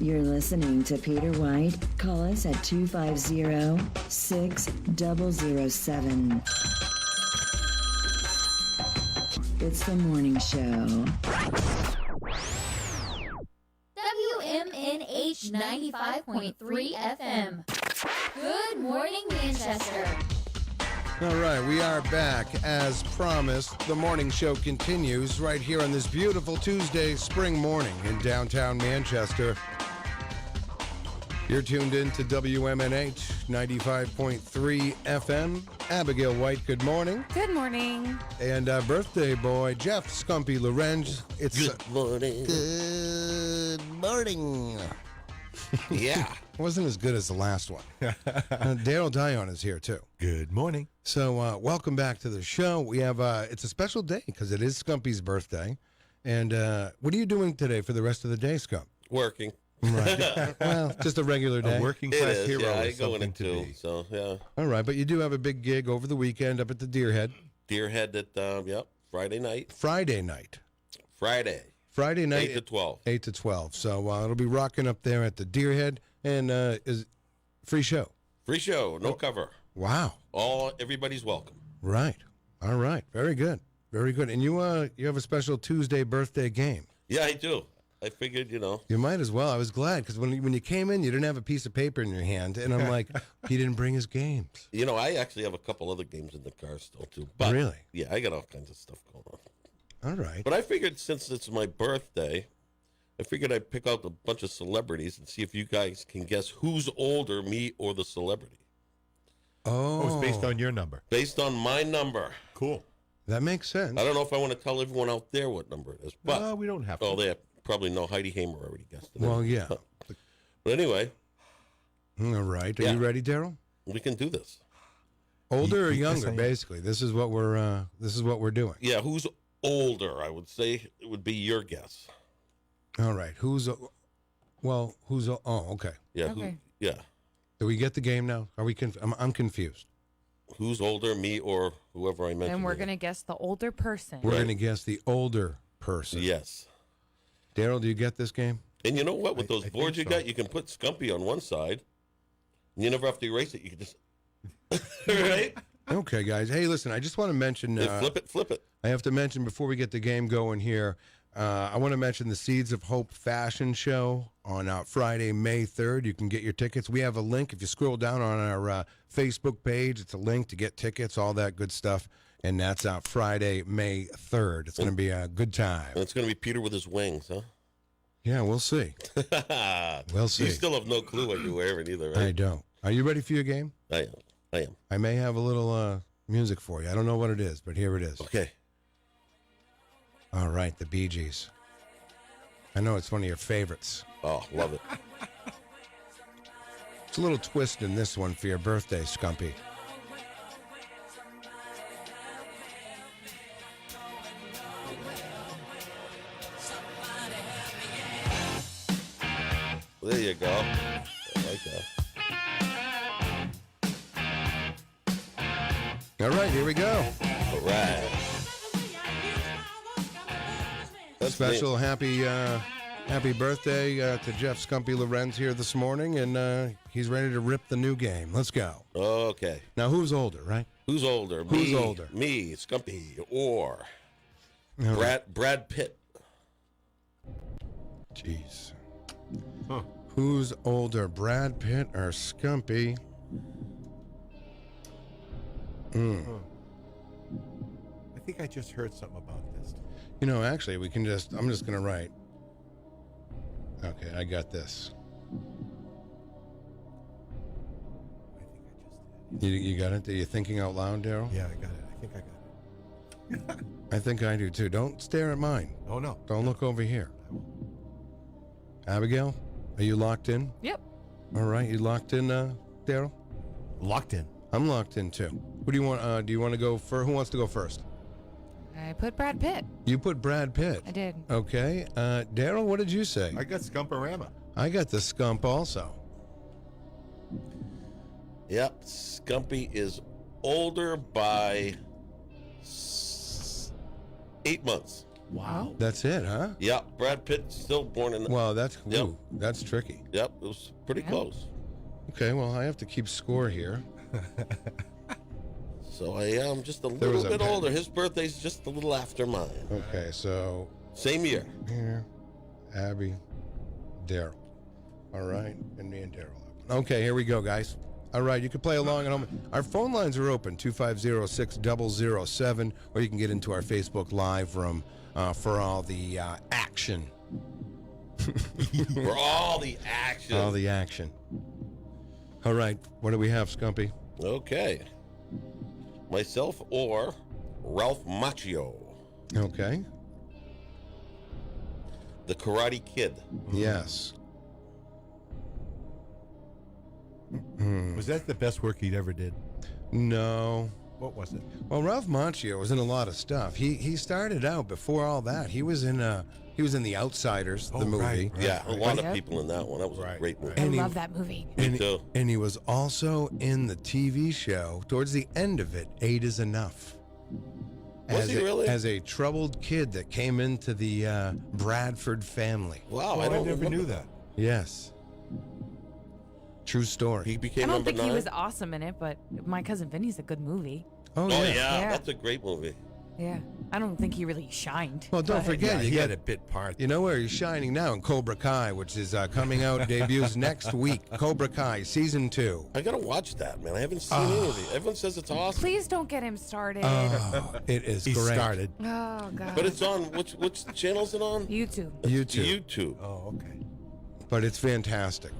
Speaker 8: You're listening to Peter White. Call us at 250-6007. It's the morning show.
Speaker 12: WMNH 95.3 FM. Good morning, Manchester.
Speaker 1: All right, we are back as promised. The morning show continues right here on this beautiful Tuesday spring morning in downtown Manchester. You're tuned in to WMNH 95.3 FM. Abigail White, good morning.
Speaker 2: Good morning.
Speaker 1: And birthday boy, Jeff Scumpy Lorenz. It's
Speaker 3: Good morning.
Speaker 1: Good morning.
Speaker 3: Yeah.
Speaker 1: Wasn't as good as the last one. Daryl Dion is here, too.
Speaker 4: Good morning.
Speaker 1: So welcome back to the show. We have, it's a special day because it is Scumpy's birthday. And what are you doing today for the rest of the day, Scump?
Speaker 3: Working.
Speaker 1: Right. Well, just a regular day.
Speaker 4: A working
Speaker 3: It
Speaker 4: class
Speaker 3: is.
Speaker 4: hero
Speaker 3: Yeah, I
Speaker 4: is
Speaker 3: go in
Speaker 4: something
Speaker 3: it
Speaker 4: to
Speaker 3: too.
Speaker 4: be.
Speaker 3: So, yeah.
Speaker 1: All right, but you do have a big gig over the weekend up at the Deerhead.
Speaker 3: Deerhead at, Friday night.
Speaker 1: Friday night.
Speaker 3: Friday
Speaker 1: Night.
Speaker 3: 8 to 12.
Speaker 1: 8 to 12. So it'll be rocking up there at the Deerhead. And is free show.
Speaker 3: Free show, no cover.
Speaker 1: Wow.
Speaker 3: Everybody's welcome.
Speaker 1: Right. All right. Very good. Very good. And you have a special Tuesday birthday game.
Speaker 3: Yeah, I do. I figured,
Speaker 1: You might as well. I was glad because when you came in, you didn't have a piece of paper in your hand, and I'm like, he didn't bring his games.
Speaker 3: I actually have a couple other games in the car still too. But
Speaker 1: Really?
Speaker 3: Yeah, I got all kinds of stuff going on.
Speaker 1: All right.
Speaker 3: But I figured since it's my birthday, I'd pick out a bunch of celebrities and see if you guys can guess who's older, me or the celebrity.
Speaker 1: Oh,
Speaker 4: it's based on your number.
Speaker 3: Based on my number.
Speaker 4: Cool.
Speaker 1: That makes sense.
Speaker 3: I don't know if I want to tell everyone out there what number it is, but
Speaker 4: No, we don't have to.
Speaker 3: Oh, they probably know. Heidi Hamer already guessed it.
Speaker 1: Well, yeah.
Speaker 3: But anyway,
Speaker 1: All right. Are
Speaker 3: Yeah.
Speaker 1: you ready, Daryl?
Speaker 3: we can do this.
Speaker 1: Older or
Speaker 4: Yes,
Speaker 1: younger?
Speaker 4: I am.
Speaker 1: Basically, this is what we're doing.
Speaker 3: Yeah, who's older? I would say it would be your guess.
Speaker 1: All right. Who's okay.
Speaker 3: Yeah.
Speaker 2: Okay.
Speaker 3: Yeah.
Speaker 1: Do we get the game now? Are we? I'm confused.
Speaker 3: Who's older, me or whoever I mentioned?
Speaker 2: And we're
Speaker 3: earlier?
Speaker 2: going to guess the older person.
Speaker 1: We're
Speaker 3: Right.
Speaker 1: going to guess the older person.
Speaker 3: Yes.
Speaker 1: Daryl, do you get this game?
Speaker 3: And you know what? With
Speaker 4: I
Speaker 3: those
Speaker 4: think
Speaker 3: boards you
Speaker 4: so.
Speaker 3: got, you can put Scumpy on one side. And you never have to erase it. You can just right.
Speaker 1: Okay, guys. Hey, listen. I just want to mention.
Speaker 3: Then flip it.
Speaker 1: I have to mention before we get the game going here. I want to mention the Seeds of Hope fashion show on Friday, May 3rd. You can get your tickets. We have a link. If you scroll down on our Facebook page, it's a link to get tickets, all that good stuff. And that's out Friday, May 3rd. It's going to be a good time.
Speaker 3: And it's going to be Peter with his wings, huh?
Speaker 1: Yeah, we'll see. We'll see.
Speaker 3: You still have no clue what you're wearing either, right?
Speaker 1: I don't. Are you ready for your game?
Speaker 3: I am.
Speaker 1: I may have a little music for you. I don't know what it is, but here it is.
Speaker 3: Okay.
Speaker 1: All right, the Bee Gees. I know it's one of your favorites.
Speaker 3: Oh, love it.
Speaker 1: It's a little twist in this one for your birthday, Scumpy.
Speaker 3: There you go. I like that.
Speaker 1: All right, here we go.
Speaker 3: All right. That's
Speaker 1: Special happy birthday to Jeff Scumpy Lorenz here this morning, and he's ready to rip the new game. Let's go.
Speaker 3: Okay.
Speaker 1: Now, who's older, right?
Speaker 3: Who's older?
Speaker 1: Who's
Speaker 3: Me,
Speaker 1: older?
Speaker 3: Me, Scumpy, or
Speaker 1: All right.
Speaker 3: Brad Pitt.
Speaker 1: Jeez. Who's older, Brad Pitt or Scumpy?
Speaker 4: I think I just heard something about this.
Speaker 1: You know, actually, I'm just going to write. Okay, I got this.
Speaker 4: I think I just did.
Speaker 1: You got it? Are you thinking out loud, Daryl?
Speaker 4: Yeah, I got it. I think I got it.
Speaker 1: I think I do, too. Don't stare at mine.
Speaker 4: Oh, no.
Speaker 1: Don't look over here. Abigail, are you locked in?
Speaker 2: Yep.
Speaker 1: All right, you locked in, Daryl?
Speaker 4: Locked in.
Speaker 1: I'm locked in, too. Who do you want? Do you want to go first? Who wants to go first?
Speaker 2: I put Brad Pitt.
Speaker 1: You put Brad Pitt.
Speaker 2: I did.
Speaker 1: Okay. Daryl, what did you say?
Speaker 4: I got Scumporama.
Speaker 1: I got the Scump also.
Speaker 3: Yep, Scumpy is older by 8 months.
Speaker 4: Wow.
Speaker 1: That's it, huh?
Speaker 3: Yep, Brad Pitt still born in.
Speaker 1: Well, that's
Speaker 3: Yep.
Speaker 1: ooh, that's tricky.
Speaker 3: Yep, it was pretty close.
Speaker 1: Okay, well, I have to keep score here.
Speaker 3: So I am just a
Speaker 1: There
Speaker 3: little
Speaker 1: was a
Speaker 3: bit older. His birthday's just a little after mine.
Speaker 1: Okay, so
Speaker 3: Same year.
Speaker 1: here, Abby, Daryl. All right, and me and Daryl. Okay, here we go, guys. All right, you can play along at home. Our phone lines are open, 250-6007, or you can get into our Facebook Live room for all the action.
Speaker 3: For all the action.
Speaker 1: All the action. All right, what do we have, Scumpy?
Speaker 3: Okay. Myself or Ralph Macchio,
Speaker 1: Okay.
Speaker 3: the Karate Kid.
Speaker 1: Yes.
Speaker 4: Was that the best work he'd ever did?
Speaker 1: No.
Speaker 4: What was it?
Speaker 1: Well, Ralph Macchio was in a lot of stuff. He started out before all that. He was in The Outsiders, the movie.
Speaker 4: right.
Speaker 3: Yeah, a lot
Speaker 2: Yep.
Speaker 3: of people in that one. That was a great movie.
Speaker 2: I
Speaker 1: And he-
Speaker 2: love that movie.
Speaker 3: Me too.
Speaker 1: And he was also in the TV show towards the end of it, 8 is Enough.
Speaker 3: Was he really?
Speaker 1: As a troubled kid that came into the Bradford family.
Speaker 3: Wow,
Speaker 4: Oh,
Speaker 3: I
Speaker 4: I
Speaker 3: don't
Speaker 4: never
Speaker 3: remember
Speaker 4: knew that.
Speaker 1: Yes. True story.
Speaker 3: He became
Speaker 2: I don't
Speaker 3: number
Speaker 2: think
Speaker 3: 9.
Speaker 2: he was awesome in it, but My Cousin Vinny's a good movie.
Speaker 1: Oh,
Speaker 3: Oh
Speaker 1: yeah.
Speaker 3: yeah,
Speaker 2: Yeah.
Speaker 3: that's a great movie.
Speaker 2: Yeah. I don't think he really shined.
Speaker 1: Well, don't
Speaker 2: but-
Speaker 1: forget,
Speaker 4: Yeah,
Speaker 1: you
Speaker 4: he
Speaker 1: got
Speaker 4: had a bit part.
Speaker 1: You know where he's shining now in Cobra Kai, which is coming out, debuts next week. Cobra Kai, season 2.
Speaker 3: I gotta watch that, man. I haven't seen any of it. Everyone says it's awesome,
Speaker 2: Please don't get him started.
Speaker 1: Oh, it is
Speaker 4: He
Speaker 1: great.
Speaker 4: started.
Speaker 2: Oh, God.
Speaker 3: but it's on which channel is it on?
Speaker 2: YouTube.
Speaker 1: YouTube.
Speaker 3: YouTube.
Speaker 4: Oh, okay.
Speaker 1: But it's fantastic.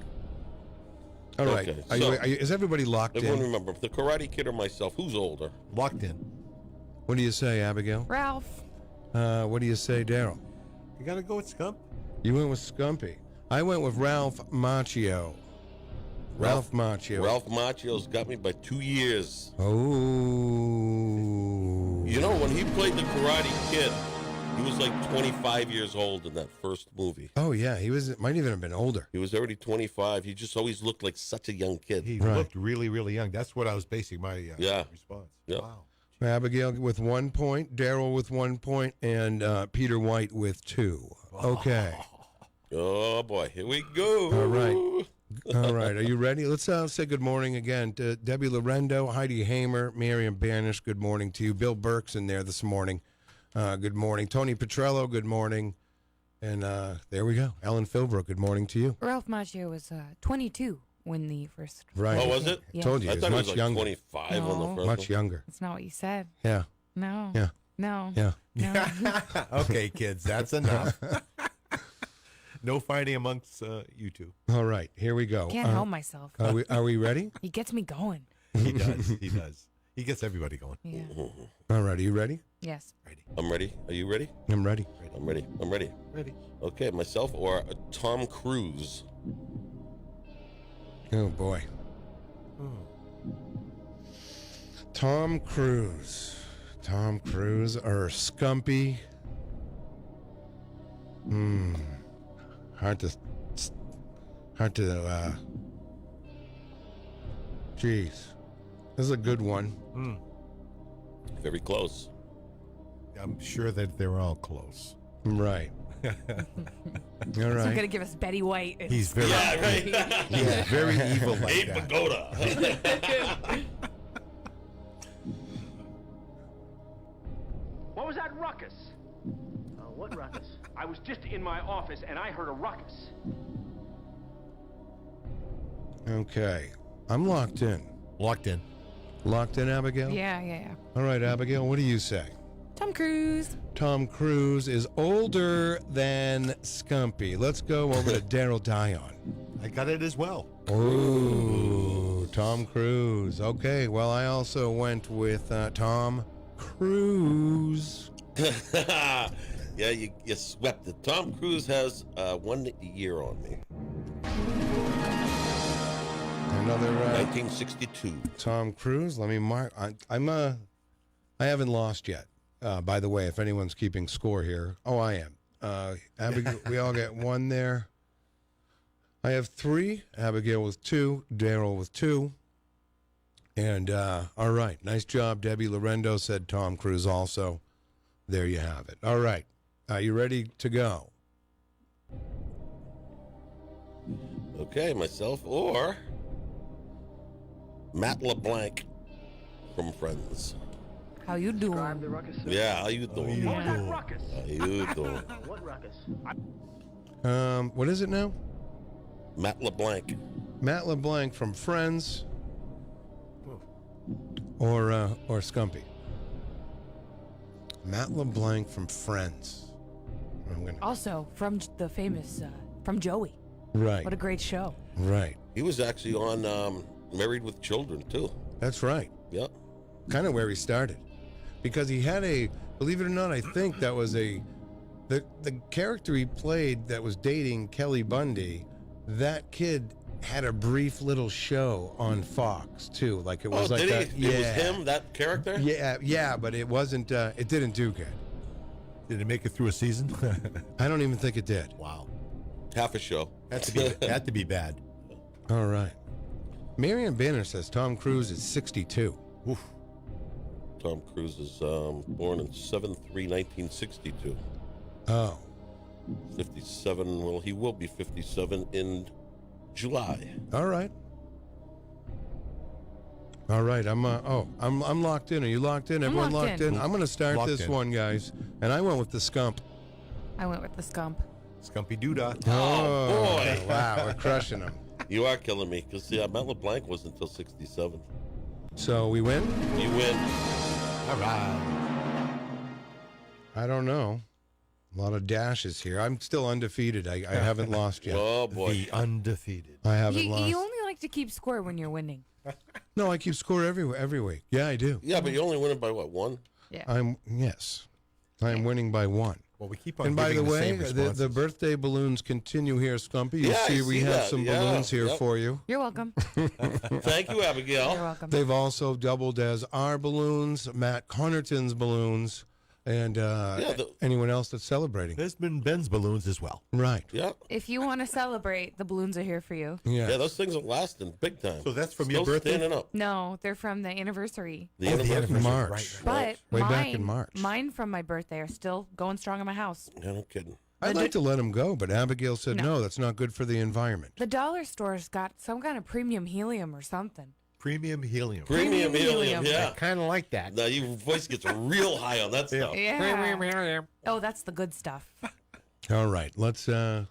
Speaker 1: All right.
Speaker 3: Okay,
Speaker 1: Are
Speaker 3: so-
Speaker 1: is everybody locked
Speaker 3: Everyone
Speaker 1: in?
Speaker 3: remember the Karate Kid or myself? Who's older?
Speaker 4: Locked in.
Speaker 1: What do you say, Abigail?
Speaker 2: Ralph.
Speaker 1: What do you say, Daryl?
Speaker 4: You got to go with Scump.
Speaker 1: You went with Scumpy. I went with Ralph Macchio. Ralph Macchio.
Speaker 3: Ralph Macchio's got me by 2 years.
Speaker 1: Oh.
Speaker 3: You know, when he played the Karate Kid, he was like 25 years old in that first movie.
Speaker 1: Oh, yeah. He might even have been older.
Speaker 3: He was already 25. He just always looked like such a young kid.
Speaker 4: He
Speaker 1: Right.
Speaker 4: looked really, really young. That's what I was basing my
Speaker 3: Yeah.
Speaker 4: response.
Speaker 3: Yeah.
Speaker 4: Wow.
Speaker 1: Abigail with 1 point, Daryl with 1 point, and Peter White with 2. Okay.
Speaker 3: Oh boy, here we go.
Speaker 1: All right. All right. Are you ready? Let's say good morning again to Debbie Lorendo, Heidi Hamer, Miriam Banish. Good morning to you. Bill Burke's in there this morning. Good morning. Tony Petrello, good morning. And there we go. Ellen Philbrook, good morning to you.
Speaker 2: Ralph Macchio was 22 when the first.
Speaker 1: Right.
Speaker 3: Oh, was it?
Speaker 2: Yeah.
Speaker 1: Told you,
Speaker 3: I
Speaker 1: he's
Speaker 3: thought he
Speaker 1: much
Speaker 3: was like
Speaker 1: younger.
Speaker 3: 25 on the
Speaker 2: No.
Speaker 3: first
Speaker 1: Much
Speaker 3: one.
Speaker 1: younger.
Speaker 2: That's not what you said.
Speaker 1: Yeah.
Speaker 2: No.
Speaker 1: Yeah.
Speaker 2: No.
Speaker 1: Yeah.
Speaker 2: No.
Speaker 4: Okay, kids, that's enough. No fighting amongst you two.
Speaker 1: All right. Here we go.
Speaker 2: Can't help myself.
Speaker 1: Are we ready?
Speaker 2: He gets me going.
Speaker 4: He does. He does. He gets everybody going.
Speaker 2: Yeah.
Speaker 1: All right. Are you ready?
Speaker 2: Yes.
Speaker 3: I'm ready. Are you ready?
Speaker 1: I'm ready.
Speaker 3: I'm ready. I'm ready.
Speaker 4: Ready.
Speaker 3: Okay, myself or Tom Cruise?
Speaker 1: Oh, boy. Tom Cruise. Tom Cruise or Scumpy? Hard to. Jeez. This is a good one.
Speaker 3: Very close.
Speaker 4: I'm sure that they're all close.
Speaker 1: Right. All
Speaker 2: So you're
Speaker 1: right.
Speaker 2: gonna give us Betty White. and
Speaker 4: He's very,
Speaker 3: Yeah, right.
Speaker 4: he's very evil like
Speaker 3: Abe
Speaker 4: that.
Speaker 3: Pagoda.
Speaker 13: What was that ruckus? What ruckus? I was just in my office and I heard a ruckus.
Speaker 1: Okay. I'm locked in.
Speaker 4: Locked in.
Speaker 1: Locked in, Abigail?
Speaker 2: Yeah.
Speaker 1: All right, Abigail, what do you say?
Speaker 2: Tom Cruise.
Speaker 1: Tom Cruise is older than Scumpy. Let's go over to Daryl Dion.
Speaker 4: I got it as well.
Speaker 1: Ooh, Tom Cruise. Okay, well, I also went with Tom Cruise.
Speaker 3: Yeah, you swept it. Tom Cruise has 1 year on me.
Speaker 1: Another
Speaker 3: 1962.
Speaker 1: Tom Cruise. Let me mark. I haven't lost yet. By the way, if anyone's keeping score here, I am. Abigail, we all get 1 there. I have 3. Abigail with 2. Daryl with 2. And all right, nice job, Debbie Lorendo, said Tom Cruise also. There you have it. All right, are you ready to go?
Speaker 3: Okay, myself or Matt LeBlanc from Friends.
Speaker 2: How you doing?
Speaker 3: Yeah, how you doing?
Speaker 13: How
Speaker 3: you doing?
Speaker 13: What ruckus?
Speaker 1: What is it now?
Speaker 3: Matt LeBlanc.
Speaker 1: Matt LeBlanc from Friends. Or Scumpy. Matt LeBlanc from Friends.
Speaker 2: Also from the famous from Joey.
Speaker 1: Right.
Speaker 2: What a great show.
Speaker 1: Right.
Speaker 3: He was actually on Married with Children too.
Speaker 1: That's right.
Speaker 3: Yep.
Speaker 1: Kind of where he started, because he had believe it or not, I think that was the character he played that was dating Kelly Bundy. That kid had a brief little show on Fox too, like it was like that.
Speaker 3: It was him, that character.
Speaker 1: Yeah, but it wasn't. It didn't do good.
Speaker 4: Did it make it through a season?
Speaker 1: I don't even think it did.
Speaker 4: Wow.
Speaker 3: Half a show.
Speaker 4: Had to be bad.
Speaker 1: All right. Marion Banner says Tom Cruise is 62.
Speaker 4: Oof.
Speaker 3: Tom Cruise is born in 7/3/1962.
Speaker 1: Oh.
Speaker 3: 57. Well, he will be 57 in July.
Speaker 1: All right. All right. I'm locked in. Are you locked in? Everyone locked in? I'm going to start
Speaker 4: Locked
Speaker 1: this
Speaker 4: in.
Speaker 1: one, guys. And I went with the Scump.
Speaker 2: I went with the Scump.
Speaker 4: Scumpy Doodah.
Speaker 3: Oh, boy.
Speaker 1: Wow, we're crushing them.
Speaker 3: You are killing me, because Matt LeBlanc was until 67.
Speaker 1: So we win?
Speaker 3: You win.
Speaker 4: All right.
Speaker 1: I don't know. A lot of dashes here. I'm still undefeated. I haven't lost yet.
Speaker 3: Oh, boy.
Speaker 4: The undefeated.
Speaker 1: I haven't lost.
Speaker 2: You only like to keep score when you're winning.
Speaker 1: No, I keep score every week. Yeah, I do.
Speaker 3: Yeah, but you only win it by what, 1?
Speaker 2: Yeah.
Speaker 1: I'm winning by 1.
Speaker 4: Well, we keep on.
Speaker 1: And by the
Speaker 4: giving
Speaker 1: way,
Speaker 4: same
Speaker 1: the
Speaker 4: responses.
Speaker 1: birthday balloons continue here, Scumpy. You
Speaker 3: Yeah, I
Speaker 1: see we
Speaker 3: see
Speaker 1: have
Speaker 3: that.
Speaker 1: some
Speaker 3: Yeah,
Speaker 1: balloons here
Speaker 3: yep.
Speaker 1: for you.
Speaker 2: You're welcome.
Speaker 3: Thank you, Abigail.
Speaker 2: You're welcome.
Speaker 1: They've also doubled as our balloons, Matt Connerton's balloons, and anyone else that's celebrating.
Speaker 4: There's been Ben's balloons as well.
Speaker 1: Right.
Speaker 3: Yeah.
Speaker 2: If you want to celebrate, the balloons are here for you.
Speaker 1: Yeah.
Speaker 3: Yeah, those things are lasting big time.
Speaker 4: So that's from
Speaker 3: Still
Speaker 4: your birthday?
Speaker 3: standing up.
Speaker 2: No, they're from the anniversary.
Speaker 3: The anniversary.
Speaker 1: March.
Speaker 2: But
Speaker 1: Way
Speaker 2: mine,
Speaker 1: back in March.
Speaker 2: mine from my birthday are still going strong in my house.
Speaker 3: Yeah, no kidding.
Speaker 1: I'd like to let them go, but Abigail said no, that's not good for the environment.
Speaker 2: The dollar store's got some kind of premium helium or something.
Speaker 4: Premium helium.
Speaker 3: Premium helium,
Speaker 2: helium.
Speaker 3: yeah.
Speaker 4: Kind of like that.
Speaker 3: Now your voice gets real high on that stuff.
Speaker 2: Yeah. Oh, that's the good stuff.
Speaker 1: All right, let's go.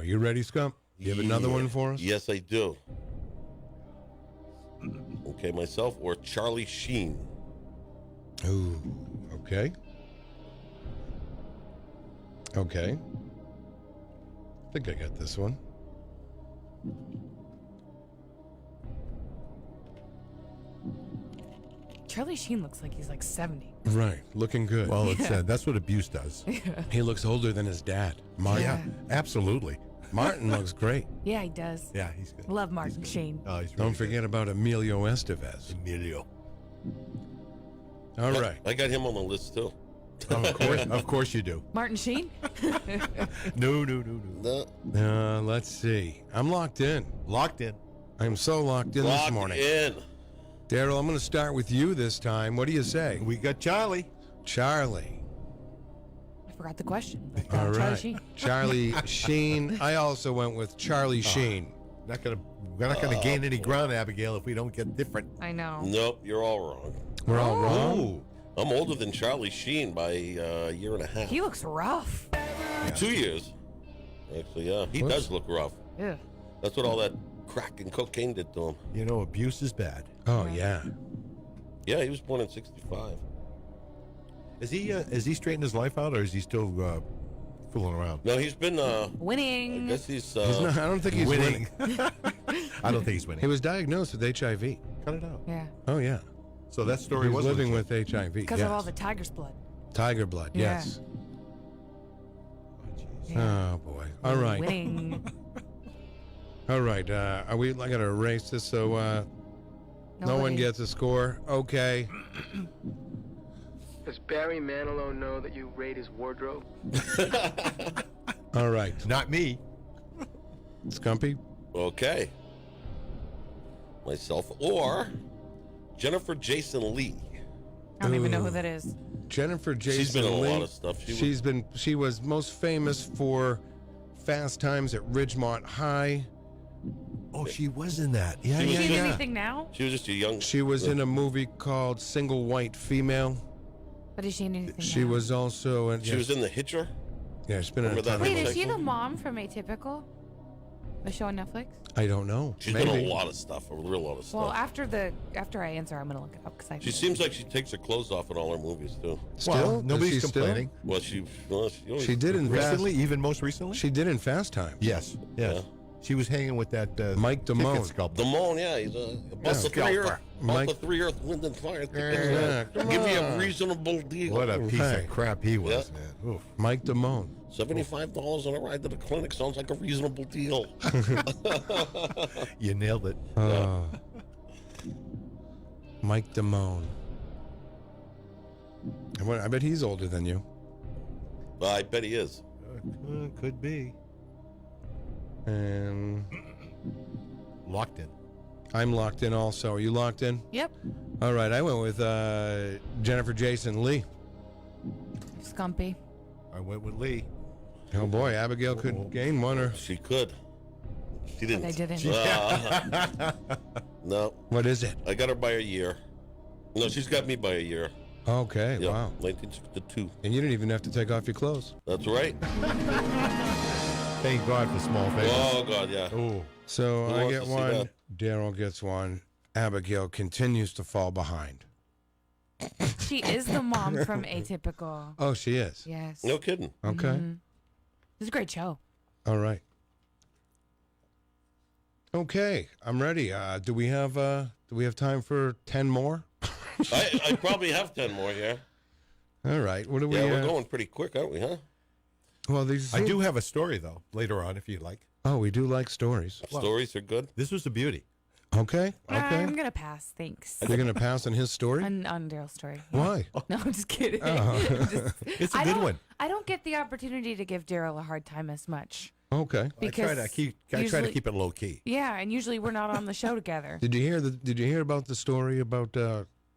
Speaker 1: You ready, Scump? You have another one for us?
Speaker 3: Yes, I do. Okay, myself or Charlie Sheen.
Speaker 1: Ooh, okay. Okay. I think I got this one.
Speaker 2: Charlie Sheen looks like he's like 70.
Speaker 1: Right, looking good.
Speaker 4: Well, it's, that's what abuse does.
Speaker 1: He looks older than his dad, Martin.
Speaker 4: Yeah, absolutely.
Speaker 1: Martin looks great.
Speaker 2: Yeah, he does.
Speaker 4: Yeah, he's good.
Speaker 2: Love Martin Sheen.
Speaker 4: Oh, he's really
Speaker 1: Don't forget about Emilio Estevez.
Speaker 4: Emilio.
Speaker 1: All right.
Speaker 3: I got him on the list too.
Speaker 4: Of course you do.
Speaker 2: Martin Sheen?
Speaker 4: No.
Speaker 1: Let's see. I'm locked in.
Speaker 4: Locked in.
Speaker 1: I'm so locked in this
Speaker 3: Locked
Speaker 1: morning.
Speaker 3: in.
Speaker 1: Daryl, I'm going to start with you this time. What do you say?
Speaker 4: We got Charlie.
Speaker 1: Charlie.
Speaker 2: I forgot the question.
Speaker 1: All
Speaker 2: Charlie
Speaker 1: right.
Speaker 2: Sheen.
Speaker 1: Charlie Sheen. I also went with Charlie Sheen.
Speaker 4: We're not gonna gain any ground, Abigail, if we don't get different.
Speaker 2: I know.
Speaker 3: Nope, you're all wrong.
Speaker 1: We're all wrong?
Speaker 3: I'm older than Charlie Sheen by a year and a half.
Speaker 2: He looks rough.
Speaker 3: 2 years. Actually, yeah. He does look rough.
Speaker 2: Yeah.
Speaker 3: That's what all that crack and cocaine did to him.
Speaker 4: You know, abuse is bad.
Speaker 1: Oh, yeah.
Speaker 3: Yeah, he was born in 65.
Speaker 4: Is he straightened his life out, or is he still fooling around?
Speaker 3: No, he's been
Speaker 2: winning.
Speaker 3: I guess he's
Speaker 1: not, I don't think he's winning.
Speaker 4: I don't think he's winning.
Speaker 1: He was diagnosed with HIV.
Speaker 4: Cut it out.
Speaker 2: Yeah.
Speaker 1: Oh, yeah.
Speaker 4: So that story
Speaker 1: He's
Speaker 4: was
Speaker 1: living
Speaker 4: legit.
Speaker 1: with HIV.
Speaker 2: Because
Speaker 1: yes.
Speaker 2: of all the tiger's blood.
Speaker 1: Tiger blood,
Speaker 2: Yeah.
Speaker 1: yes.
Speaker 2: Yeah.
Speaker 1: Oh, boy. All right.
Speaker 2: Winning.
Speaker 1: All right. I got to erase this so no one
Speaker 2: Nobody.
Speaker 1: gets a score. Okay.
Speaker 14: Does Barry Manilow know that you raid his wardrobe?
Speaker 1: All right.
Speaker 4: Not me.
Speaker 1: Scumpy?
Speaker 3: Okay. Myself or Jennifer Jason Leigh.
Speaker 2: I don't even know who that is.
Speaker 1: Jennifer Jason
Speaker 3: She's been in a
Speaker 1: Leigh.
Speaker 3: lot of stuff.
Speaker 1: She was most famous for Fast Times at Ridgemont High.
Speaker 4: Oh, she was in that. Yeah,
Speaker 3: She was
Speaker 2: Is she in
Speaker 3: just-
Speaker 2: anything now?
Speaker 3: She was just a young.
Speaker 1: She was in a movie called Single White Female.
Speaker 2: But is she in anything
Speaker 1: She
Speaker 2: now?
Speaker 1: was also in.
Speaker 3: She was in The Hitcher.
Speaker 1: Yeah, it's been in a
Speaker 3: Remember that
Speaker 1: ton of
Speaker 2: Wait, is
Speaker 1: movies.
Speaker 2: she the mom from Atypical? The show on Netflix?
Speaker 1: I don't know.
Speaker 3: She's
Speaker 1: Maybe.
Speaker 3: been in a lot of stuff, a real lot of stuff.
Speaker 2: Well, after I answer, I'm gonna look it up because I.
Speaker 3: She seems like she takes her clothes off in all her movies too.
Speaker 1: Still?
Speaker 4: Well,
Speaker 1: Is
Speaker 4: nobody's
Speaker 1: she still?
Speaker 4: complaining.
Speaker 3: Well, she always-
Speaker 1: She did in
Speaker 4: Recently,
Speaker 1: Fast.
Speaker 4: even most recently?
Speaker 1: She did in Fast Times.
Speaker 4: Yes. Yes.
Speaker 3: Yeah.
Speaker 4: She was hanging with that
Speaker 1: Mike
Speaker 4: ticket
Speaker 1: Damone.
Speaker 4: sculptor.
Speaker 3: Damone, yeah, he's a bust of 3 earth,
Speaker 1: Mike-
Speaker 3: bust of 3 earth, wind and fire.
Speaker 1: Yeah, come
Speaker 3: Give me a
Speaker 1: on.
Speaker 3: reasonable deal.
Speaker 4: What a piece
Speaker 1: Hey.
Speaker 4: of crap he was,
Speaker 3: Yeah.
Speaker 4: man. Oof.
Speaker 1: Mike Damone.
Speaker 3: $75 on a ride to the clinic sounds like a reasonable deal.
Speaker 4: You nailed it.
Speaker 1: Mike Damone. I bet he's older than you.
Speaker 3: Well, I bet he is.
Speaker 4: Could be.
Speaker 1: And
Speaker 4: Locked in.
Speaker 1: I'm locked in also. Are you locked in?
Speaker 2: Yep.
Speaker 1: All right, I went with Jennifer Jason Leigh.
Speaker 2: Scumpy.
Speaker 4: I went with Lee.
Speaker 1: Oh boy, Abigail could gain one or.
Speaker 3: She could. She didn't.
Speaker 2: But I didn't.
Speaker 3: No.
Speaker 1: What is it?
Speaker 3: I got her by a year. No, she's got me by a year.
Speaker 1: Okay,
Speaker 3: Yeah,
Speaker 1: wow.
Speaker 3: 1962.
Speaker 1: And you didn't even have to take off your clothes.
Speaker 3: That's right.
Speaker 4: Thank God for small favors.
Speaker 3: Oh, God, yeah.
Speaker 4: Oh.
Speaker 1: So
Speaker 3: Who
Speaker 1: I
Speaker 3: wants
Speaker 1: get
Speaker 3: to see
Speaker 1: one.
Speaker 3: that?
Speaker 1: Daryl gets one. Abigail continues to fall behind.
Speaker 2: She is the mom from Atypical.
Speaker 1: Oh, she is.
Speaker 2: Yes.
Speaker 3: No kidding.
Speaker 1: Okay.
Speaker 2: Mhm. It's a great show.
Speaker 1: All right. Okay, I'm ready. Do we have time for 10 more?
Speaker 3: I probably have 10 more here.
Speaker 1: All right. What do we?
Speaker 3: Yeah, we're going pretty quick, aren't we, huh?
Speaker 1: Well, these.
Speaker 4: I do have a story, though, later on, if you'd like.
Speaker 1: Oh, we do like stories.
Speaker 3: Stories are good.
Speaker 4: This was a beauty.
Speaker 1: Okay. Okay.
Speaker 2: I'm gonna pass. Thanks.
Speaker 1: You're gonna pass on his story.
Speaker 2: On Daryl's story.
Speaker 1: Why?
Speaker 2: No, I'm just kidding.
Speaker 1: Oh.
Speaker 4: It's a
Speaker 2: I
Speaker 4: good
Speaker 2: don't-
Speaker 4: one.
Speaker 2: I don't get the opportunity to give Daryl a hard time as much.
Speaker 1: Okay.
Speaker 2: Because
Speaker 4: I try to
Speaker 2: usually-
Speaker 4: keep it low key.
Speaker 2: Yeah, and usually we're not on the show together.
Speaker 1: Did you hear about the story about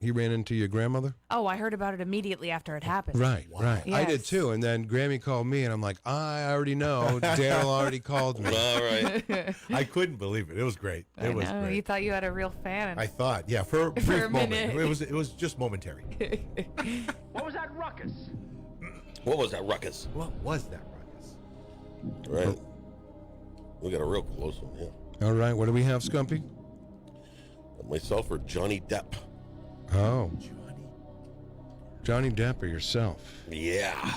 Speaker 1: he ran into your grandmother?
Speaker 2: Oh, I heard about it immediately after it happened.
Speaker 1: Right. Right. I did
Speaker 2: Yes.
Speaker 1: too. And then Grammy called me, and I'm like, I already know. Daryl already called me.
Speaker 3: All right.
Speaker 4: I couldn't believe it. It was great.
Speaker 2: I
Speaker 4: It was
Speaker 2: know,
Speaker 4: great.
Speaker 2: you thought you had a real fan. And
Speaker 4: I thought, yeah, for a brief
Speaker 2: For a
Speaker 4: moment.
Speaker 2: minute.
Speaker 4: It was just momentary.
Speaker 14: What was that ruckus?
Speaker 3: What was that ruckus?
Speaker 4: What was that ruckus?
Speaker 3: Right. We got a real close one, yeah.
Speaker 1: All right. What do we have, Scumpy?
Speaker 3: Myself or Johnny Depp?
Speaker 1: Oh. Johnny Depp or yourself?
Speaker 3: Yeah.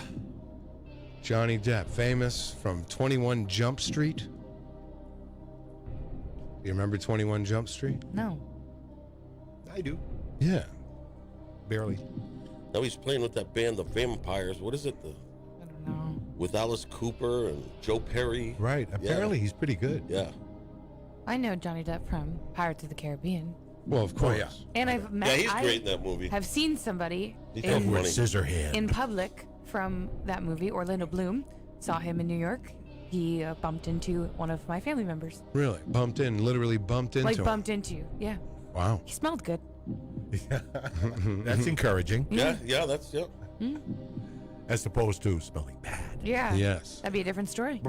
Speaker 1: Johnny Depp, famous from 21 Jump Street. You remember 21 Jump Street?
Speaker 2: No.
Speaker 4: I do.
Speaker 1: Yeah.
Speaker 4: Barely.
Speaker 3: Now he's playing with that band, the Vampires. What is it?
Speaker 2: I don't know.
Speaker 3: With Alice Cooper and Joe Perry.
Speaker 4: Right. Apparently, he's pretty good.
Speaker 3: Yeah.
Speaker 2: I know Johnny Depp from Pirates of the Caribbean.
Speaker 1: Well, of course.
Speaker 2: And I've met.
Speaker 3: Yeah, he's
Speaker 2: I
Speaker 3: great in that movie.
Speaker 2: have seen somebody
Speaker 3: He's
Speaker 2: in,
Speaker 3: funny.
Speaker 4: Scissorhand.
Speaker 2: in public from that movie. Orlando Bloom saw him in New York. He bumped into one of my family members.
Speaker 1: Really? Literally bumped into
Speaker 2: Like
Speaker 1: him.
Speaker 2: bumped into. Yeah.
Speaker 1: Wow.
Speaker 2: He smelled good.
Speaker 4: That's encouraging.
Speaker 3: Yeah, that's, yeah.
Speaker 4: As opposed to smelling bad.
Speaker 2: Yeah.
Speaker 1: Yes.
Speaker 2: That'd be a different story.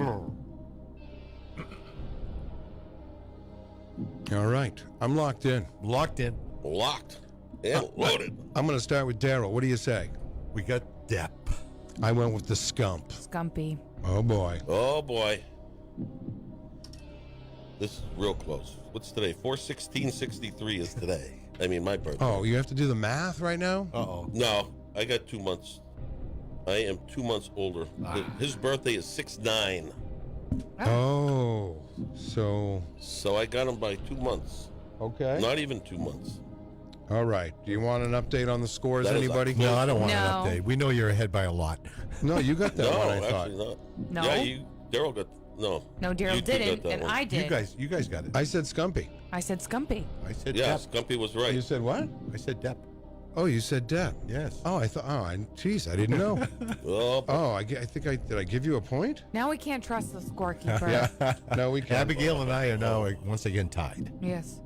Speaker 1: All right. I'm locked in.
Speaker 4: Locked in.
Speaker 3: Locked. And loaded.
Speaker 1: I'm going to start with Daryl. What do you say?
Speaker 4: We got Depp.
Speaker 1: I went with the Scump.
Speaker 2: Scumpy.
Speaker 1: Oh, boy.
Speaker 3: Oh, boy. This is real close. What's today? 4/16/63 is today. I mean, my birthday.
Speaker 1: Oh, you have to do the math right now?
Speaker 4: Uh-oh.
Speaker 3: No, I got 2 months. I am 2 months older. His birthday is 6/9.
Speaker 1: Oh. So,
Speaker 3: So I got him by 2 months.
Speaker 1: okay.
Speaker 3: Not even 2 months.
Speaker 1: All right. Do you want an update on the scores,
Speaker 3: That is a
Speaker 1: anybody?
Speaker 4: No, I don't want
Speaker 2: No.
Speaker 4: an update. We know you're ahead by a lot.
Speaker 1: No, you got that
Speaker 3: No,
Speaker 1: one, I thought.
Speaker 3: actually not.
Speaker 2: No.
Speaker 3: Yeah, Daryl got, no.
Speaker 2: No,
Speaker 3: You
Speaker 2: Daryl
Speaker 3: two got
Speaker 2: didn't,
Speaker 3: that
Speaker 2: and
Speaker 3: one.
Speaker 2: I did.
Speaker 4: You guys got it.
Speaker 1: I said Scumpy.
Speaker 2: I said Scumpy.
Speaker 4: I said
Speaker 3: Yeah,
Speaker 4: Depp.
Speaker 3: Scumpy was right.
Speaker 1: You said what?
Speaker 4: I said Depp.
Speaker 1: Oh, you said Deb.
Speaker 4: Yes.
Speaker 1: Oh, I thought. Oh, geez, I didn't know.
Speaker 3: Oh,
Speaker 1: I think did I give you a point?
Speaker 2: Now we can't trust the scorekeeper.
Speaker 1: Yeah. No, we can't.
Speaker 4: Abigail and I are now once again tied.
Speaker 2: Yes.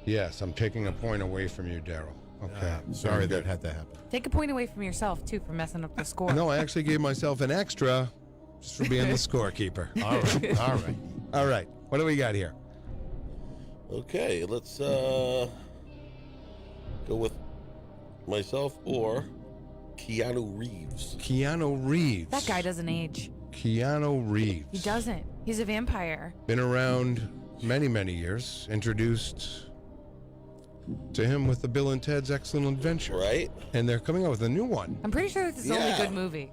Speaker 1: Yes, I'm taking a point away from you, Daryl. Okay.
Speaker 4: Sorry
Speaker 1: Very
Speaker 4: that had to happen.
Speaker 2: Take a point away from yourself, too, for messing up the score.
Speaker 1: No, I actually gave myself an extra just for being the scorekeeper.
Speaker 4: All right. All right.
Speaker 1: All right. What do we got here?
Speaker 3: okay. Let's go with myself or Keanu Reeves.
Speaker 1: Keanu Reeves.
Speaker 2: That guy doesn't age.
Speaker 1: Keanu Reeves.
Speaker 2: He doesn't. He's a vampire.
Speaker 1: Been around many, many years. Introduced to him with the Bill and Ted's Excellent Adventure.
Speaker 3: Right.
Speaker 1: And they're coming out with a new one.
Speaker 2: I'm pretty sure this is the only good movie.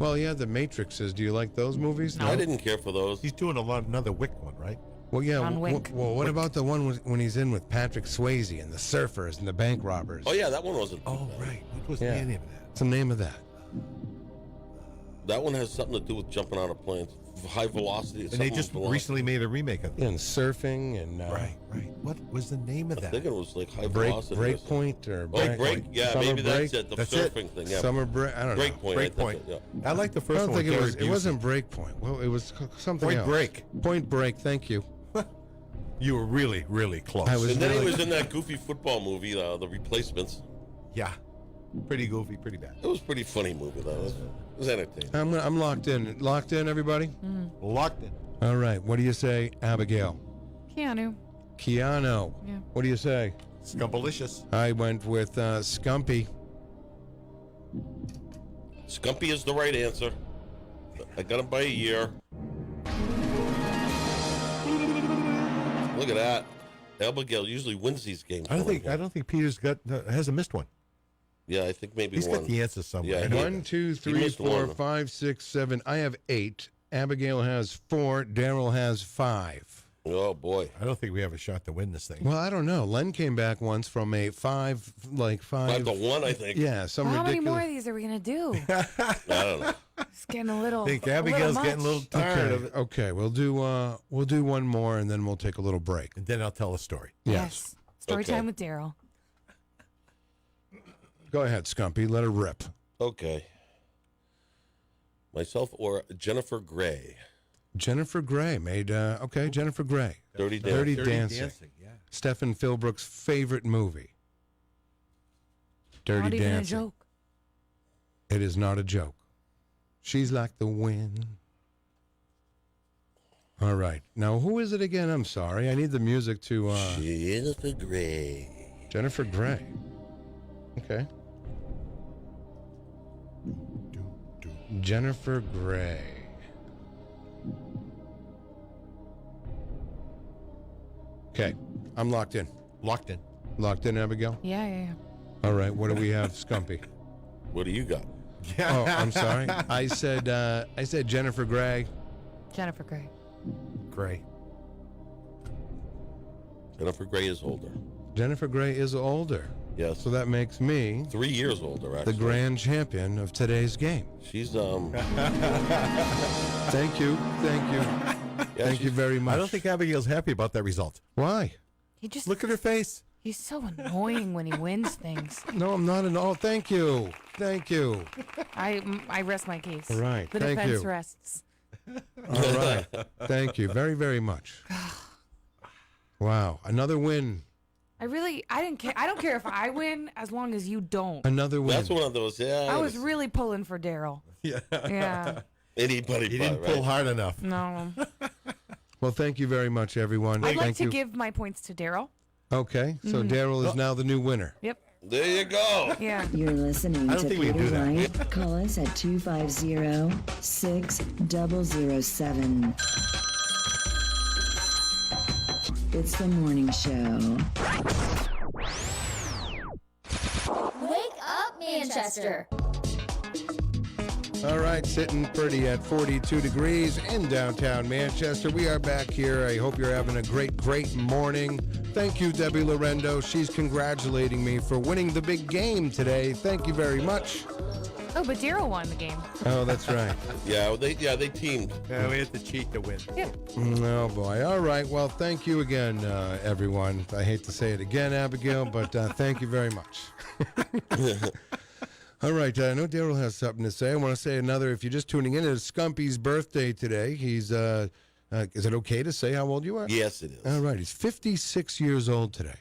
Speaker 1: Well, yeah, The Matrixes. Do you like those movies?
Speaker 3: I didn't care for those.
Speaker 4: He's doing another Wick one, right?
Speaker 1: Well, yeah.
Speaker 2: John Wick.
Speaker 1: Well, what about the one when he's in with Patrick Swayze and the surfers and the bank robbers?
Speaker 3: Oh yeah, that one wasn't.
Speaker 4: Oh, right. What was the name of that?
Speaker 1: What's the name of that?
Speaker 3: That one has something to do with jumping out of planes, high velocity.
Speaker 4: And they just recently made a remake of it.
Speaker 1: Yeah, and surfing and
Speaker 4: Right. What was the name of
Speaker 3: I
Speaker 4: that?
Speaker 3: think it was like high
Speaker 1: break
Speaker 3: velocity.
Speaker 1: Breakpoint or
Speaker 3: Break. Yeah,
Speaker 1: Summer
Speaker 3: maybe
Speaker 1: break?
Speaker 3: that's it. The
Speaker 4: That's
Speaker 3: surfing thing. Yeah.
Speaker 1: Summer break. I don't know.
Speaker 3: Breakpoint. I think
Speaker 4: Breakpoint.
Speaker 3: Yeah.
Speaker 4: I like the
Speaker 1: I
Speaker 4: first
Speaker 1: don't
Speaker 4: one.
Speaker 1: think it was.
Speaker 4: Gary
Speaker 1: It wasn't
Speaker 4: Busey.
Speaker 1: Breakpoint. Well, it was something
Speaker 4: Point
Speaker 1: else.
Speaker 4: Break.
Speaker 1: Point Break. Thank you.
Speaker 4: You were really, really close.
Speaker 1: I was
Speaker 3: And then he
Speaker 1: really-
Speaker 3: was in that goofy football movie, The Replacements.
Speaker 4: Yeah. Pretty goofy, pretty bad.
Speaker 3: It was a pretty funny movie, though. It was entertaining.
Speaker 1: I'm locked in. Locked in, everybody.
Speaker 4: Locked in.
Speaker 1: All right. What do you say, Abigail?
Speaker 2: Keanu.
Speaker 1: Keanu.
Speaker 2: Yeah.
Speaker 1: What do you say?
Speaker 4: Scumpalicious.
Speaker 1: I went with Scumpy.
Speaker 3: Scumpy is the right answer. I got him by a year. Look at that. Abigail usually wins these games.
Speaker 4: I don't think Peter's hasn't missed one.
Speaker 3: Yeah, I think maybe
Speaker 4: He's
Speaker 3: one.
Speaker 4: got the answer somewhere.
Speaker 3: Yeah, he-
Speaker 1: 1, 2,
Speaker 3: he
Speaker 1: 3,
Speaker 3: missed
Speaker 1: 4,
Speaker 3: one.
Speaker 1: 5, 6, 7. I have 8. Abigail has 4. Daryl has 5.
Speaker 3: Oh boy.
Speaker 4: I don't think we have a shot to win this thing.
Speaker 1: Well, I don't know. Len came back once from a 5, like 5.
Speaker 3: 5-1, I think.
Speaker 1: Yeah, some
Speaker 2: Well, how many
Speaker 1: ridiculous.
Speaker 2: more of these are we going to do?
Speaker 3: I don't know.
Speaker 2: It's getting a little.
Speaker 4: I think
Speaker 2: a little
Speaker 4: Abigail's
Speaker 2: much.
Speaker 4: getting a little tired of it.
Speaker 1: Okay, we'll do one more and then we'll take a little break.
Speaker 4: And then I'll tell a story.
Speaker 2: Yes. Story
Speaker 3: Okay.
Speaker 2: time with Daryl.
Speaker 1: Go ahead, Scumpy. Let her rip.
Speaker 3: Okay. Myself or Jennifer Grey.
Speaker 1: Jennifer Grey made. Okay, Jennifer Grey.
Speaker 3: Dirty Dancing.
Speaker 1: Dirty Dancing.
Speaker 4: Yeah.
Speaker 1: Stephen Philbrook's favorite movie. Dirty
Speaker 2: Not even
Speaker 1: Dancing.
Speaker 2: a joke.
Speaker 1: It is not a joke. She's like the wind. All right. Now, who is it again? I'm sorry. I need the music to.
Speaker 3: Jennifer Grey.
Speaker 1: Jennifer Grey. Okay. Jennifer Grey. Okay. I'm locked in.
Speaker 4: Locked in.
Speaker 1: Locked in, Abigail?
Speaker 2: Yeah.
Speaker 1: All right. What do we have, Scumpy?
Speaker 3: What do you got?
Speaker 1: Oh, I'm sorry. I said Jennifer Grey.
Speaker 2: Jennifer Grey.
Speaker 4: Gray.
Speaker 3: Jennifer Grey is older.
Speaker 1: Jennifer Grey is older.
Speaker 3: Yes.
Speaker 1: So that makes me
Speaker 3: 3 years older, actually.
Speaker 1: the grand champion of today's game.
Speaker 3: She's
Speaker 1: Thank you. Thank you. Thank you very much.
Speaker 4: I don't think Abigail's happy about that result.
Speaker 1: Why?
Speaker 2: He just
Speaker 4: Look at her face.
Speaker 2: He's so annoying when he wins things.
Speaker 1: No, I'm not at all. Thank you. Thank you.
Speaker 2: I rest my case.
Speaker 1: All right,
Speaker 2: The
Speaker 1: thank
Speaker 2: defense
Speaker 1: you.
Speaker 2: rests.
Speaker 1: All right. Thank you very, very much. Wow. Another win.
Speaker 2: I didn't care. I don't care if I win as long as you don't.
Speaker 1: Another win.
Speaker 3: That's one of those. Yeah.
Speaker 2: I was really pulling for Daryl.
Speaker 4: Yeah.
Speaker 2: Yeah.
Speaker 3: Anybody
Speaker 4: He
Speaker 3: but,
Speaker 4: didn't
Speaker 3: right?
Speaker 4: pull hard enough.
Speaker 2: No.
Speaker 1: Well, thank you very much, everyone.
Speaker 2: I'd like
Speaker 1: Thank
Speaker 2: to
Speaker 1: you.
Speaker 2: give my points to Daryl.
Speaker 1: Okay. So Daryl is now the new winner.
Speaker 2: Yep.
Speaker 3: There you go.
Speaker 2: Yeah.
Speaker 8: You're listening
Speaker 4: I don't
Speaker 8: to
Speaker 4: think we can
Speaker 8: Peter
Speaker 4: do that.
Speaker 8: White. Call us at 250-6007. It's the morning show.
Speaker 12: Wake up, Manchester.
Speaker 1: All right, sitting pretty at 42 degrees in downtown Manchester. We are back here. I hope you're having a great, great morning. Thank you, Debbie Lorendo. She's congratulating me for winning the big game today. Thank you very much.
Speaker 2: Oh, but Daryl won the game.
Speaker 1: Oh, that's right.
Speaker 3: Yeah, they teamed.
Speaker 4: Yeah, we had to cheat to win.
Speaker 2: Yeah.
Speaker 1: Oh, boy. All right. Well, thank you again, everyone. I hate to say it again, Abigail, but thank you very much. All right. I know Daryl has something to say. I want to say another. If you're just tuning in, it's Scumpy's birthday today. He's, is it okay to say how old you are?
Speaker 3: Yes, it is.
Speaker 1: All right. He's 56 years old today.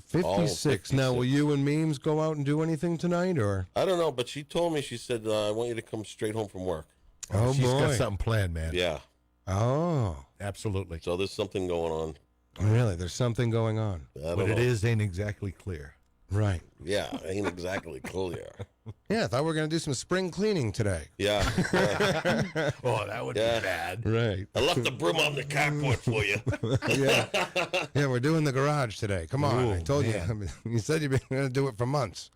Speaker 1: 56.
Speaker 3: 56.
Speaker 1: Now, will you and Memes go out and do anything tonight, or?
Speaker 3: I don't know, but she told me, she said, I want you to come straight home from work.
Speaker 1: Oh,
Speaker 4: She's
Speaker 1: boy.
Speaker 4: got something planned, man.
Speaker 3: Yeah.
Speaker 1: Oh.
Speaker 4: Absolutely.
Speaker 3: So there's something going on.
Speaker 1: Really? There's something going on.
Speaker 4: What it is ain't exactly clear.
Speaker 1: Right.
Speaker 3: Yeah, ain't exactly clear.
Speaker 1: Yeah, I thought we were going to do some spring cleaning today.
Speaker 3: Yeah.
Speaker 4: Oh, that would be bad.
Speaker 1: Right.
Speaker 3: I left the broom on the carport for you.
Speaker 1: Yeah. Yeah, we're doing the garage today. Come on.
Speaker 4: Ooh,
Speaker 1: I told
Speaker 4: man.
Speaker 1: you. I mean, you said you've been going to do it for months.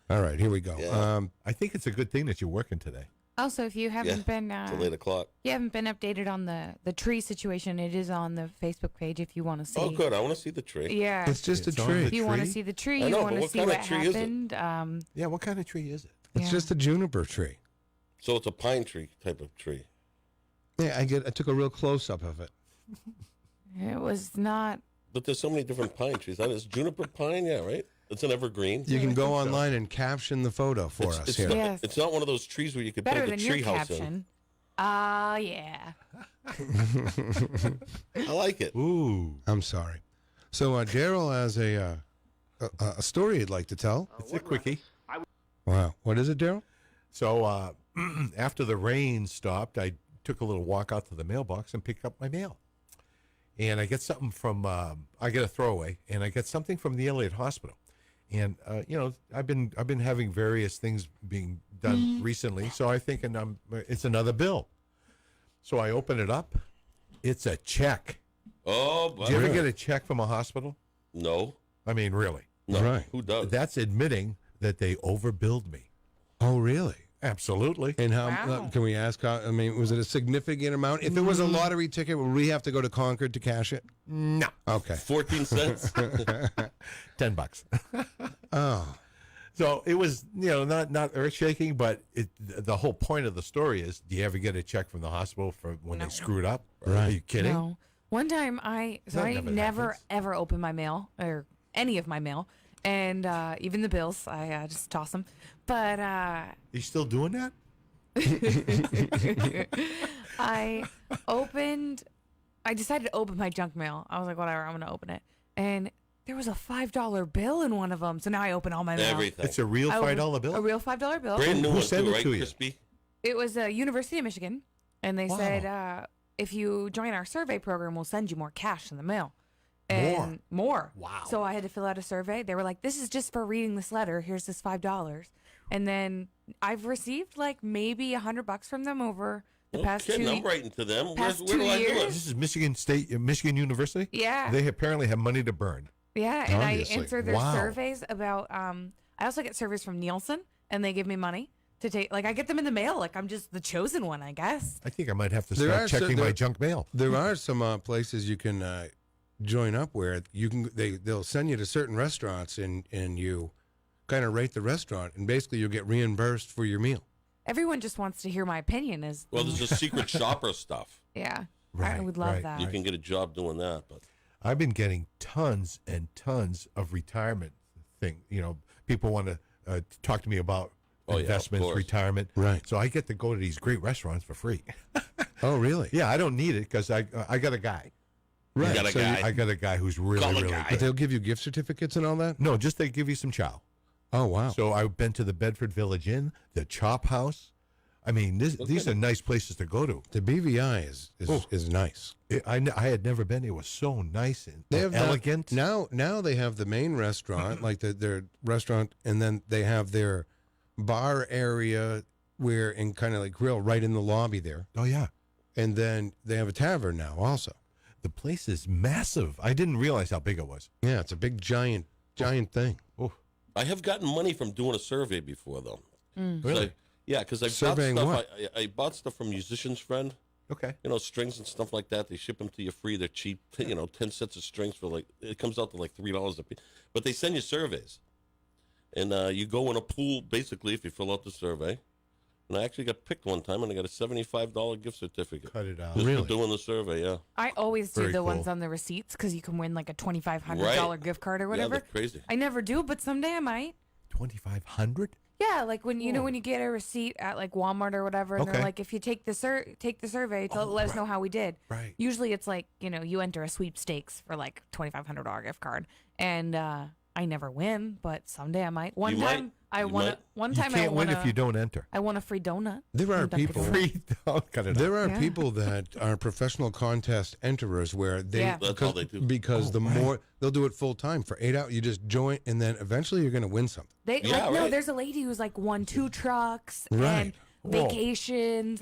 Speaker 1: All right, here we go.
Speaker 3: Yeah.
Speaker 4: I think it's a good thing that you're working today.
Speaker 2: Also, if you haven't been
Speaker 3: Till 8 o'clock.
Speaker 2: you haven't been updated on the tree situation, it is on the Facebook page if you want to see.
Speaker 3: Oh, good. I want to see the tree.
Speaker 2: Yeah.
Speaker 1: It's just
Speaker 4: It's
Speaker 1: a
Speaker 4: on
Speaker 1: tree.
Speaker 4: the
Speaker 2: If you want to
Speaker 4: tree?
Speaker 2: see the tree,
Speaker 3: I
Speaker 2: you
Speaker 3: know,
Speaker 2: want
Speaker 3: but
Speaker 2: to
Speaker 3: what
Speaker 2: see
Speaker 3: kind of
Speaker 2: what
Speaker 3: tree is it?
Speaker 2: happened.
Speaker 4: Yeah, what kind of tree is it?
Speaker 1: It's
Speaker 2: Yeah.
Speaker 1: just a juniper tree.
Speaker 3: So it's a pine tree type of tree.
Speaker 1: Yeah, I took a real close up of it.
Speaker 2: It was not.
Speaker 3: But there's so many different pine trees. It's juniper pine, yeah, right? It's an evergreen.
Speaker 1: You can go online and caption the photo for us
Speaker 3: It's
Speaker 1: here.
Speaker 3: not,
Speaker 2: Yes.
Speaker 3: it's not one of those trees where you could
Speaker 2: Better
Speaker 3: build a
Speaker 2: than your
Speaker 3: tree house
Speaker 2: caption. Yeah.
Speaker 3: in. I like it.
Speaker 4: Ooh.
Speaker 1: I'm sorry. So Daryl has a story he'd like to tell.
Speaker 4: It's a quickie.
Speaker 1: Wow. What is it, Daryl?
Speaker 4: So after the rain stopped, I took a little walk out to the mailbox and picked up my mail. And I get something from, I get a throwaway, and I get something from the Elliott Hospital. And, I've been having various things being done recently, so I think it's another bill. So I open it up. It's a check.
Speaker 3: Oh,
Speaker 4: Did you ever get a check from a hospital?
Speaker 3: No.
Speaker 4: I mean, really.
Speaker 3: No.
Speaker 1: Right.
Speaker 3: Who does?
Speaker 4: That's admitting that they overbilled me.
Speaker 1: Oh, really?
Speaker 4: Absolutely.
Speaker 1: And how
Speaker 2: Wow.
Speaker 1: can we ask? How, I mean, was it a significant amount? If it was a lottery ticket, would we have to go to Concord to cash it?
Speaker 4: No.
Speaker 1: Okay.
Speaker 3: 14 cents.
Speaker 4: $10.
Speaker 1: Oh,
Speaker 4: So it was, not earth shaking, but the whole point of the story is: do you ever get a check from the hospital for when they screwed up?
Speaker 1: Right.
Speaker 4: Are you kidding?
Speaker 2: No. One time I never
Speaker 4: happens.
Speaker 2: ever open my mail or any of my mail, and even the bills I just toss them. But
Speaker 4: You still doing that?
Speaker 2: I decided to open my junk mail. I was like, whatever, I'm gonna open it, and there was a $5 bill in one of them. So now I open all my mail.
Speaker 3: Everything.
Speaker 4: It's a real
Speaker 2: I opened
Speaker 4: $5 bill.
Speaker 2: A real $5 bill.
Speaker 3: Brand new
Speaker 4: Who
Speaker 3: one
Speaker 4: sent
Speaker 3: too,
Speaker 4: it
Speaker 3: right,
Speaker 4: to you?
Speaker 3: Crispy?
Speaker 2: It was University of Michigan, and they
Speaker 4: Wow.
Speaker 2: said if you join our survey program, we'll send you more cash in the mail. And more.
Speaker 4: Wow.
Speaker 2: So I had to fill out a survey. They were like, "This is just for reading this letter. Here's this $5." And then I've received like maybe $100 from them over the
Speaker 3: No
Speaker 2: past
Speaker 3: kidding,
Speaker 2: 2
Speaker 3: I'm writing to them.
Speaker 2: past
Speaker 3: Where do
Speaker 2: 2
Speaker 3: I do
Speaker 2: years?
Speaker 4: This is Michigan University.
Speaker 2: Yeah.
Speaker 4: They apparently have money to burn.
Speaker 2: Yeah, and
Speaker 1: Obviously.
Speaker 2: I answer their
Speaker 4: Wow.
Speaker 2: surveys about. I also get surveys from Nielsen, and they give me money to take. Like I get them in the mail. Like I'm just the chosen one, I guess.
Speaker 4: I think I might have to
Speaker 1: There
Speaker 4: start
Speaker 1: are so-
Speaker 4: checking my
Speaker 1: there-
Speaker 4: junk mail.
Speaker 1: there are some places you can join up where you can. They'll send you to certain restaurants and you kind of rate the restaurant, and basically you'll get reimbursed for your meal.
Speaker 2: Everyone just wants to hear my opinion. Is
Speaker 3: Well, there's a secret shopper stuff.
Speaker 2: yeah, I
Speaker 4: Right,
Speaker 2: would love
Speaker 4: right.
Speaker 2: that.
Speaker 3: You can get a job doing that, but
Speaker 4: I've been getting tons and tons of retirement thing. People want to talk to me about
Speaker 3: Oh, yeah, of
Speaker 4: investments,
Speaker 3: course.
Speaker 4: retirement.
Speaker 1: Right.
Speaker 4: So I get to go to these great restaurants for free.
Speaker 1: Oh, really?
Speaker 4: Yeah, I don't need it because I got a guy.
Speaker 1: Right.
Speaker 3: You got a
Speaker 1: So
Speaker 3: guy.
Speaker 4: I got a guy who's really,
Speaker 3: Call a
Speaker 4: really
Speaker 3: guy.
Speaker 1: But
Speaker 4: good.
Speaker 1: they'll give you gift certificates and all that.
Speaker 4: No, just they give you some chow.
Speaker 1: Oh, wow.
Speaker 4: So I've been to the Bedford Village Inn, the Chop House. I mean, these are nice places to go to.
Speaker 1: The BVI is nice.
Speaker 4: I had never been. It was so nice and
Speaker 1: They have that-
Speaker 4: elegant.
Speaker 1: now they have the main restaurant, like their restaurant, and then they have their bar area and kind of like grill right in the lobby there.
Speaker 4: Oh yeah,
Speaker 1: And then they have a tavern now also.
Speaker 4: the place is massive. I didn't realize how big it was.
Speaker 1: Yeah, it's a big giant thing.
Speaker 4: Oh,
Speaker 3: I have gotten money from doing a survey before, though.
Speaker 4: really?
Speaker 3: Yeah, because I bought
Speaker 1: Surveying
Speaker 3: stuff.
Speaker 1: what?
Speaker 3: I bought stuff from Musician's Friend.
Speaker 4: Okay.
Speaker 3: Strings and stuff like that. They ship them to you free. They're cheap. 10 sets of strings for it comes out to like $3 a piece. But they send you surveys. And you go in a pool, basically, if you fill out the survey. And I actually got picked one time, and I got a $75 gift certificate.
Speaker 4: Cut it out.
Speaker 3: Just
Speaker 1: Really?
Speaker 3: for doing the survey, yeah.
Speaker 2: I always do
Speaker 4: Very
Speaker 2: the
Speaker 4: cool.
Speaker 2: ones on the receipts because you can win like a $2,500
Speaker 3: Right.
Speaker 2: gift card or
Speaker 3: Yeah,
Speaker 2: whatever.
Speaker 3: they're crazy.
Speaker 2: I never do, but someday I might.
Speaker 4: 2,500.
Speaker 2: Yeah, like when you know when you get a receipt at like Walmart or whatever, and
Speaker 4: Okay.
Speaker 2: they're like, if you take the survey, let us know how we did.
Speaker 4: Right.
Speaker 2: Usually it's like you enter a sweepstakes for like $2,500 gift card, and I never win, but someday I might. One
Speaker 3: You
Speaker 2: time
Speaker 3: might.
Speaker 2: I
Speaker 3: You
Speaker 2: won.
Speaker 3: might.
Speaker 2: One
Speaker 4: You
Speaker 2: time I
Speaker 4: can't
Speaker 2: won.
Speaker 4: win if you don't enter.
Speaker 2: I won a free donut.
Speaker 1: There are
Speaker 2: from Dunkin'
Speaker 1: people.
Speaker 2: Donuts.
Speaker 4: Free. Don't cut it out.
Speaker 1: There are
Speaker 2: Yeah.
Speaker 1: people that are professional contest enterers where they
Speaker 2: Yeah.
Speaker 3: That's all they do.
Speaker 1: because the
Speaker 4: right.
Speaker 1: more they'll do it full time for 8 hours. You just join, and then eventually you're going to win something.
Speaker 2: They
Speaker 3: Yeah,
Speaker 2: no,
Speaker 3: right.
Speaker 2: there's a lady who's like won 2 trucks
Speaker 1: Right.
Speaker 2: and
Speaker 4: Whoa.
Speaker 2: vacations,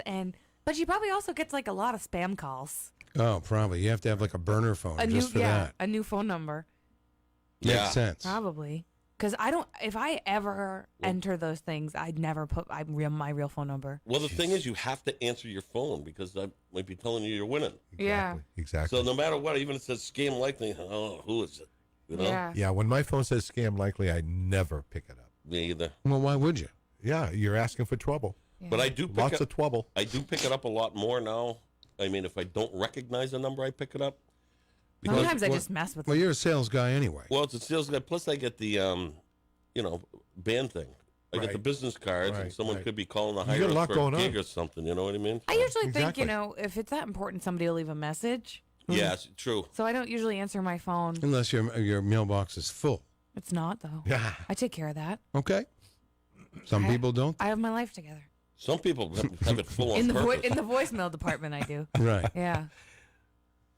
Speaker 2: but she probably also gets like a lot of spam calls.
Speaker 1: Oh, probably you have to have like a burner phone just for that.
Speaker 2: a new phone number.
Speaker 3: Yeah.
Speaker 1: Makes sense.
Speaker 2: Probably. Because I don't, if I ever enter those things, I'd never put my real phone number.
Speaker 3: Well, the thing is, you have to answer your phone because I might be telling you you're winning.
Speaker 2: Yeah.
Speaker 4: Exactly.
Speaker 3: So no matter what, even if it says scam likely, oh, who is it? You know?
Speaker 2: Yeah.
Speaker 4: Yeah, when my phone says scam likely, I never pick it up.
Speaker 3: Me either.
Speaker 1: Well, why would you?
Speaker 4: Yeah, you're asking for trouble.
Speaker 3: But I do pick
Speaker 4: Lots
Speaker 3: up,
Speaker 4: of trouble.
Speaker 3: I do pick it up a lot more now. I mean, if I don't recognize a number, I pick it up.
Speaker 2: Sometimes I
Speaker 1: well-
Speaker 2: just mess with
Speaker 1: Well,
Speaker 2: them.
Speaker 1: you're a sales guy anyway.
Speaker 3: Well, it's a sales guy. Plus, I get the, band thing. I get the
Speaker 4: Right.
Speaker 3: business cards, and
Speaker 4: Right,
Speaker 3: someone
Speaker 4: right.
Speaker 3: could be calling the
Speaker 4: got a
Speaker 3: hire
Speaker 4: lot
Speaker 3: for
Speaker 4: going
Speaker 3: a gig
Speaker 4: on.
Speaker 3: or something. You know what I mean?
Speaker 2: I usually
Speaker 4: Exactly.
Speaker 2: think, if it's that important, somebody will leave a message.
Speaker 3: Yes, true.
Speaker 2: So I don't usually answer my phone.
Speaker 1: Unless your mailbox is full.
Speaker 2: It's not, though.
Speaker 4: Yeah.
Speaker 2: I take care of that.
Speaker 1: Okay. Some people don't.
Speaker 2: I have my life together.
Speaker 3: Some people have it full on
Speaker 2: In the
Speaker 3: purpose.
Speaker 2: in the voicemail department, I do.
Speaker 1: Right.
Speaker 2: Yeah.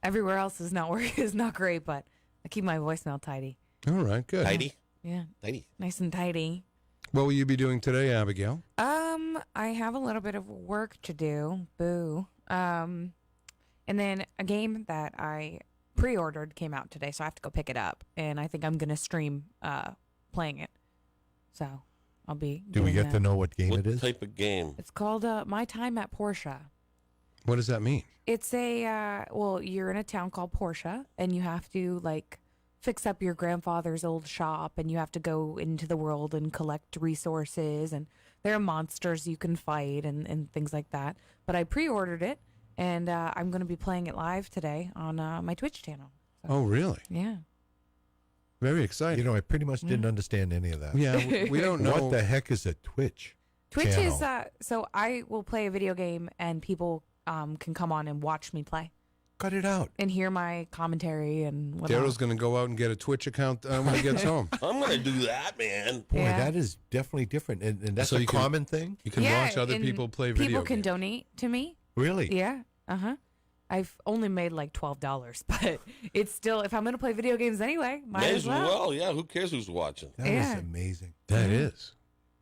Speaker 2: Everywhere else is not is not great, but I keep my voicemail tidy.
Speaker 1: All right. Good.
Speaker 3: Tidy.
Speaker 2: Yeah.
Speaker 3: Tidy.
Speaker 2: Nice and tidy.
Speaker 1: What will you be doing today, Abigail?
Speaker 2: I have a little bit of work to do. Boo. And then a game that I pre-ordered came out today, so I have to go pick it up, and I think I'm gonna stream playing it. So I'll be.
Speaker 4: Do we
Speaker 2: doing
Speaker 4: get to
Speaker 2: that.
Speaker 4: know what game
Speaker 3: What
Speaker 4: it is?
Speaker 3: type of game?
Speaker 2: It's called My Time at Portia.
Speaker 1: What does that mean?
Speaker 2: It's a you're in a town called Portia, and you have to like fix up your grandfather's old shop, and you have to go into the world and collect resources, and there are monsters you can fight and things like that. But I pre-ordered it, and I'm going to be playing it live today on my Twitch channel. So,
Speaker 1: Oh, really?
Speaker 2: yeah.
Speaker 1: Very exciting.
Speaker 4: I pretty much didn't understand any of that.
Speaker 1: Yeah, we don't know.
Speaker 4: What the heck is a Twitch?
Speaker 2: Twitch
Speaker 4: channel?
Speaker 2: is so I will play a video game, and people can come on and watch me play
Speaker 4: Cut it out.
Speaker 2: and hear my commentary and whatnot.
Speaker 1: Daryl's going to go out and get a Twitch account when he gets home.
Speaker 3: I'm gonna do that, man.
Speaker 4: Boy,
Speaker 2: Yeah.
Speaker 4: that is definitely different. And that's
Speaker 1: So
Speaker 4: a
Speaker 1: you can-
Speaker 4: common thing?
Speaker 1: You can
Speaker 2: Yeah,
Speaker 1: watch other
Speaker 2: and
Speaker 1: people play video
Speaker 2: People can
Speaker 1: games.
Speaker 2: donate to me.
Speaker 4: Really?
Speaker 2: Yeah. I've only made like $12, but it's still, if I'm going to play video games anyway, might
Speaker 3: May
Speaker 2: as well.
Speaker 3: Yeah, who cares who's watching?
Speaker 4: That is
Speaker 2: Yeah.
Speaker 4: amazing.
Speaker 1: That is.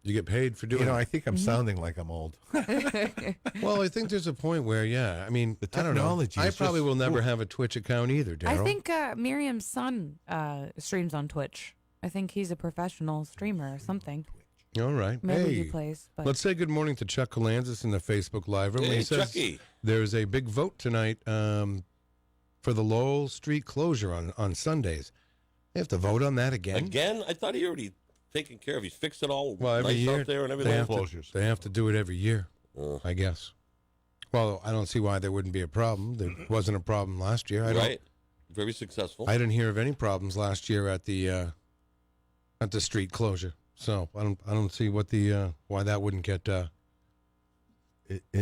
Speaker 1: You get paid for doing
Speaker 4: I
Speaker 1: it.
Speaker 4: think I'm sounding like I'm old.
Speaker 1: Well, I think there's a point where, I mean,
Speaker 4: The
Speaker 1: I don't know.
Speaker 4: technology
Speaker 1: I
Speaker 4: is
Speaker 1: probably
Speaker 4: just-
Speaker 1: will never
Speaker 4: Ooh.
Speaker 1: have a Twitch account either, Daryl.
Speaker 2: I think Miriam's son streams on Twitch. I think he's a professional streamer or something.
Speaker 1: All right.
Speaker 2: Maybe
Speaker 1: Hey.
Speaker 2: he plays. But
Speaker 1: Let's say good morning to Chuck Colanzis in the Facebook Live room.
Speaker 3: Hey,
Speaker 1: He says
Speaker 3: Chucky.
Speaker 1: there's a big vote tonight for the Lowell Street closure on Sundays. They have to vote on that again?
Speaker 3: Again? I thought he already taken care of. He's fixed it all
Speaker 1: Well, every
Speaker 3: nice
Speaker 1: year
Speaker 3: out there and
Speaker 1: they
Speaker 3: everything.
Speaker 1: have, to,
Speaker 4: Closures.
Speaker 1: they have to do it every year,
Speaker 3: Uh,
Speaker 1: I guess. Well, I don't see why there wouldn't be a problem. There wasn't a problem last year.
Speaker 3: right. Very successful.
Speaker 1: I didn't hear of any problems last year at the street closure. So I don't see what the why that wouldn't get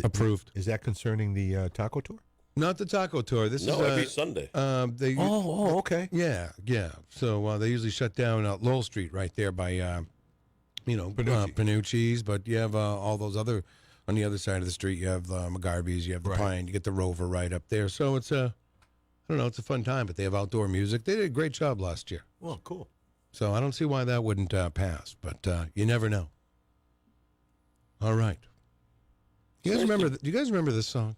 Speaker 1: approved.
Speaker 4: Is that concerning the taco tour?
Speaker 1: Not the taco tour. This
Speaker 3: No,
Speaker 1: is
Speaker 3: every Sunday.
Speaker 1: They
Speaker 4: okay.
Speaker 1: Yeah. So they usually shut down Lowell Street right there by
Speaker 4: Panucci.
Speaker 1: Panucci's, but you have all those other on the other side of the street. You have McGarvey's, you have the
Speaker 4: Right.
Speaker 1: Pine, you get the Rover right up there. So it's I don't know, it's a fun time. But they have outdoor music. They did a great job last year.
Speaker 4: Well, cool.
Speaker 1: So I don't see why that wouldn't pass. But you never know. All right. You guys remember? Do you guys remember this song?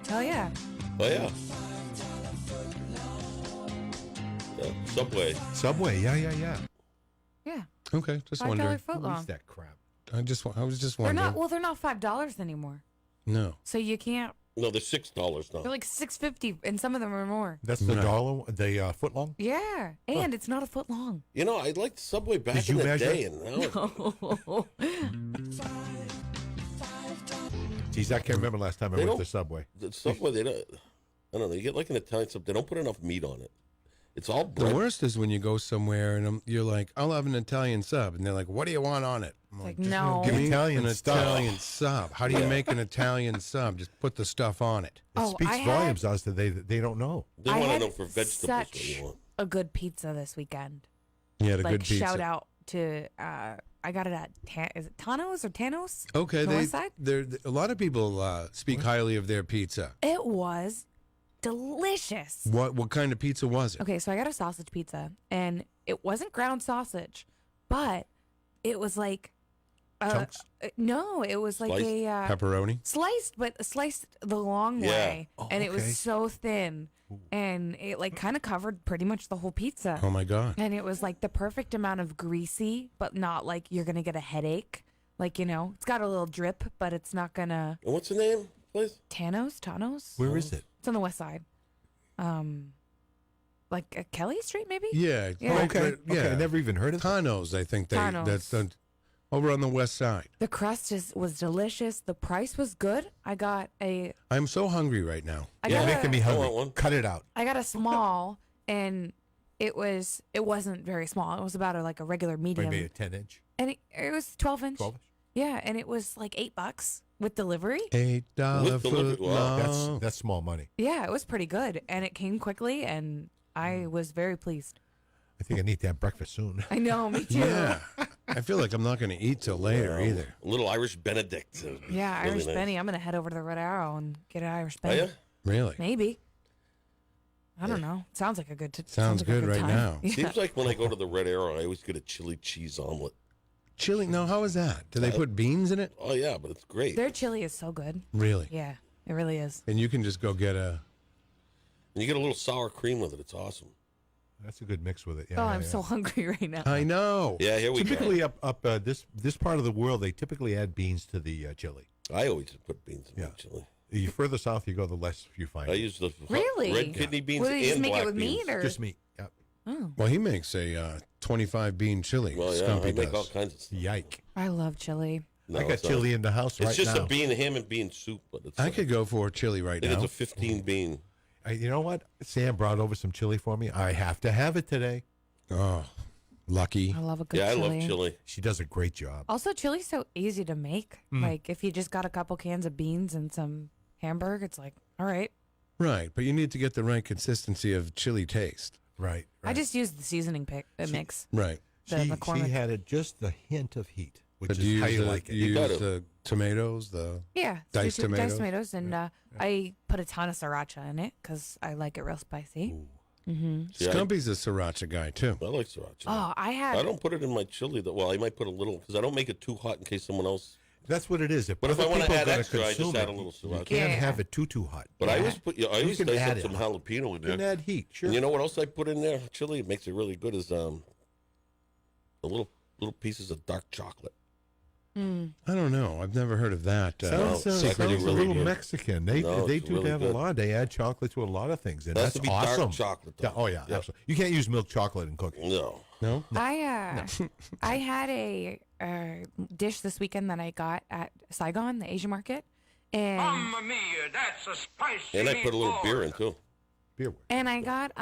Speaker 2: hell yeah.
Speaker 3: Oh, yeah. Subway.
Speaker 4: Subway, yeah.
Speaker 2: Yeah.
Speaker 1: Okay, just
Speaker 2: $5
Speaker 1: wondering.
Speaker 2: foot
Speaker 4: Who
Speaker 2: long.
Speaker 4: is that crap?
Speaker 1: I was just
Speaker 2: They're
Speaker 1: wondering.
Speaker 2: not, well, they're not $5 anymore.
Speaker 1: No.
Speaker 2: So you can't
Speaker 3: No, they're $6 now.
Speaker 2: They're like $6.50, and some of them are more.
Speaker 4: That's the dollar, the foot long?
Speaker 2: Yeah, and it's not a foot long.
Speaker 3: You know, I liked Subway back
Speaker 4: Did
Speaker 3: in
Speaker 4: you
Speaker 3: the
Speaker 4: measure?
Speaker 3: day, and now
Speaker 2: No.
Speaker 4: Geez, I can't remember last time I
Speaker 3: They
Speaker 4: went
Speaker 3: don't-
Speaker 4: to Subway.
Speaker 3: the Subway, they don't. I don't know. You get like an Italian sub. They don't put enough meat on it. It's all
Speaker 1: The
Speaker 3: bread.
Speaker 1: worst is when you go somewhere and you're like, I'll have an Italian sub. And they're like, what do you want on it? I'm
Speaker 2: like,
Speaker 1: just
Speaker 2: no.
Speaker 1: Give me
Speaker 4: Italian
Speaker 1: an
Speaker 4: stuff.
Speaker 1: Italian sub. How do you make an Italian sub? Just put the stuff on it.
Speaker 4: It
Speaker 2: Oh,
Speaker 4: speaks
Speaker 2: I had-
Speaker 4: volumes as to they don't know.
Speaker 3: They
Speaker 2: I
Speaker 3: want to
Speaker 2: had
Speaker 3: know for vegetables what
Speaker 2: such
Speaker 3: you want.
Speaker 2: a good pizza this weekend.
Speaker 1: Yeah, the
Speaker 2: Like,
Speaker 1: good pizza.
Speaker 2: shout out to, I got it at, is it Tano's or Tanos?
Speaker 1: Okay,
Speaker 2: The West Side?
Speaker 1: a lot of people speak highly of their pizza.
Speaker 2: It was delicious.
Speaker 1: What kind of pizza was it?
Speaker 2: Okay, so I got a sausage pizza, and it wasn't ground sausage, but it was like
Speaker 4: Chunks?
Speaker 2: No, it was like
Speaker 3: Sliced?
Speaker 2: a
Speaker 1: Pepperoni?
Speaker 2: sliced, but sliced the long
Speaker 3: Yeah.
Speaker 2: way,
Speaker 4: Oh,
Speaker 2: and it
Speaker 4: okay.
Speaker 2: was so thin, and it like kind of covered pretty much the whole pizza.
Speaker 1: Oh my God.
Speaker 2: And it was like the perfect amount of greasy, but not like you're gonna get a headache. Like, you know, it's got a little drip, but it's not gonna.
Speaker 3: And what's the name, please?
Speaker 2: Tanos?
Speaker 4: Where is it?
Speaker 2: It's on the west side. Like Kelly Street, maybe?
Speaker 1: Yeah.
Speaker 2: Yeah.
Speaker 1: right,
Speaker 4: Okay.
Speaker 1: right,
Speaker 4: Okay.
Speaker 1: yeah.
Speaker 4: I never even heard of it.
Speaker 1: Tano's, I think
Speaker 2: Tano's.
Speaker 1: that's over on the west side.
Speaker 2: The crust was delicious. The price was good. I got a
Speaker 1: I'm so hungry right now.
Speaker 2: I
Speaker 4: You're
Speaker 2: got
Speaker 4: making me
Speaker 2: a,
Speaker 4: hungry.
Speaker 3: want one.
Speaker 4: Cut it out.
Speaker 2: I got a small, and it wasn't very small. It was about like a regular medium,
Speaker 4: Maybe a 10-inch.
Speaker 2: and it was 12-inch.
Speaker 4: 12-inch.
Speaker 2: Yeah, and it was like $8 with delivery.
Speaker 1: $8
Speaker 3: With delivery-
Speaker 1: foot
Speaker 3: wow.
Speaker 1: long.
Speaker 4: That's small money.
Speaker 2: Yeah, it was pretty good, and it came quickly, and I was very pleased.
Speaker 4: I think I need to have breakfast soon.
Speaker 2: I know, me too.
Speaker 1: Yeah. I feel like I'm not going to eat till later either.
Speaker 3: A little Irish Benedict.
Speaker 2: Yeah,
Speaker 3: Really
Speaker 2: Irish
Speaker 3: nice.
Speaker 2: Benny. I'm gonna head over to the Red Arrow and get an Irish
Speaker 3: Oh,
Speaker 2: Benny.
Speaker 3: yeah?
Speaker 1: Really?
Speaker 2: Maybe. I don't know. Sounds like a good.
Speaker 1: Sounds
Speaker 2: like a
Speaker 1: good right
Speaker 2: time.
Speaker 1: now.
Speaker 2: Yeah.
Speaker 3: Seems like when I go to the Red Arrow, I always get a chili cheese omelet.
Speaker 1: Chili? No, how is that? Do they put beans in it?
Speaker 3: Oh, yeah, but it's great.
Speaker 2: Their chili is so good.
Speaker 1: Really?
Speaker 2: Yeah, it really is.
Speaker 1: And you can just go get a.
Speaker 3: And you get a little sour cream with it. It's awesome.
Speaker 4: That's a good mix with it. Yeah,
Speaker 2: Oh,
Speaker 4: yeah,
Speaker 2: I'm
Speaker 4: yeah.
Speaker 2: so hungry right now.
Speaker 1: I know.
Speaker 3: Yeah, here we
Speaker 4: Typically,
Speaker 3: go.
Speaker 4: up this part of the world, they typically add beans to the chili.
Speaker 3: I always put beans in
Speaker 4: Yeah.
Speaker 3: my chili.
Speaker 4: The further south you go, the less you find.
Speaker 3: I use the
Speaker 2: Really?
Speaker 3: red kidney beans
Speaker 2: What, do you just
Speaker 3: and
Speaker 2: make it
Speaker 3: black
Speaker 2: with
Speaker 3: beans.
Speaker 2: meat or?
Speaker 4: just meat. Yep.
Speaker 2: Oh,
Speaker 1: Well, he makes a 25 bean chili.
Speaker 3: Well, yeah,
Speaker 1: Stumpy
Speaker 3: I make all
Speaker 1: does.
Speaker 3: kinds of stuff.
Speaker 4: Yike!
Speaker 2: I love chili.
Speaker 3: No,
Speaker 4: I got
Speaker 3: it's not.
Speaker 4: chili in the house
Speaker 3: It's
Speaker 4: right
Speaker 3: just
Speaker 4: now.
Speaker 3: a bean, ham and bean soup, but it's.
Speaker 1: I could go for chili right
Speaker 3: I think
Speaker 1: now.
Speaker 3: it's a 15 bean.
Speaker 4: You know what? Sam brought over some chili for me. I have to have it today.
Speaker 1: Oh, lucky.
Speaker 2: I love a good
Speaker 3: Yeah, I
Speaker 2: chili.
Speaker 3: love chili.
Speaker 4: She does a great job.
Speaker 2: Also, chili's so easy to make. Like if you just got a couple cans of beans and some hamburger, it's like, all right.
Speaker 1: Right, but you need to get the right consistency of chili taste.
Speaker 4: Right.
Speaker 2: I just use the seasoning mix.
Speaker 1: Right.
Speaker 2: The
Speaker 4: She
Speaker 2: McCormick.
Speaker 4: had it just a hint of heat, which
Speaker 1: But
Speaker 4: is
Speaker 1: do you
Speaker 4: how
Speaker 1: use
Speaker 4: you
Speaker 1: the,
Speaker 4: like it.
Speaker 1: you
Speaker 3: gotta-
Speaker 1: use the tomatoes, the
Speaker 2: Yeah,
Speaker 1: diced tomatoes?
Speaker 2: Diced tomatoes, and I put a ton of sriracha in it because I like it real spicy.
Speaker 3: See,
Speaker 1: Scumpy's a sriracha guy too.
Speaker 3: I like sriracha.
Speaker 2: Oh, I had.
Speaker 3: I don't put it in my chili. Well, I might put a little because I don't make it too hot in case someone else.
Speaker 4: That's what it is.
Speaker 3: But if I
Speaker 4: other
Speaker 3: wanna
Speaker 4: people are
Speaker 3: add
Speaker 4: gonna
Speaker 3: extra, I just
Speaker 4: consume
Speaker 3: add
Speaker 4: it,
Speaker 3: a little
Speaker 4: You
Speaker 3: sriracha.
Speaker 4: can't
Speaker 2: Yeah.
Speaker 4: have it too hot.
Speaker 3: But I always put. I
Speaker 4: You
Speaker 3: always
Speaker 4: can
Speaker 3: dice
Speaker 4: add
Speaker 3: up
Speaker 4: it.
Speaker 3: some jalapeno in
Speaker 4: You
Speaker 3: there.
Speaker 4: can add heat. Sure.
Speaker 3: And you know what else I put in there? Chili. It makes it really good. Is the little pieces of dark chocolate.
Speaker 1: I don't know. I've never heard of that.
Speaker 4: Sounds,
Speaker 3: it's
Speaker 4: sounds
Speaker 3: actually
Speaker 4: a
Speaker 3: really
Speaker 4: little
Speaker 3: good.
Speaker 4: Mexican. They
Speaker 3: No,
Speaker 4: they
Speaker 3: it's
Speaker 4: do
Speaker 3: really
Speaker 4: have
Speaker 3: good.
Speaker 4: a lot. They add chocolate to a lot of things, and
Speaker 3: It has
Speaker 4: that's
Speaker 3: to be dark
Speaker 4: awesome.
Speaker 3: chocolate,
Speaker 4: Yeah,
Speaker 3: though.
Speaker 4: oh yeah,
Speaker 3: Yeah.
Speaker 4: absolutely. You can't use milk chocolate in cooking.
Speaker 3: No.
Speaker 1: no?
Speaker 2: I had a dish this weekend that I got at Saigon, the Asian market, and
Speaker 14: mia, that's a spicy
Speaker 3: And I put a little beer in too.
Speaker 4: Beer works.
Speaker 2: and I got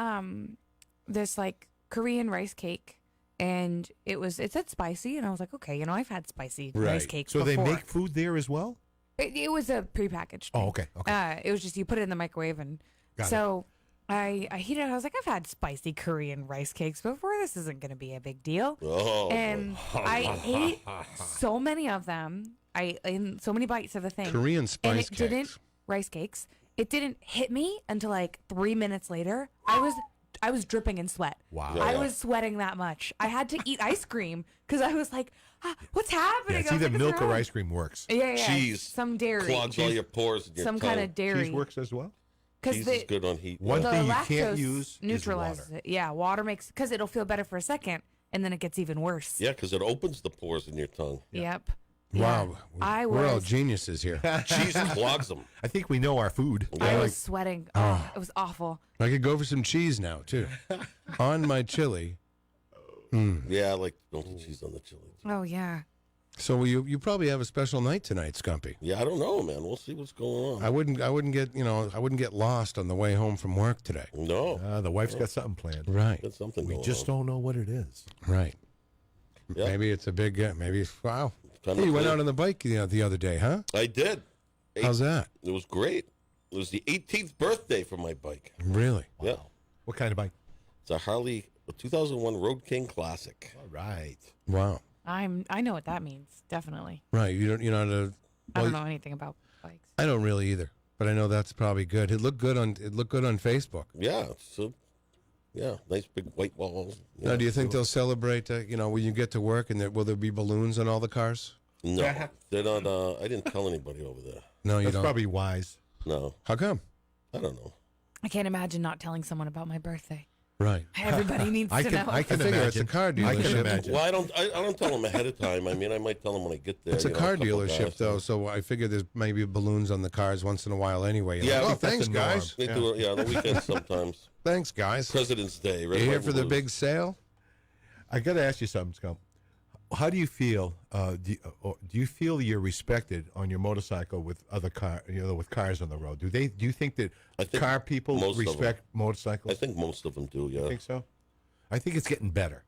Speaker 2: this like Korean rice cake, and it said spicy, and I was like, okay, I've had spicy rice
Speaker 1: Right.
Speaker 2: cakes
Speaker 4: So
Speaker 2: before.
Speaker 4: they make food there as well.
Speaker 2: It was a prepackaged.
Speaker 4: Oh,
Speaker 2: thing.
Speaker 4: okay, okay.
Speaker 2: It was just you put it in the microwave, and
Speaker 4: Got
Speaker 2: so I heated it. I was like, I've had spicy Korean rice cakes before. This isn't going to be a big deal.
Speaker 3: Oh.
Speaker 2: And I ate so many of them. I ate so many bites of the thing.
Speaker 1: Korean
Speaker 2: and
Speaker 1: spice
Speaker 2: it didn't
Speaker 1: cakes.
Speaker 2: rice cakes. It didn't hit me until like 3 minutes later. I was dripping in sweat.
Speaker 4: Wow.
Speaker 2: I
Speaker 3: Yeah.
Speaker 2: was sweating that much. I had to eat ice cream because I was like, what's happening?
Speaker 4: Yeah, it's
Speaker 2: I was
Speaker 4: either
Speaker 2: like,
Speaker 4: milk
Speaker 2: "What's
Speaker 4: or
Speaker 2: wrong?"
Speaker 4: ice cream works.
Speaker 2: Yeah,
Speaker 3: Cheese
Speaker 2: some dairy,
Speaker 3: Clogs all your pores in your
Speaker 2: some
Speaker 3: tongue.
Speaker 2: kind of dairy.
Speaker 4: Cheese works as well.
Speaker 3: Cheese is good on heat.
Speaker 4: One
Speaker 2: the
Speaker 4: thing you
Speaker 2: lactose
Speaker 4: can't use
Speaker 2: neutralizes
Speaker 4: is water.
Speaker 2: it. Yeah, water makes because it'll feel better for a second, and then it gets even worse.
Speaker 3: Yeah, because it opens the pores in your tongue.
Speaker 2: Yep.
Speaker 1: Wow.
Speaker 2: I
Speaker 1: We're all
Speaker 2: was-
Speaker 1: geniuses here.
Speaker 3: Cheese clogs them.
Speaker 4: I think we know our food.
Speaker 2: I was sweating. Oh, it was awful.
Speaker 1: I could go for some cheese now, too. On my chili.
Speaker 3: Yeah, I like melted cheese on the chili.
Speaker 2: Oh, yeah.
Speaker 1: So you probably have a special night tonight, Scumpy.
Speaker 3: Yeah, I don't know, man. We'll see what's going on.
Speaker 1: I wouldn't get lost on the way home from work today.
Speaker 3: No.
Speaker 4: The wife's got something planned.
Speaker 1: Right.
Speaker 3: Got something
Speaker 4: We
Speaker 3: going
Speaker 4: just
Speaker 3: on.
Speaker 4: don't know what it is.
Speaker 1: Right.
Speaker 3: Yeah.
Speaker 1: Maybe it's a big maybe wow.
Speaker 3: Time
Speaker 1: Hey,
Speaker 3: to
Speaker 1: you went
Speaker 3: play.
Speaker 1: out on the bike the other day, huh?
Speaker 3: I did.
Speaker 1: How's that?
Speaker 3: It was great. It was the 18th birthday for my bike.
Speaker 1: Really?
Speaker 3: Yeah.
Speaker 4: What kind of bike?
Speaker 3: It's a Harley, a 2001 Road King Classic.
Speaker 4: All right.
Speaker 1: Wow.
Speaker 2: I know what that means. Definitely.
Speaker 1: Right. You're not a.
Speaker 2: I
Speaker 1: well,
Speaker 2: don't know anything about bikes.
Speaker 1: I don't really either, but I know that's probably good. It looked good on Facebook.
Speaker 3: Yeah. So, yeah, nice big white walls.
Speaker 1: Now,
Speaker 3: Yeah.
Speaker 1: do you think they'll celebrate? When you get to work, and will there be balloons on all the cars?
Speaker 3: No, they're not. I didn't tell anybody over there.
Speaker 1: No, you
Speaker 4: That's
Speaker 1: don't.
Speaker 4: probably wise.
Speaker 3: No.
Speaker 1: How come?
Speaker 3: I don't know.
Speaker 2: I can't imagine not telling someone about my birthday.
Speaker 1: Right.
Speaker 2: Everybody needs to know.
Speaker 4: I can
Speaker 1: figure it's a
Speaker 4: imagine.
Speaker 1: car
Speaker 4: I can
Speaker 1: dealership.
Speaker 4: imagine.
Speaker 3: Well, I don't tell them ahead of time. I mean, I might tell them when I get there.
Speaker 1: It's a
Speaker 3: you know,
Speaker 1: car
Speaker 3: couple
Speaker 1: dealership,
Speaker 3: guys.
Speaker 1: though, so I figure there's maybe balloons on the cars once in a while anyway. You're
Speaker 3: Yeah,
Speaker 1: like,
Speaker 3: I
Speaker 1: oh,
Speaker 3: think that's
Speaker 1: thanks,
Speaker 4: the norm.
Speaker 1: guys.
Speaker 3: They do it, on the weekends sometimes.
Speaker 1: Thanks, guys.
Speaker 3: President's Day, right?
Speaker 1: You here
Speaker 3: White
Speaker 1: for the
Speaker 3: Blues.
Speaker 1: big sale?
Speaker 4: I got to ask you something, Scum. How do you feel? Do you feel you're respected on your motorcycle with other with cars on the road? Do you think that
Speaker 3: I think
Speaker 4: car people
Speaker 3: most of them.
Speaker 4: respect motorcycles?
Speaker 3: I think most of them do, yeah.
Speaker 4: I think so. I think it's getting better.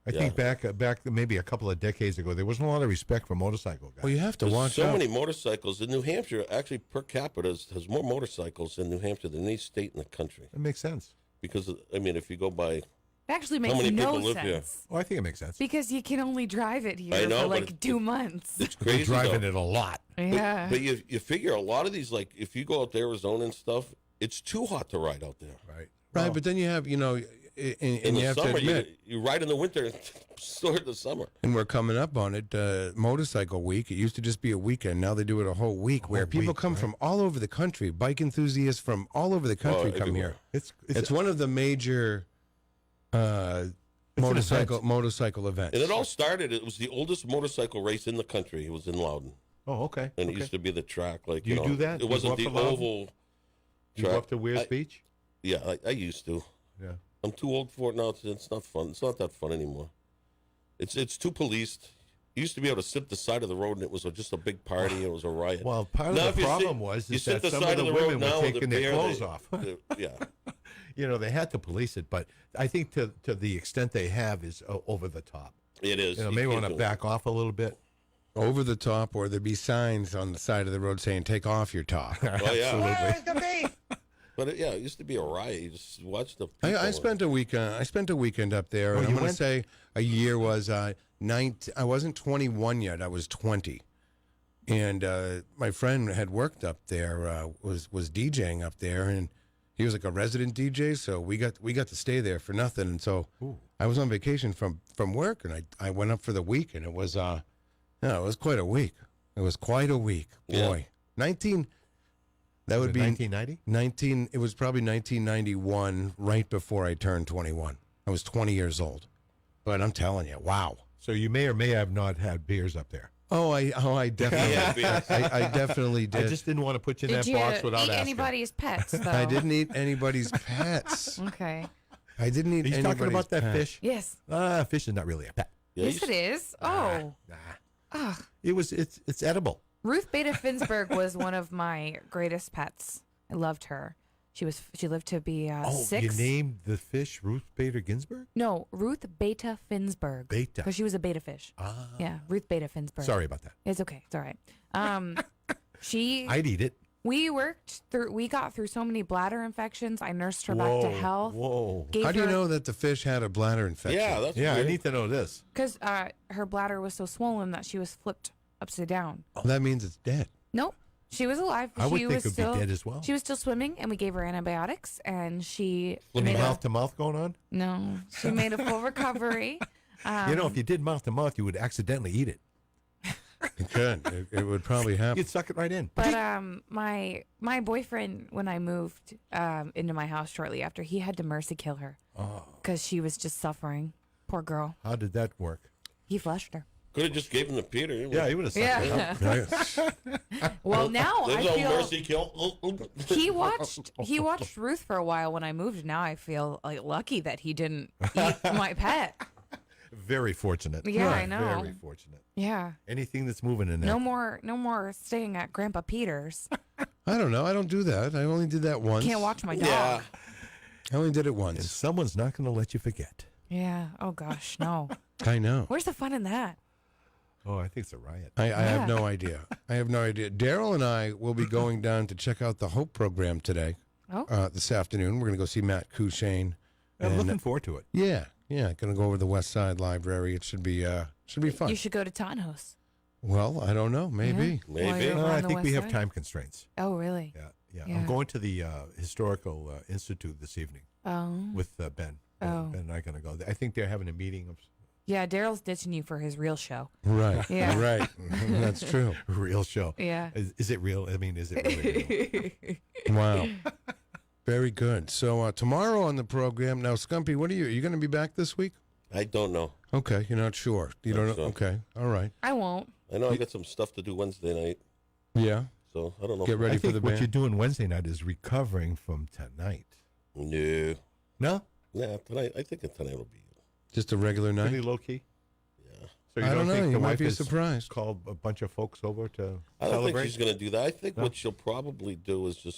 Speaker 4: I think back maybe a couple of decades ago, there wasn't a lot of respect for motorcycle guys.
Speaker 1: Well, you have to
Speaker 3: There's
Speaker 1: watch
Speaker 3: so
Speaker 1: out.
Speaker 3: many motorcycles in New Hampshire. Actually, per capita has more motorcycles in New Hampshire than any state in the country.
Speaker 4: That makes sense.
Speaker 3: Because I mean, if you go by
Speaker 2: It actually
Speaker 3: how
Speaker 2: makes
Speaker 3: many
Speaker 2: no
Speaker 3: people live
Speaker 2: sense.
Speaker 3: here,
Speaker 4: Oh, I think it makes sense.
Speaker 2: Because you can only drive it here
Speaker 3: I know,
Speaker 2: for
Speaker 3: but
Speaker 2: like
Speaker 3: it-
Speaker 2: 2 months.
Speaker 3: it's
Speaker 4: They're
Speaker 3: crazy.
Speaker 4: driving
Speaker 3: though.
Speaker 4: it a lot.
Speaker 2: Yeah.
Speaker 3: But you figure a lot of these, like if you go out to Arizona and stuff, it's too hot to ride out there.
Speaker 4: Right.
Speaker 1: Right, but then you have, and
Speaker 3: In
Speaker 1: you
Speaker 3: the
Speaker 1: have
Speaker 3: summer,
Speaker 1: to admit,
Speaker 3: you ride in the winter, sort of the summer.
Speaker 1: and we're coming up on it, Motorcycle Week. It used to just be a weekend. Now they do it a whole week where people come from all over the country. Bike enthusiasts from all over the country come
Speaker 3: everywhere.
Speaker 1: here.
Speaker 4: It's
Speaker 1: It's one of the major motorcycle events.
Speaker 3: And it all started. It was the oldest motorcycle race in the country. It was in Loudon,
Speaker 4: Oh, okay.
Speaker 3: and it
Speaker 4: okay.
Speaker 3: used to be the track. Like
Speaker 4: You
Speaker 3: know,
Speaker 4: do that?
Speaker 3: It
Speaker 4: You
Speaker 3: wasn't
Speaker 4: go
Speaker 3: the
Speaker 4: up to Loudon?
Speaker 3: oval.
Speaker 4: You go
Speaker 3: track.
Speaker 4: up to Weir's Beach?
Speaker 3: Yeah, I used to.
Speaker 4: Yeah.
Speaker 3: I'm too old for it now. It's not fun. It's not that fun anymore. It's too policed. You used to be able to sit at the side of the road, and it was just a big party. It was a riot.
Speaker 4: Well, part
Speaker 3: Now,
Speaker 4: of
Speaker 3: if
Speaker 4: the
Speaker 3: you
Speaker 4: problem
Speaker 3: sit-
Speaker 4: was
Speaker 3: you
Speaker 4: is
Speaker 3: sit
Speaker 4: that
Speaker 3: the
Speaker 4: some
Speaker 3: side
Speaker 4: of the
Speaker 3: of the road
Speaker 4: women
Speaker 3: now
Speaker 4: were
Speaker 3: with the
Speaker 4: taking their
Speaker 3: beer,
Speaker 4: clothes
Speaker 3: they-
Speaker 4: off.
Speaker 3: Yeah,
Speaker 4: They had to police it, but I think to the extent they have is over the top.
Speaker 3: it is.
Speaker 4: You
Speaker 3: You
Speaker 4: may
Speaker 3: can't
Speaker 4: want to
Speaker 3: do it.
Speaker 4: back off a little bit.
Speaker 1: Over the top, or there'd be signs on the side of the road saying, take off your top.
Speaker 3: Oh yeah.
Speaker 4: Absolutely.
Speaker 3: But it used to be a riot. You just watch the.
Speaker 1: I
Speaker 3: people.
Speaker 1: spent a weekend up there,
Speaker 4: Oh,
Speaker 1: and
Speaker 4: you
Speaker 1: I'm going to
Speaker 4: went?
Speaker 1: say a year was 19. I wasn't 21 yet. I was 20, and my friend had worked up there, was DJing up there, and he was like a resident DJ. So we got to stay there for nothing. And so I was on vacation from work, and I went up for the week, and it was it was quite a week. It was quite a week, boy.
Speaker 3: Yeah.
Speaker 1: 19. That would be
Speaker 4: 1990?
Speaker 1: It was probably 1991, right before I turned 21. I was 20 years old. But I'm telling you, wow.
Speaker 4: So you may or may have not had beers up there.
Speaker 1: I definitely,
Speaker 3: Yeah,
Speaker 1: I definitely did.
Speaker 4: I just didn't want to put you in
Speaker 2: Did
Speaker 4: that
Speaker 2: you
Speaker 4: box without
Speaker 2: eat
Speaker 4: asking.
Speaker 2: anybody's pets, though?
Speaker 1: I didn't eat anybody's pets.
Speaker 2: Okay.
Speaker 1: I didn't eat
Speaker 4: Are you
Speaker 1: anybody's
Speaker 4: talking about that
Speaker 1: pet.
Speaker 4: fish?
Speaker 2: Yes.
Speaker 4: Fish is not really a pet.
Speaker 3: Yeah,
Speaker 2: Yes, it is. Oh.
Speaker 4: Nah. It's edible.
Speaker 2: Ruth Bader Finsberg was one of my greatest pets. I loved her. She lived to be
Speaker 4: Oh,
Speaker 2: 6.
Speaker 4: you named the fish Ruth Bader Ginsburg?
Speaker 2: No, Ruth Beta Finsberg.
Speaker 4: Beta.
Speaker 2: Because she was a beta fish.
Speaker 4: Ah.
Speaker 2: Yeah, Ruth Beta Finsberg.
Speaker 4: Sorry about that.
Speaker 2: It's okay. It's all right.
Speaker 4: I'd eat it.
Speaker 2: We got through so many bladder infections. I nursed her back to health.
Speaker 4: Whoa.
Speaker 1: How do you know that the fish had a bladder infection?
Speaker 3: Yeah, that's
Speaker 4: Yeah, I
Speaker 3: weird.
Speaker 4: need to know this.
Speaker 2: Because her bladder was so swollen that she was flipped upside down.
Speaker 1: That means it's dead.
Speaker 2: Nope. She was alive.
Speaker 4: I would
Speaker 2: she
Speaker 4: think
Speaker 2: was
Speaker 4: it'd be
Speaker 2: still,
Speaker 4: dead as well.
Speaker 2: She was still swimming, and we gave her antibiotics, and she
Speaker 4: Any
Speaker 2: made
Speaker 4: mouth to mouth going on?
Speaker 2: No, she made a full recovery.
Speaker 4: If you did mouth to mouth, you would accidentally eat it.
Speaker 1: It could. It would probably happen.
Speaker 4: You'd suck it right in.
Speaker 2: But my boyfriend, when I moved into my house shortly after, he had to mercy kill her because she was just suffering. Poor girl.
Speaker 4: How did that work?
Speaker 2: He flushed her.
Speaker 3: Could have just gave him to Peter.
Speaker 4: Yeah, he would have sucked it up.
Speaker 2: Well, now
Speaker 3: There's
Speaker 2: I
Speaker 3: no
Speaker 2: feel
Speaker 3: mercy kill.
Speaker 2: he watched Ruth for a while when I moved. Now I feel like lucky that he didn't eat my pet.
Speaker 4: Very fortunate.
Speaker 2: Yeah, I know.
Speaker 4: Very fortunate.
Speaker 2: Yeah.
Speaker 4: Anything that's moving in there.
Speaker 2: No more staying at Grandpa Peter's.
Speaker 1: I don't know. I don't do that. I only did that once.
Speaker 2: Can't watch my dog.
Speaker 3: Yeah.
Speaker 1: I only did it
Speaker 4: And
Speaker 1: once.
Speaker 4: someone's not going to let you forget.
Speaker 2: Yeah. Oh gosh, no.
Speaker 1: I know.
Speaker 2: Where's the fun in that?
Speaker 4: Oh, I think it's a riot.
Speaker 1: I have no idea. I have no idea. Daryl and I will be going down to check out the Hope program today.
Speaker 2: Oh.
Speaker 1: This afternoon. We're going to go see Matt Cushane.
Speaker 4: I'm looking forward to it.
Speaker 1: Yeah. Going to go over to the West Side Library. It should be fun.
Speaker 2: You should go to Tonhouse.
Speaker 1: Well, I don't know. Maybe.
Speaker 2: Yeah. While you're
Speaker 4: No,
Speaker 2: on
Speaker 4: I
Speaker 2: the
Speaker 4: think we
Speaker 2: west
Speaker 4: have
Speaker 2: side?
Speaker 4: time constraints.
Speaker 2: Oh, really?
Speaker 4: Yeah.
Speaker 2: Yeah.
Speaker 4: I'm going to the Historical Institute this evening
Speaker 2: Oh.
Speaker 4: with Ben.
Speaker 2: Oh.
Speaker 4: Ben and I are going to go. I think they're having a meeting of
Speaker 2: Yeah, Daryl's ditching you for his real show.
Speaker 1: Right.
Speaker 2: Yeah.
Speaker 1: Right. That's true.
Speaker 4: real show.
Speaker 2: Yeah.
Speaker 4: Is it real? I mean, is it really real?
Speaker 1: Wow. Very good. So tomorrow on the program, now, Scumpy, what are you going to be back this week?
Speaker 3: I don't know.
Speaker 1: Okay, you're not sure. You don't know?
Speaker 3: sure.
Speaker 1: Okay, all right.
Speaker 2: I won't.
Speaker 3: I know I got some stuff to do Wednesday night,
Speaker 1: Yeah.
Speaker 3: so I don't know.
Speaker 1: Get ready
Speaker 4: I
Speaker 1: for
Speaker 4: think
Speaker 1: the
Speaker 4: what
Speaker 1: band.
Speaker 4: you're doing Wednesday night is recovering from tonight.
Speaker 3: No.
Speaker 4: No?
Speaker 3: Yeah, tonight. I think tonight will be.
Speaker 1: Just a regular night?
Speaker 4: Pretty low key?
Speaker 3: Yeah.
Speaker 4: So you
Speaker 1: I don't know.
Speaker 4: think
Speaker 1: You
Speaker 4: the
Speaker 1: might
Speaker 4: wife
Speaker 1: be
Speaker 4: has
Speaker 1: surprised.
Speaker 4: called a bunch of folks over to
Speaker 3: I don't
Speaker 4: celebrate?
Speaker 3: think she's going to do that. I think
Speaker 4: No?
Speaker 3: what she'll probably do is she'll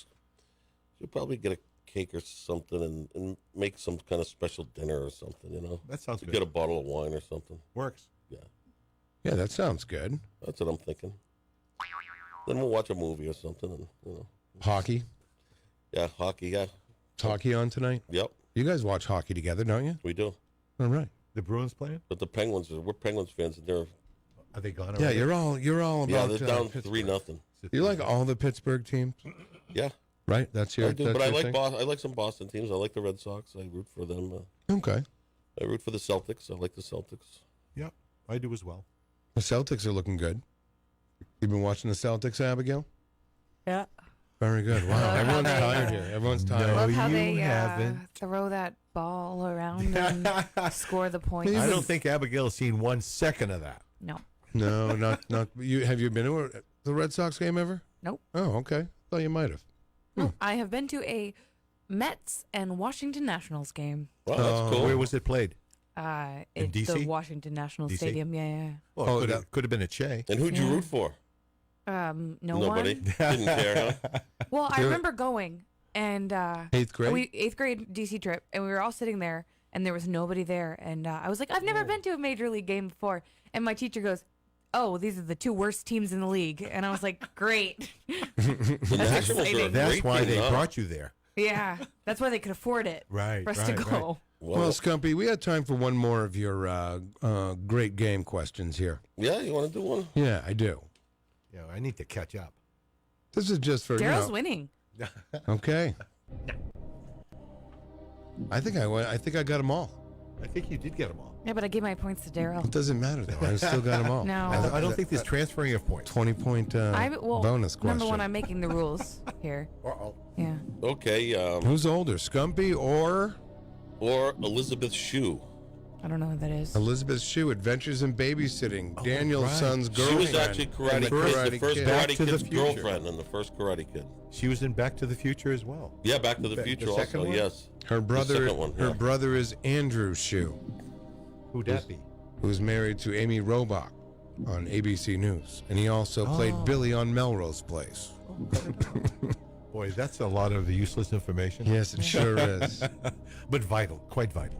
Speaker 3: probably get a cake or something and make some kind of special dinner or something, you know?
Speaker 4: That sounds good.
Speaker 3: Get a bottle of wine or something.
Speaker 4: Works.
Speaker 3: Yeah.
Speaker 1: Yeah, that sounds good.
Speaker 3: That's what I'm thinking. Then we'll watch a movie or something. And,
Speaker 1: Hockey?
Speaker 3: Yeah, hockey, yeah.
Speaker 1: It's hockey on tonight?
Speaker 3: Yep,
Speaker 1: You guys watch hockey together, don't you?
Speaker 3: we do.
Speaker 1: All right.
Speaker 4: The Bruins playing?
Speaker 3: But the Penguins, we're Penguins fans, and they're,
Speaker 4: Are they gone
Speaker 1: Yeah,
Speaker 4: already?
Speaker 1: you're all
Speaker 3: yeah,
Speaker 1: about
Speaker 3: they're down
Speaker 1: Pittsburgh.
Speaker 3: 3-0.
Speaker 1: You like all the Pittsburgh teams,
Speaker 3: Yeah,
Speaker 1: right? That's your.
Speaker 3: I do.
Speaker 1: that's
Speaker 3: But I
Speaker 1: your
Speaker 3: like
Speaker 1: thing?
Speaker 3: I like some Boston teams. I like the Red Sox. I root for them.
Speaker 1: Okay.
Speaker 3: I root for the Celtics. I like the Celtics.
Speaker 4: Yep, I do as well.
Speaker 1: The Celtics are looking good. You've been watching the Celtics, Abigail?
Speaker 2: Yeah.
Speaker 1: Very good. Wow.
Speaker 2: Love how
Speaker 1: Everyone's
Speaker 2: they-
Speaker 1: tired here. Everyone's tired.
Speaker 2: Love how
Speaker 4: you
Speaker 2: they
Speaker 4: haven't.
Speaker 2: throw that ball around and score the points.
Speaker 4: I don't think Abigail has seen 1 second of that.
Speaker 2: No.
Speaker 1: No, not you. Have you been to the Red Sox game ever?
Speaker 2: Nope.
Speaker 1: Oh, okay. Thought you might have.
Speaker 2: No, I have been to a Mets and Washington Nationals game.
Speaker 3: Wow, that's cool.
Speaker 4: Where was it played?
Speaker 2: It's
Speaker 4: DC?
Speaker 2: the Washington Nationals
Speaker 4: DC?
Speaker 2: Stadium. Yeah,
Speaker 4: Well,
Speaker 1: Oh,
Speaker 4: could have been a Che.
Speaker 3: And who'd you
Speaker 2: Yeah.
Speaker 3: root for?
Speaker 2: yeah. No
Speaker 3: Nobody.
Speaker 2: one.
Speaker 3: Didn't care, huh?
Speaker 2: Well, I
Speaker 1: There-
Speaker 2: remember going and
Speaker 1: 8th grade?
Speaker 2: eighth grade DC trip, and we were all sitting there, and there was nobody there, and I was like, I've never been to a major league game before, and my teacher goes, "Oh, these are the 2 worst teams in the league," and I was like, "Great."
Speaker 3: The Nationals are a
Speaker 2: exciting.
Speaker 4: That's
Speaker 3: great
Speaker 4: why
Speaker 3: team
Speaker 4: they
Speaker 3: now.
Speaker 4: brought you there.
Speaker 2: Yeah, that's why they could afford it.
Speaker 4: Right,
Speaker 2: For us to
Speaker 4: right,
Speaker 2: go.
Speaker 1: Well, Scumpy, we had time for one more of your great game questions here.
Speaker 3: Yeah, you want to do one?
Speaker 1: Yeah, I do.
Speaker 4: Yeah, I need to catch up.
Speaker 1: This is just for
Speaker 2: Daryl's
Speaker 1: you know,
Speaker 2: winning.
Speaker 1: Okay. I think I got them all.
Speaker 4: I think you did get them all.
Speaker 2: Yeah, but I gave my points to
Speaker 1: It
Speaker 2: Daryl.
Speaker 1: doesn't matter though. I still got them all.
Speaker 2: No.
Speaker 4: I don't think there's transferring of points.
Speaker 1: 20-point bonus question.
Speaker 2: Remember when I'm making the rules here?
Speaker 4: Uh-oh.
Speaker 2: Yeah.
Speaker 3: Okay.
Speaker 1: Who's older, Scumpy or
Speaker 3: Elizabeth Shue?
Speaker 2: I don't know who that is.
Speaker 1: Elizabeth Shue? Adventures in Babysitting. Daniel-son's
Speaker 3: She
Speaker 1: girlfriend.
Speaker 3: was actually
Speaker 1: in
Speaker 3: Karate Kid, the first
Speaker 4: Back
Speaker 3: Karate
Speaker 4: to the
Speaker 3: Kid's
Speaker 4: Future.
Speaker 3: girlfriend in the first Karate Kid.
Speaker 4: She was in Back to the Future as well.
Speaker 3: Yeah, Back to the
Speaker 4: The
Speaker 3: Future
Speaker 4: second
Speaker 3: also.
Speaker 4: one?
Speaker 3: Yes.
Speaker 1: Her brother.
Speaker 3: second one,
Speaker 1: Her
Speaker 3: yeah.
Speaker 1: brother is Andrew Shue,
Speaker 4: Who'd that be?
Speaker 1: who's married to Amy Robach on ABC News, and he also played Billy on Melrose Place.
Speaker 4: Boy, that's a lot of useless information.
Speaker 1: Yes, it sure is.
Speaker 4: But vital, quite vital.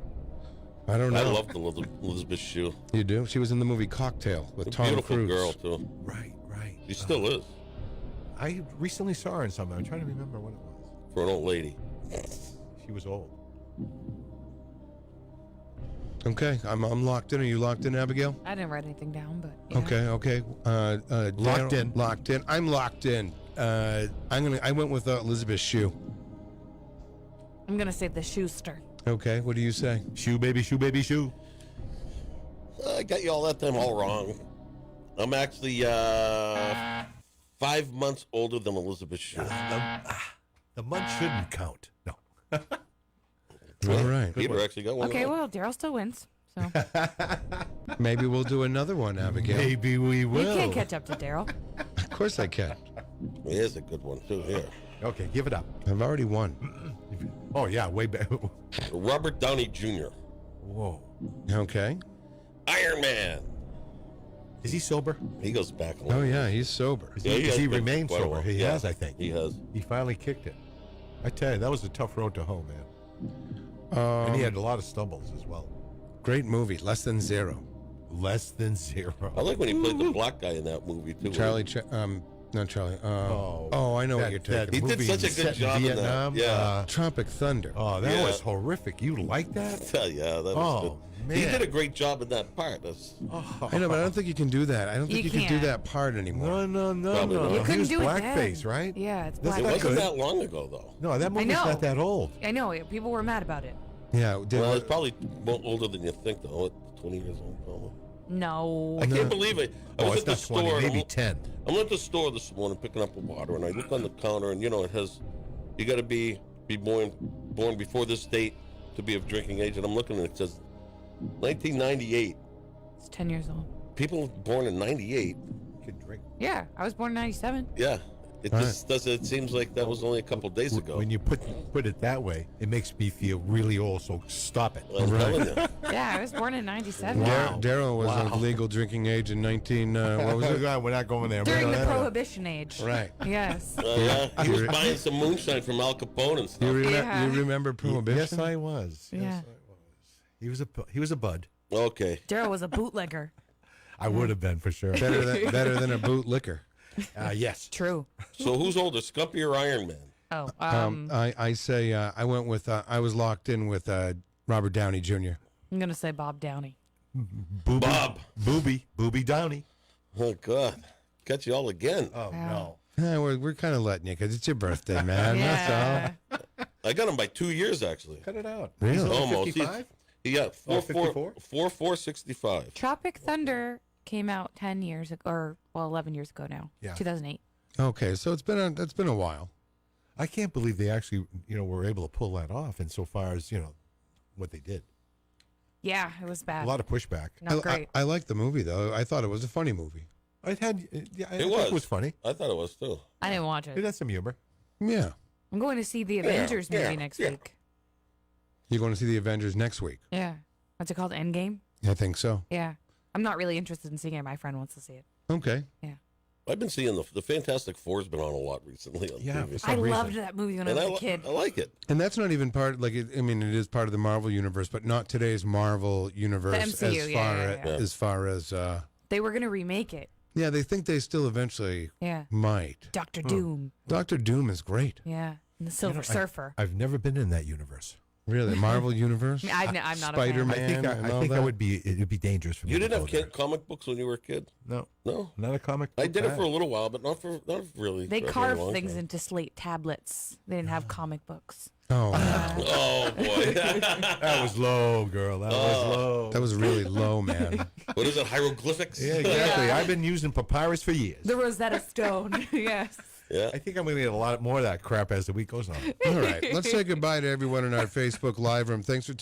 Speaker 1: I don't know.
Speaker 3: I loved Elizabeth Shue.
Speaker 1: You do? She was in the movie Cocktail with
Speaker 3: A
Speaker 1: Tom
Speaker 3: beautiful
Speaker 1: Cruise.
Speaker 3: girl too.
Speaker 4: Right, right.
Speaker 3: She still is
Speaker 4: I recently saw her in something. I'm trying to remember what it was.
Speaker 3: for an old lady.
Speaker 4: She was old.
Speaker 1: Okay, I'm locked in. Are you locked in, Abigail?
Speaker 2: I didn't write anything down, but yeah.
Speaker 1: Okay.
Speaker 4: Locked in.
Speaker 1: Locked in. I'm locked in. I went with Elizabeth Shue.
Speaker 2: I'm gonna say the Schuster.
Speaker 1: Okay, what do you say?
Speaker 4: Shoe baby, shoe baby, shoe.
Speaker 3: I got you all that time all wrong. I'm actually 5 months older than Elizabeth Shue.
Speaker 4: The month shouldn't count. No.
Speaker 1: All right.
Speaker 3: Peter actually got one.
Speaker 2: Okay,
Speaker 3: right.
Speaker 2: well, Daryl still wins. So
Speaker 1: Maybe we'll do another one, Abigail.
Speaker 4: Maybe we will.
Speaker 2: you can't catch up to Daryl.
Speaker 1: Of course I can.
Speaker 3: Here's a good one, too. Here.
Speaker 4: Okay, give it up.
Speaker 1: I've already won.
Speaker 4: Oh, yeah, way back.
Speaker 3: Robert Downey Jr.
Speaker 4: Whoa.
Speaker 1: Okay.
Speaker 3: Iron Man.
Speaker 4: Is he sober?
Speaker 3: He goes back a lot.
Speaker 1: Oh, yeah, he's sober.
Speaker 3: Yeah,
Speaker 4: Does
Speaker 3: has
Speaker 4: he
Speaker 3: been
Speaker 4: remain
Speaker 3: quite a
Speaker 4: sober?
Speaker 3: while.
Speaker 4: He
Speaker 3: Yeah,
Speaker 4: has, I think.
Speaker 3: He has.
Speaker 4: He finally kicked it. I tell you, that was a tough road to hoe, man. And he had a lot of stumbles as well.
Speaker 1: Great movie, Less Than Zero.
Speaker 4: Less Than Zero.
Speaker 3: I like when he played the black guy in that movie, too.
Speaker 1: Not Charlie. I know what you're
Speaker 4: that
Speaker 1: talking
Speaker 3: He did
Speaker 4: movie
Speaker 3: such a
Speaker 4: set
Speaker 3: good
Speaker 4: in
Speaker 3: job in that.
Speaker 4: Vietnam.
Speaker 3: Yeah.
Speaker 1: Tropic Thunder.
Speaker 4: Oh, that
Speaker 3: Yeah.
Speaker 4: was horrific. You like that?
Speaker 3: Yeah, that was
Speaker 4: Oh,
Speaker 3: good.
Speaker 4: man.
Speaker 3: He did a great job in that part. That's
Speaker 1: I know, but I don't think you can do that. I don't think
Speaker 2: You
Speaker 1: you can do
Speaker 2: can't.
Speaker 1: that part anymore.
Speaker 4: No.
Speaker 3: Probably not.
Speaker 2: You
Speaker 4: He
Speaker 2: couldn't
Speaker 4: was
Speaker 2: do it
Speaker 4: blackface,
Speaker 2: then.
Speaker 4: right?
Speaker 2: Yeah, it's
Speaker 4: That's
Speaker 3: it
Speaker 4: not
Speaker 2: blackface.
Speaker 3: wasn't
Speaker 4: good.
Speaker 3: that long ago, though.
Speaker 4: No, that movie's
Speaker 2: know.
Speaker 4: not that old.
Speaker 2: I know. People were mad about it.
Speaker 1: Yeah.
Speaker 3: Well, it's probably older than you think, though. What, 20 years old, probably.
Speaker 2: No.
Speaker 3: I can't believe it. I was
Speaker 4: Oh,
Speaker 3: at
Speaker 4: it's
Speaker 3: the
Speaker 4: not
Speaker 3: store.
Speaker 4: 20, maybe
Speaker 3: I'm-
Speaker 4: 10.
Speaker 3: I'm at the store this morning picking up a water, and I look on the counter, and it has, you got to be born before this date to be of drinking age, and I'm looking, and it says 1998.
Speaker 2: It's 10 years old.
Speaker 3: People born in 98.
Speaker 4: Can drink.
Speaker 2: Yeah, I was born in 97.
Speaker 3: Yeah, it just does. It seems like that was only a couple days ago.
Speaker 4: When you put it that way, it makes me feel really old. So stop it.
Speaker 3: I'm telling you.
Speaker 2: Yeah, I was born in 97.
Speaker 1: Daryl was of legal drinking age in 19. What was it?
Speaker 4: We're not going there.
Speaker 2: During
Speaker 4: We're
Speaker 2: the
Speaker 4: not-
Speaker 2: Prohibition age.
Speaker 1: Right.
Speaker 2: Yes.
Speaker 3: Yeah, he was buying some moonshine from Al Capone and stuff.
Speaker 2: Yeah.
Speaker 1: You remember Prohibition?
Speaker 4: Yes, I was. Yes,
Speaker 2: Yeah.
Speaker 4: I was. He was a bud.
Speaker 3: Okay.
Speaker 2: Daryl was a bootlegger.
Speaker 4: I would have been for sure.
Speaker 1: better than a boot liquor.
Speaker 4: Yes.
Speaker 2: True.
Speaker 3: So who's older, Scumpy or Iron Man?
Speaker 2: Oh,
Speaker 1: I say I went with I was locked in with Robert Downey Jr.
Speaker 2: I'm going to say Bob Downey.
Speaker 4: Booby Downey.
Speaker 3: Oh God, got you all again.
Speaker 4: Oh no.
Speaker 1: We're kind of letting you because it's your birthday, man.
Speaker 2: Yeah.
Speaker 1: That's all.
Speaker 3: I got him by 2 years actually.
Speaker 4: Cut it out.
Speaker 1: Really?
Speaker 4: He's only
Speaker 3: Almost.
Speaker 4: 55?
Speaker 3: He got
Speaker 4: 54?
Speaker 3: 4/4/65.
Speaker 2: Tropic Thunder came out 10 years ago, or 11 years ago now.
Speaker 4: Yeah.
Speaker 2: 2008.
Speaker 1: Okay, so it's been a while.
Speaker 4: I can't believe they actually, were able to pull that off insofar as, what they did.
Speaker 2: Yeah, it was bad.
Speaker 4: A lot of pushback.
Speaker 2: Not great.
Speaker 1: I liked the movie though. I thought it was a funny movie.
Speaker 4: I thought
Speaker 3: It
Speaker 4: it was funny.
Speaker 3: I thought it was too.
Speaker 2: I didn't watch
Speaker 4: It
Speaker 2: it.
Speaker 4: had some humor.
Speaker 1: Yeah.
Speaker 2: I'm going to see the Avengers movie next week.
Speaker 1: You're going to see the Avengers next week.
Speaker 2: Yeah. What's it called? Endgame?
Speaker 1: I think so.
Speaker 2: Yeah. I'm not really interested in seeing it. My friend wants to see it.
Speaker 1: Okay.
Speaker 2: Yeah.
Speaker 3: I've been seeing the Fantastic Four's been on a lot recently. On
Speaker 4: Yeah,
Speaker 3: TV.
Speaker 4: for some
Speaker 2: I
Speaker 4: reason.
Speaker 2: loved that movie when I was a kid.
Speaker 3: I like it.
Speaker 1: And that's not even part it is part of the Marvel universe, but not today's Marvel universe
Speaker 2: The MCU,
Speaker 1: as far as
Speaker 2: They were going to remake it.
Speaker 1: yeah, they think they still eventually
Speaker 2: Yeah.
Speaker 1: might.
Speaker 2: Doctor Doom.
Speaker 1: Doctor Doom is great.
Speaker 2: Yeah. And the Silver Surfer.
Speaker 4: I've never been in that universe.
Speaker 1: Really, Marvel universe.
Speaker 2: I'm not a fan.
Speaker 1: Spider-Man.
Speaker 4: I think it'd be dangerous for me.
Speaker 3: You
Speaker 4: to
Speaker 3: didn't
Speaker 4: go
Speaker 3: have comic books when you were a kid?
Speaker 4: there.
Speaker 3: No.
Speaker 4: Not a comic.
Speaker 3: I
Speaker 4: book
Speaker 3: did it
Speaker 4: guy.
Speaker 3: for a little while, but not really.
Speaker 2: They
Speaker 3: for a very
Speaker 2: carved
Speaker 3: long
Speaker 2: things
Speaker 3: time.
Speaker 2: into slate tablets. They didn't have comic books.
Speaker 1: Oh,
Speaker 3: Oh boy.
Speaker 4: That was low, girl. That was low.
Speaker 1: that was really low, man.
Speaker 3: What is it? Hieroglyphics?
Speaker 4: Yeah, exactly. I've been using papyrus for years.
Speaker 2: The Rosetta Stone. Yes.
Speaker 3: Yeah.
Speaker 4: I think I'm going to get a lot more of that crap as the week goes on.
Speaker 1: All right, let's say goodbye to everyone in our Facebook live room. Thanks for